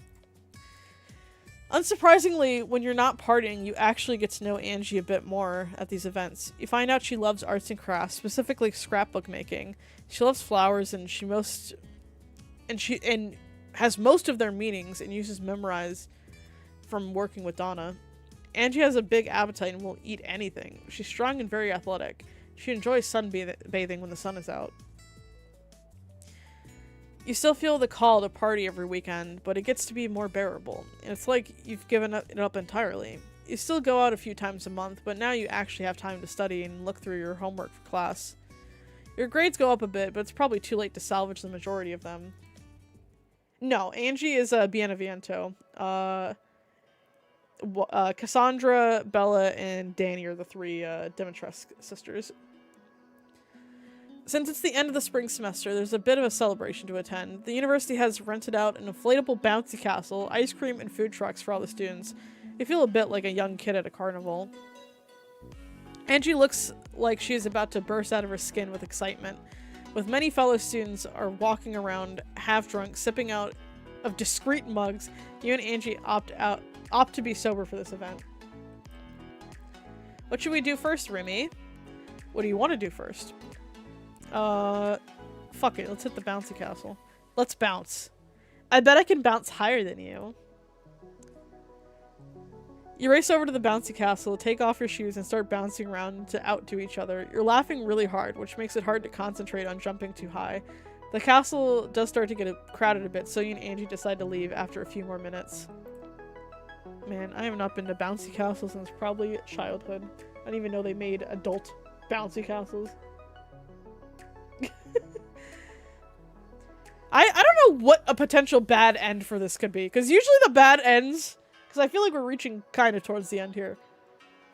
Unsurprisingly, when you're not partying, you actually get to know Angie a bit more at these events. You find out she loves arts and crafts, specifically scrapbook making. She loves flowers, and has most of their meanings and uses memorize from working with Donna. Angie has a big appetite and will eat anything. She's strong and very athletic. She enjoys sunbathing when the sun is out. You still feel the call to party every weekend, but it gets to be more bearable, and it's like you've given it up entirely. You still go out a few times a month, but now you actually have time to study and look through your homework for class. Your grades go up a bit, but it's probably too late to salvage the majority of them. No, Angie is a Bienaviento. Cassandra, Bella, and Danny are the three Dimitrescu sisters. Since it's the end of the spring semester, there's a bit of a celebration to attend. The university has rented out an inflatable bouncy castle, ice cream, and food trucks for all the students. You feel a bit like a young kid at a carnival. Angie looks like she is about to burst out of her skin with excitement. With many fellow students are walking around half-drunk, sipping out of discreet mugs, you and Angie opt to be sober for this event. What should we do first, Remy? What do you want to do first? Fuck it, let's hit the bouncy castle. Let's bounce. I bet I can bounce higher than you. You race over to the bouncy castle, take off your shoes, and start bouncing around to outdo each other. You're laughing really hard, which makes it hard to concentrate on jumping too high. The castle does start to get crowded a bit, so you and Angie decide to leave after a few more minutes. Man, I have not been to bouncy castles since probably childhood. I didn't even know they made adult bouncy castles. I don't know what a potential bad end for this could be, because usually the bad ends, because I feel like we're reaching kind of towards the end here.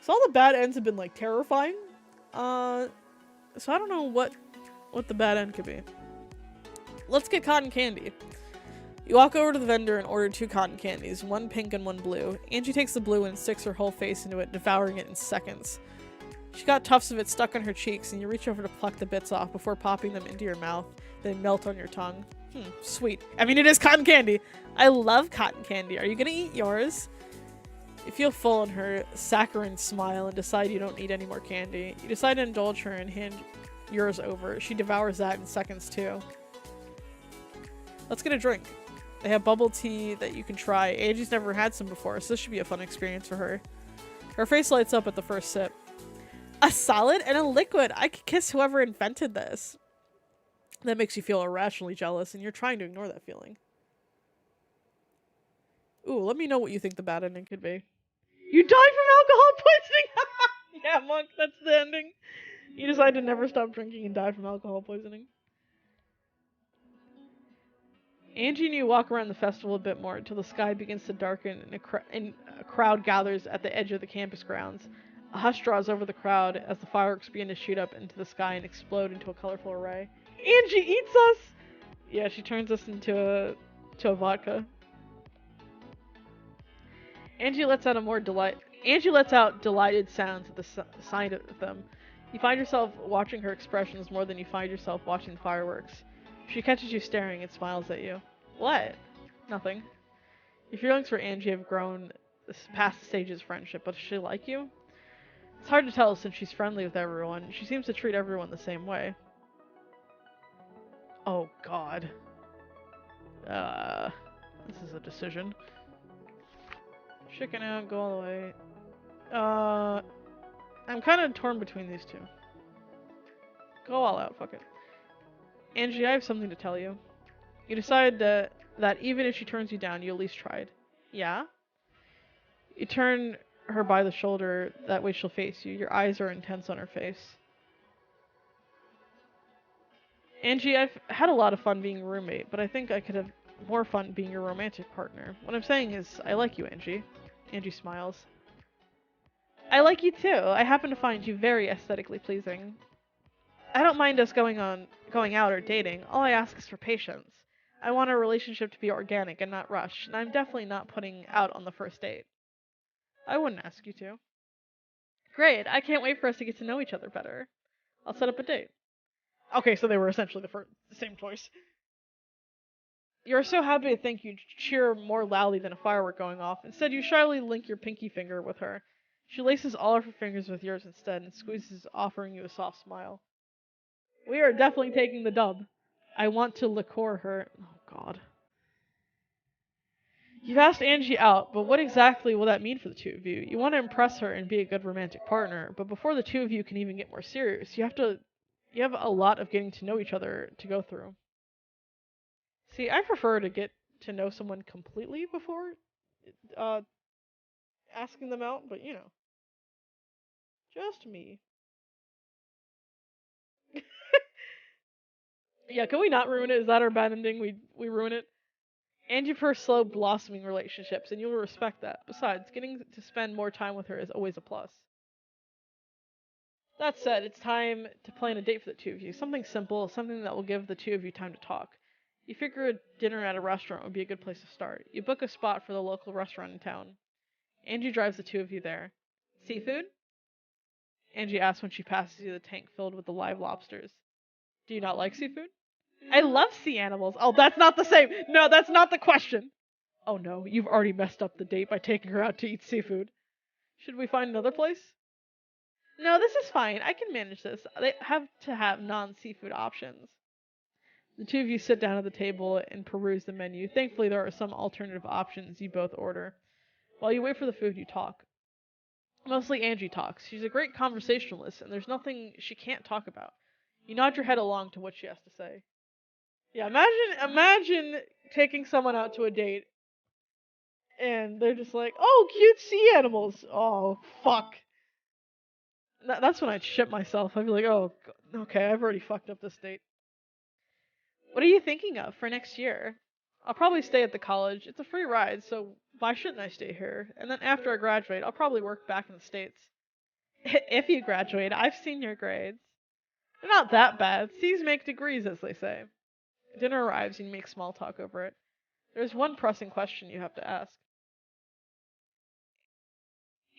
So all the bad ends have been like terrifying. So I don't know what the bad end could be. Let's get cotton candy. You walk over to the vendor and order 2 cotton candies, 1 pink and 1 blue. Angie takes the blue and sticks her whole face into it, devouring it in seconds. She got tufts of it stuck on her cheeks, and you reach over to pluck the bits off before popping them into your mouth. They melt on your tongue. Sweet. I mean, it is cotton candy. I love cotton candy. Are you gonna eat yours? You feel full in her saccharine smile and decide you don't need any more candy. You decide to indulge her and hand yours over. She devours that in seconds too. Let's get a drink. They have bubble tea that you can try. Angie's never had some before, so this should be a fun experience for her. Her face lights up at the first sip. A solid and a liquid. I could kiss whoever invented this. That makes you feel irrationally jealous, and you're trying to ignore that feeling. Ooh, let me know what you think the bad ending could be. You died from alcohol poisoning! Yeah, Monk, that's the ending. You decide to never stop drinking and die from alcohol poisoning. Angie and you walk around the festival a bit more until the sky begins to darken and a crowd gathers at the edge of the campus grounds. A hush draws over the crowd as the fireworks begin to shoot up into the sky and explode into a colorful array. Angie eats us! Yeah, she turns us into a vodka. Angie lets out delighted sounds at the sight of them. You find yourself watching her expressions more than you find yourself watching the fireworks. If she catches you staring, it smiles at you. What? Nothing. Your feelings for Angie have grown past the stages of friendship, but does she like you? It's hard to tell since she's friendly with everyone. She seems to treat everyone the same way. Oh god. This is a decision. Chicken out, go all the way. I'm kind of torn between these two. Go all out, fuck it. Angie, I have something to tell you. You decide that even if she turns you down, you at least tried. Yeah? You turn her by the shoulder, that way she'll face you. Your eyes are intense on her face. Angie, I've had a lot of fun being a roommate, but I think I could have more fun being your romantic partner. What I'm saying is, I like you, Angie. Angie smiles. I like you too. I happen to find you very aesthetically pleasing. I don't mind us going out or dating. All I ask is for patience. I want our relationship to be organic and not rushed, and I'm definitely not putting out on the first date. I wouldn't ask you to. Great, I can't wait for us to get to know each other better. I'll set up a date. Okay, so they were essentially the same choice. You're so happy to think you'd cheer more loudly than a firework going off. Instead, you shyly link your pinky finger with her. She laces all of her fingers with yours instead and squeezes, offering you a soft smile. We are definitely taking the dub. I want to liqueur her. Oh, God. You've asked Angie out, but what exactly will that mean for the two of you? You want to impress her and be a good romantic partner, but before the two of you can even get more serious, you have a lot of getting to know each other to go through. See, I prefer to get to know someone completely before asking them out, but you know. Just me. Yeah, can we not ruin it? Is that our bad ending? We ruin it? Angie prefers slow blossoming relationships, and you will respect that. Besides, getting to spend more time with her is always a plus. That said, it's time to plan a date for the two of you. Something simple, something that will give the two of you time to talk. You figure a dinner at a restaurant would be a good place to start. You book a spot for the local restaurant in town. Angie drives the two of you there. Seafood? Angie asks when she passes you the tank filled with the live lobsters. Do you not like seafood? I love sea animals. Oh, that's not the same. No, that's not the question. Oh no, you've already messed up the date by taking her out to eat seafood. Should we find another place? No, this is fine. I can manage this. They have to have non-seafood options. The two of you sit down at the table and peruse the menu. Thankfully, there are some alternative options you both order. While you wait for the food, you talk. Mostly Angie talks. She's a great conversationalist, and there's nothing she can't talk about. You nod your head along to what she has to say. Yeah, imagine taking someone out to a date, and they're just like, oh, cute sea animals. Oh, fuck. That's when I'd shit myself. I'd be like, oh, okay, I've already fucked up this date. What are you thinking of for next year? I'll probably stay at the college. It's a free ride, so why shouldn't I stay here? And then after I graduate, I'll probably work back in the States. If you graduate, I've seen your grades. They're not that bad. C's make degrees, as they say. Dinner arrives and you make small talk over it. There's one pressing question you have to ask.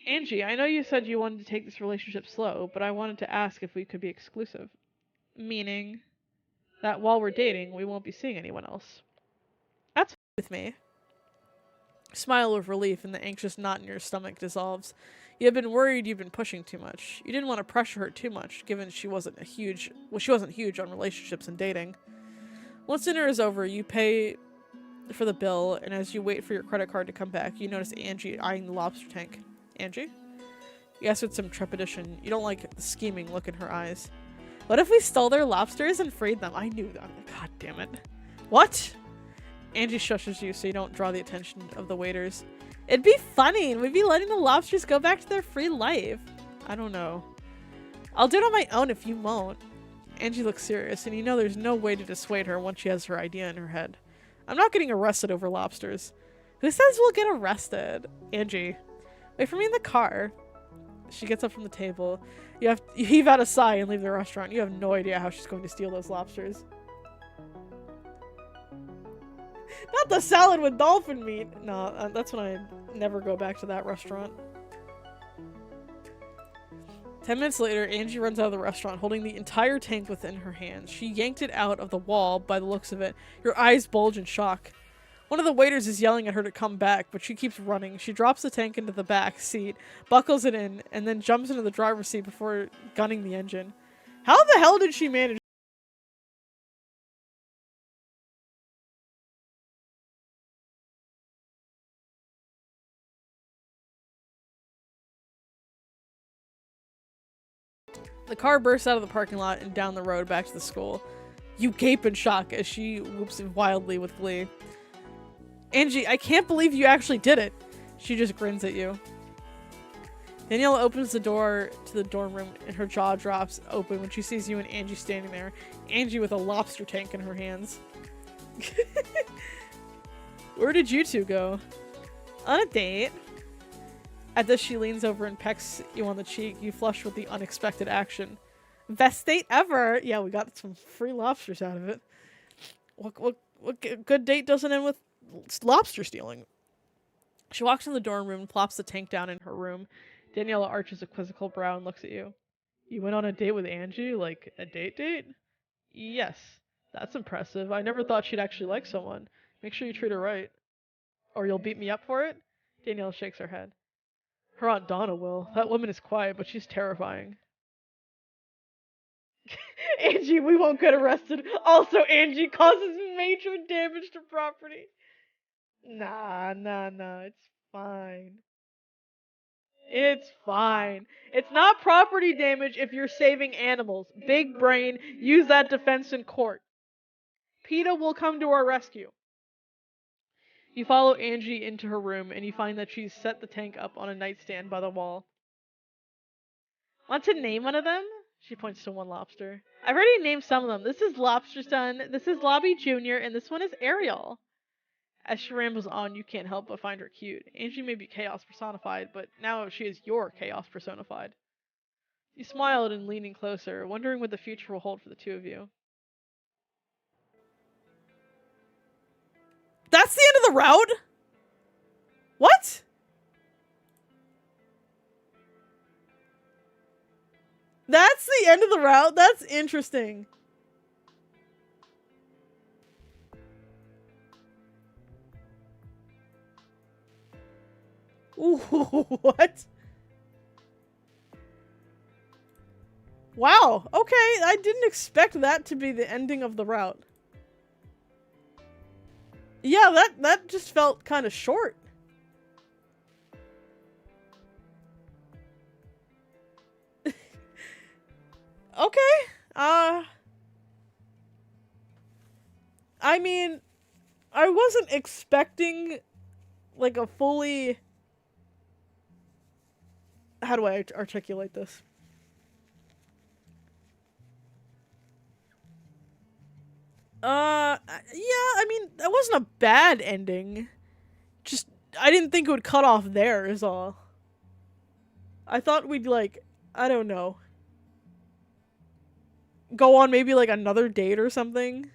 Angie, I know you said you wanted to take this relationship slow, but I wanted to ask if we could be exclusive. Meaning that while we're dating, we won't be seeing anyone else. That's with me. Smile of relief and the anxious knot in your stomach dissolves. You have been worried you've been pushing too much. You didn't want to pressure her too much, given she wasn't huge on relationships and dating. Once dinner is over, you pay for the bill, and as you wait for your credit card to come back, you notice Angie eyeing the lobster tank. Angie? You ask with some trepidation. You don't like the scheming look in her eyes. What if we stole their lobsters and freed them? I knew that. God damn it. What? Angie shushes you so you don't draw the attention of the waiters. It'd be funny, and we'd be letting the lobsters go back to their free life. I don't know. I'll do it on my own if you won't. Angie looks serious, and you know there's no way to dissuade her once she has her idea in her head. I'm not getting arrested over lobsters. Who says we'll get arrested? Angie. Wait for me in the car. She gets up from the table. You heave out a sigh and leave the restaurant. You have no idea how she's going to steal those lobsters. Not the salad with dolphin meat. No, that's when I never go back to that restaurant. 10 minutes later, Angie runs out of the restaurant holding the entire tank within her hands. She yanked it out of the wall by the looks of it. Her eyes bulge in shock. One of the waiters is yelling at her to come back, but she keeps running. She drops the tank into the back seat, buckles it in, and then jumps into the driver's seat before gunning the engine. How the hell did she manage? The car bursts out of the parking lot and down the road back to the school. You gape in shock as she whoops wildly with glee. Angie, I can't believe you actually did it. She just grins at you. Daniela opens the door to the dorm room and her jaw drops open when she sees you and Angie standing there. Angie with a lobster tank in her hands. Where did you two go? On a date. At this, she leans over and pecks you on the cheek. You flush with the unexpected action. Best date ever! Yeah, we got some free lobsters out of it. What good date doesn't end with lobster stealing? She walks in the dorm room and plops the tank down in her room. Daniela arches a quizzical brow and looks at you. You went on a date with Angie? Like, a date? Yes. That's impressive. I never thought she'd actually like someone. Make sure you treat her right. Or you'll beat me up for it? Daniela shakes her head. Her Aunt Donna will. That woman is quiet, but she's terrifying. Angie, we won't get arrested. Also, Angie causes major damage to property. Nah. It's fine. It's fine. It's not property damage if you're saving animals. Big brain, use that defense in court. PETA will come to our rescue. You follow Angie into her room, and you find that she's set the tank up on a nightstand by the wall. Want to name one of them? She points to one lobster. I've already named some of them. This is Lobster Son, this is Lobby Jr., and this one is Ariel. As she rambles on, you can't help but find her cute. Angie may be chaos personified, but now she is your chaos personified. You smiled and leaning closer, wondering what the future will hold for the two of you. That's the end of the route? What? That's the end of the route? That's interesting. Ooh, what? Wow, okay, I didn't expect that to be the ending of the route. Yeah, that just felt kind of short. Okay. I mean, I wasn't expecting like a fully, how do I articulate this? Yeah, I mean, that wasn't a bad ending. Just, I didn't think it would cut off there, is all. I thought we'd, like, I don't know, go on maybe, like, another date or something.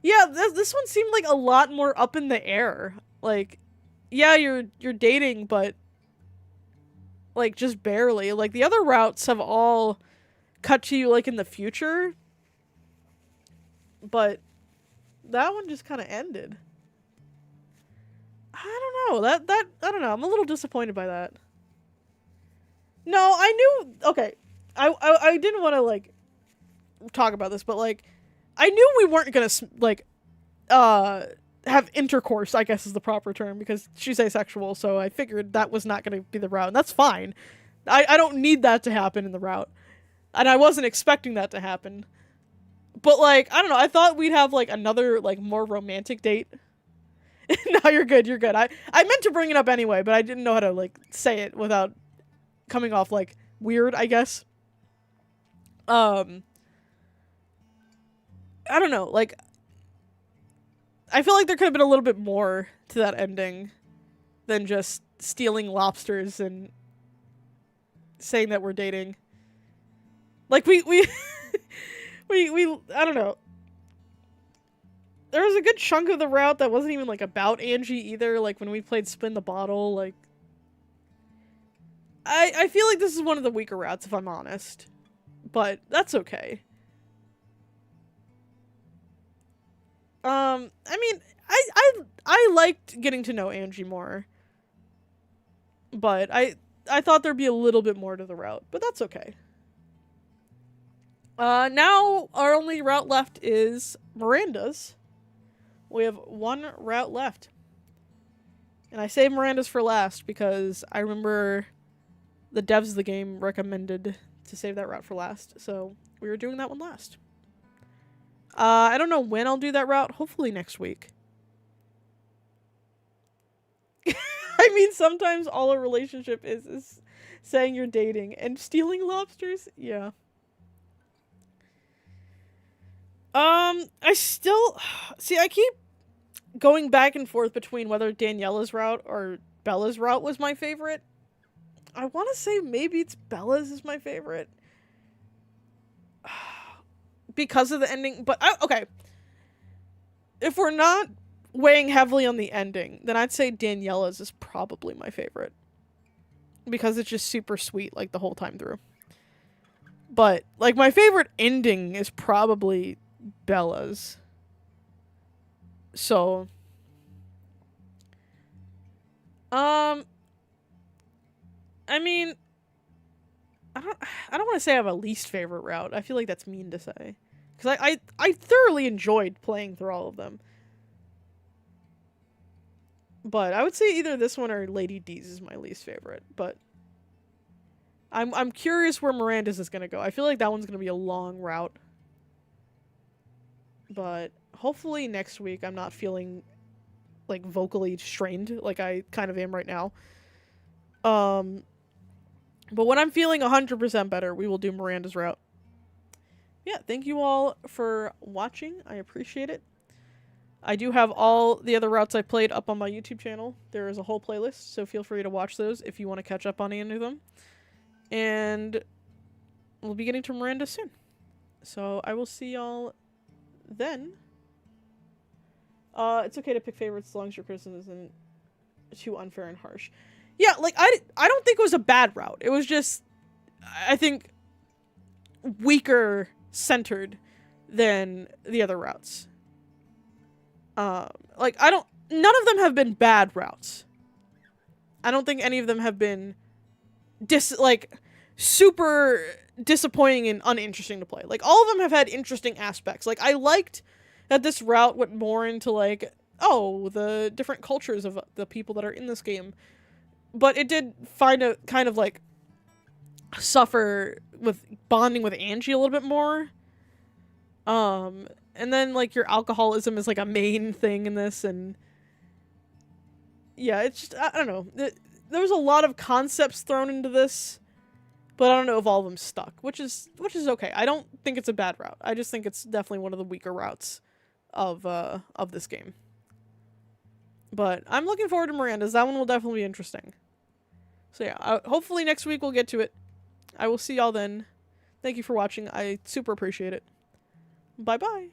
Yeah, this one seemed, like, a lot more up in the air. Like, yeah, you're dating, but, like, just barely. Like, the other routes have all cut to you, like, in the future. But that one just kind of ended. I don't know. I don't know. I'm a little disappointed by that. No, I knew. Okay, I didn't want to like talk about this, but like, I knew we weren't gonna like have intercourse, I guess is the proper term, because she's asexual. So I figured that was not gonna be the route, and that's fine. I don't need that to happen in the route, and I wasn't expecting that to happen. But, like, I don't know, I thought we'd have, like, another, like, more romantic date. No, you're good, I meant to bring it up anyway, but I didn't know how to, like, say it without coming off, like, weird, I guess. I don't know, like, I feel like there could have been a little bit more to that ending than just stealing lobsters and saying that we're dating. Like, we I don't know. There was a good chunk of the route that wasn't even, like, about Angie either. Like, when we played Spin the Bottle, like, I feel like this is one of the weaker routes, if I'm honest. But that's okay. I mean, I liked getting to know Angie more. But I thought there'd be a little bit more to the route, but that's okay. Now our only route left is Miranda's. We have one route left. And I saved Miranda's for last because I remember the devs of the game recommended to save that route for last, so we were doing that one last. I don't know when I'll do that route. Hopefully next week. I mean, sometimes all a relationship is saying you're dating and stealing lobsters. Yeah. I still... See, I keep going back and forth between whether Daniela's route or Bella's route was my favorite. I want to say maybe it's Bella's is my favorite. Because of the ending, but okay. If we're not weighing heavily on the ending, then I'd say Daniela's is probably my favorite. Because it's just super sweet, like, the whole time through. But, like, my favorite ending is probably Bella's. So, I mean, I don't want to say I have a least favorite route. I feel like that's mean to say. Because I thoroughly enjoyed playing through all of them. But I would say either this one or Lady D's is my least favorite. But I'm curious where Miranda's is going to go. I feel like that one's going to be a long route. But hopefully next week I'm not feeling like vocally strained like I kind of am right now. But when I'm feeling 100% better, we will do Miranda's route. Yeah, thank you all for watching. I appreciate it. I do have all the other routes I played up on my YouTube channel. There is a whole playlist, so feel free to watch those if you want to catch up on any of them. And we'll be getting to Miranda soon. So I will see y'all then. It's okay to pick favorites as long as your criticism isn't too unfair and harsh. Yeah, like, I don't think it was a bad route. It was just, I think, weaker centered than the other routes. Like, none of them have been bad routes. I don't think any of them have been, super disappointing and uninteresting to play. Like, all of them have had interesting aspects. Like, I liked that this route went more into, like, oh, the different cultures of the people that are in this game. But it did find a kind of, like, suffer with bonding with Angie a little bit more. And then, like, your alcoholism is, like, a main thing in this, and yeah, it's just, I don't know. There was a lot of concepts thrown into this, but I don't know if all of them stuck, which is okay. I don't think it's a bad route. I just think it's definitely one of the weaker routes of this game. But I'm looking forward to Miranda's. That one will definitely be interesting. So yeah, hopefully next week we'll get to it. I will see y'all then. Thank you for watching. I super appreciate it. Bye-bye.